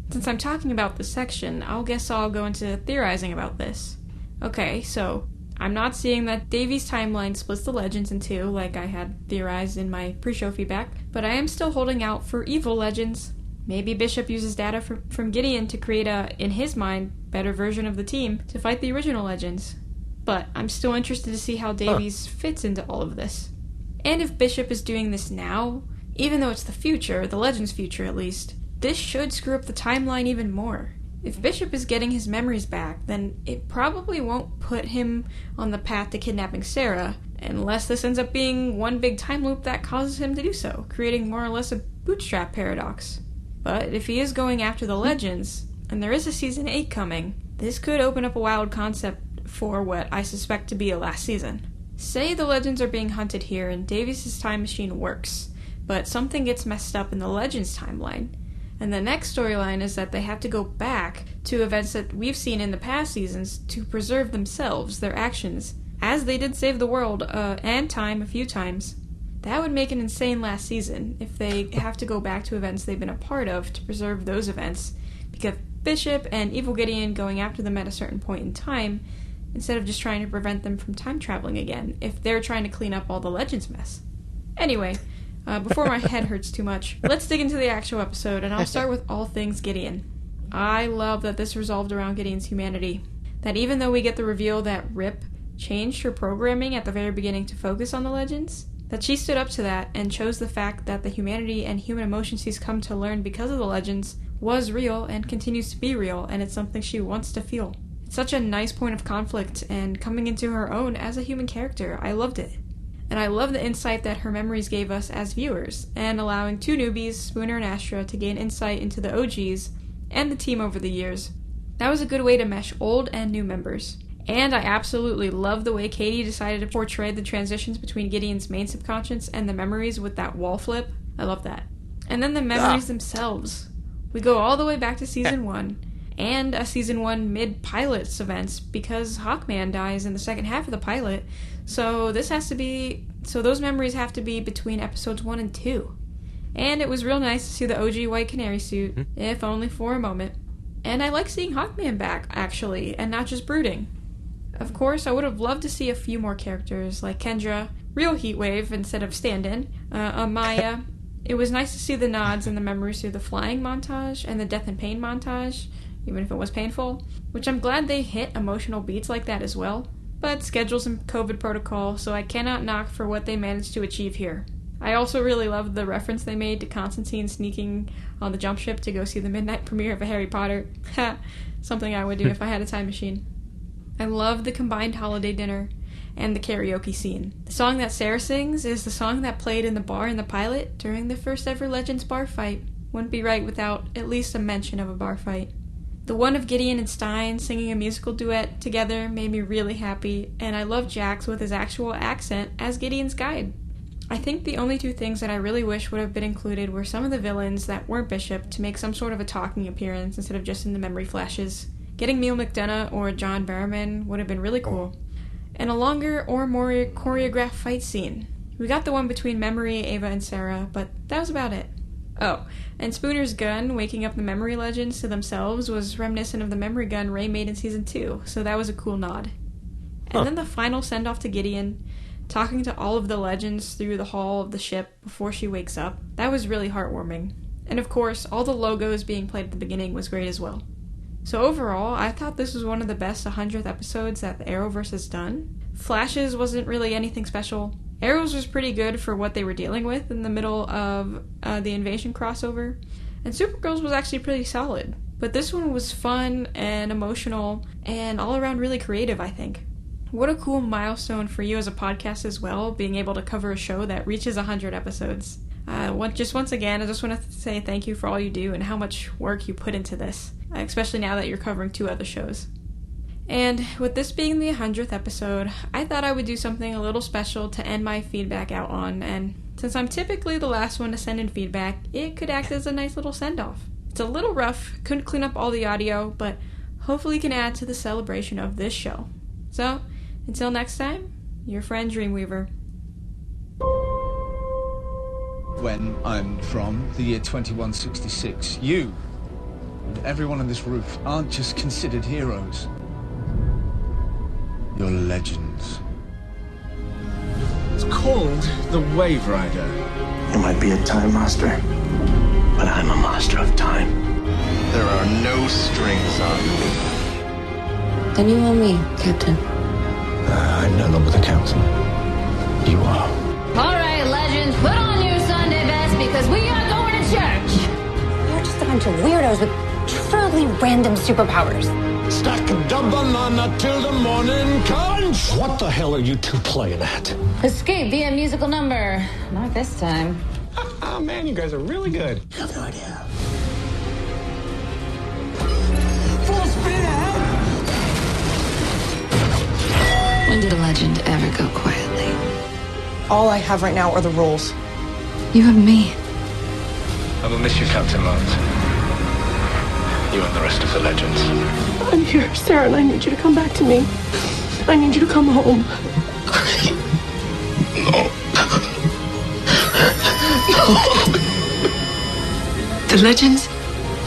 Since I'm talking about this section, I'll go into theorizing about this. Okay, so I'm not seeing that Davy's timeline splits the Legends in two, like I had theorized in my pre-show feedback, but I am still holding out for evil Legends. Maybe Bishop uses data from Gideon to create a, in his mind, better version of the team to fight the original Legends. But I'm still interested to see how Davies fits into all of this. And if Bishop is doing this now, even though it's the future, the Legends' future at least, this should screw up the timeline even more. If Bishop is getting his memories back, then it probably won't put him on the path to kidnapping Sarah, unless this ends up being one big time loop that causes him to do so, creating more or less a bootstrap paradox. But if he is going after the Legends, and there is a Season 8 coming, this could open up a wild concept for what I suspect to be a last season. Say the Legends are being hunted here and Davies' time machine works, but something gets messed up in the Legends timeline. And the next storyline is that they have to go back to events that we've seen in the past seasons to preserve themselves, their actions, as they did save the world and time a few times. That would make an insane last season if they have to go back to events they've been a part of to preserve those events, because Bishop and Evil Gideon going after them at a certain point in time, instead of just trying to prevent them from time traveling again, if they're trying to clean up all the Legends mess. Anyway, before my head hurts too much, let's dig into the actual episode, and I'll start with all things Gideon. I love that this resolved around Gideon's humanity. That even though we get the reveal that Rip changed her programming at the very beginning to focus on the Legends, that she stood up to that and chose the fact that the humanity and human emotions she's come to learn because of the Legends was real and continues to be real, and it's something she wants to feel. It's such a nice point of conflict and coming into her own as a human character. I loved it. And I love the insight that her memories gave us as viewers, and allowing two newbies, Spooner and Astra, to gain insight into the OGs and the team over the years. That was a good way to mesh old and new members. And I absolutely love the way Katie decided to portray the transitions between Gideon's main subconscious and the memories with that wall flip. I love that. And then the memories themselves. We go all the way back to Season 1, and a Season 1 mid-pilot's events, because Hawkman dies in the second half of the pilot, so those memories have to be between episodes 1 and 2. And it was real nice to see the OG White Canary suit, if only for a moment. And I like seeing Hawkman back, actually, and not just brooding. Of course, I would have loved to see a few more characters, like Kendra, real Heatwave instead of stand-in, Amaya. It was nice to see the nods and the memories through the flying montage and the death and pain montage, even if it was painful, which I'm glad they hit emotional beats like that as well. But schedules and COVID protocol, so I cannot knock for what they managed to achieve here. I also really loved the reference they made to Constantine sneaking on the jump ship to go see the midnight premiere of Harry Potter. Ha! Something I would do if I had a time machine. I love the combined holiday dinner and the karaoke scene. The song that Sarah sings is the song that played in the bar in the pilot during the first ever Legends bar fight. Wouldn't be right without at least a mention of a bar fight. The one of Gideon and Stein singing a musical duet together made me really happy, and I love Jax with his actual accent as Gideon's guide. I think the only two things that I really wish would have been included were some of the villains that weren't Bishop to make some sort of a talking appearance instead of just in the memory flashes. Getting Neil McDonough or John Barrowman would have been really cool. And a longer or more choreographed fight scene. We got the one between Memory, Ava, and Sarah, but that was about it. Oh, and Spooner's gun waking up the memory Legends to themselves was reminiscent of the memory gun Ray made in Season 2, so that was a cool nod. And then the final send-off to Gideon, talking to all of the Legends through the hall of the ship before she wakes up, that was really heartwarming. And of course, all the logos being played at the beginning was great as well. So overall, I thought this was one of the best 100th episodes that the Arrowverse has done. Flashes wasn't really anything special. Arrows was pretty good for what they were dealing with in the middle of the Invasion crossover. And Supergirl's was actually pretty solid. But this one was fun and emotional and all around really creative, I think. What a cool milestone for you as a podcast as well, being able to cover a show that reaches 100 episodes. Once again, I just want to say thank you for all you do and how much work you put into this, especially now that you're covering 2 other shows. And with this being the 100th episode, I thought I would do something a little special to end my feedback out on, and since I'm typically the last one to send in feedback, it could act as a nice little send-off. It's a little rough, couldn't clean up all the audio, but hopefully can add to the celebration of this show. So, until next time, your friend Dreamweaver. When I'm from the year 2166, you and everyone on this roof aren't just considered heroes. You're legends. It's called the Waverider. You might be a time master, but I'm a master of time. There are no strings on me. Then you owe me, Captain. I'm no longer the captain. You are. All right, legends, put on your Sunday best because we are going to church. You're just a bunch of weirdos with truly random superpowers. Stack the banana till the morning comes. What the hell are you two playing at? Escape via musical number. Not this time. Oh man, you guys are really good. You have no idea. Full speed ahead. When did a legend ever go quietly? All I have right now are the rules. You have me. I will miss you, Captain Mount. You and the rest of the legends. I'm here, Sarah, and I need you to come back to me. I need you to come home. The legends,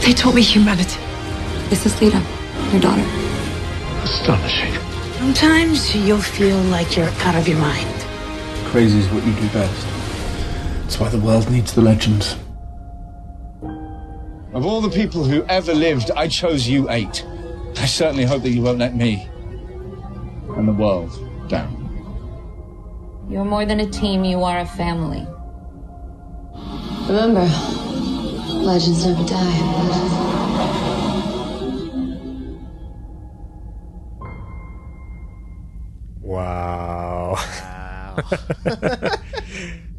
they taught me humanity. This is Lita, your daughter. Astonishing. Sometimes you'll feel like you're out of your mind. Crazy is what you do best. It's why the world needs the legends. Of all the people who ever lived, I chose you 8. I certainly hope that you won't let me and the world down. You're more than a team, you are a family. Remember, legends never die. Wow.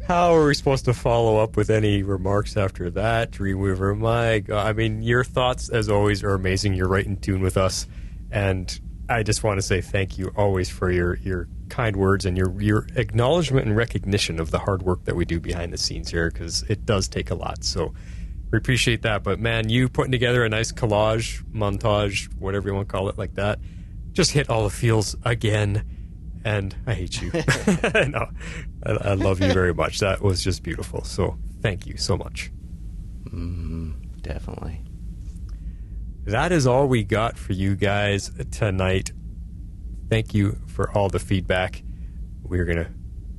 How are we supposed to follow up with any remarks after that, Dreamweaver? My God. I mean, your thoughts, as always, are amazing. You're right in tune with us. And I just want to say thank you always for your kind words and your acknowledgement and recognition of the hard work that we do behind the scenes here, because it does take a lot. So we appreciate that. But, man, you putting together a nice collage, montage, whatever you want to call it, like that, just hit all the feels again. And I hate you. No, I love you very much. That was just beautiful. So thank you so much. Definitely. That is all we got for you guys tonight. Thank you for all the feedback. We're going to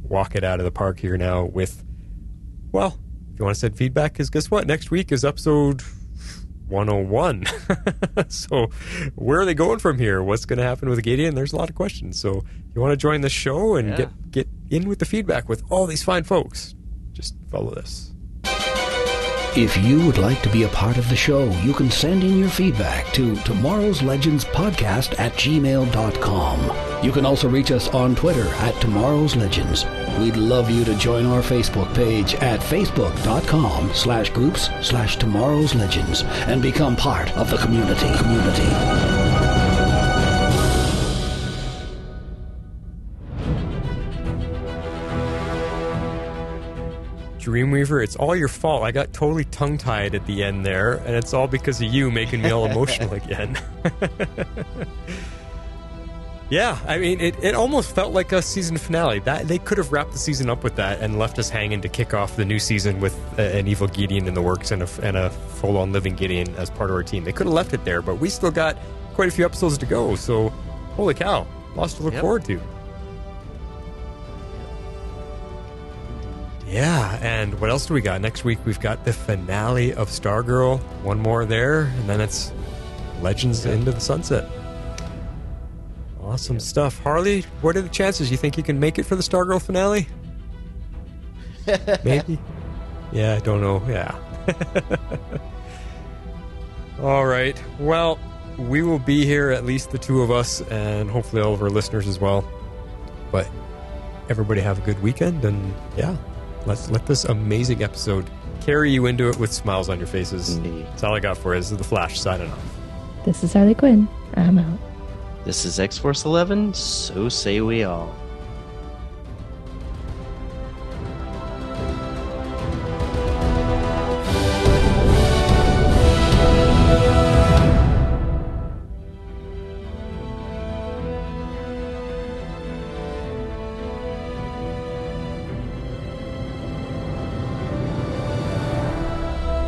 walk it out of the park here now with, well, if you want to send feedback, because guess what? Next week is episode 101. So where are they going from here? What's going to happen with Gideon? There's a lot of questions. So if you want to join the show and get in with the feedback with all these fine folks, just follow this. If you would like to be a part of the show, you can send in your feedback to tomorrowslegendspodcast@gmail.com. You can also reach us on Twitter @tomorrowslegends. We'd love you to join our Facebook page at facebook.com/groups/tomorrowslegends and become part of the community. Dreamweaver, it's all your fault. I got totally tongue-tied at the end there, and it's all because of you making me all emotional again. Yeah, I mean, it almost felt like a season finale. That they could have wrapped the season up with that and left us hanging to kick off the new season with an evil Gideon in the works and a full-on living Gideon as part of our team. They could have left it there, but we still got quite a few episodes to go, so holy cow, lots to look forward to. Yeah, and what else do we got? Next week we've got the finale of Stargirl. One more there, and then it's Legends into the Sunset. Awesome stuff. Harley, what are the chances? You think you can make it for the Stargirl finale? Maybe? Yeah, I don't know. Yeah. All right. Well, we will be here, at least the two of us, and hopefully all of our listeners as well. But everybody have a good weekend, and yeah. Let's let this amazing episode carry you into it with smiles on your faces. Indeed. That's all I got for you. This is The Flash signing off. This is Harley Quinn. I'm out. This is X-Force 11, so say we all.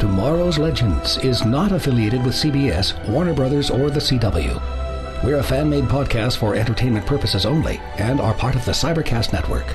Tomorrow's Legends is not affiliated with CBS, Warner Brothers, or the CW. We're a fan-made podcast for entertainment purposes only and are part of the Cybercast Network.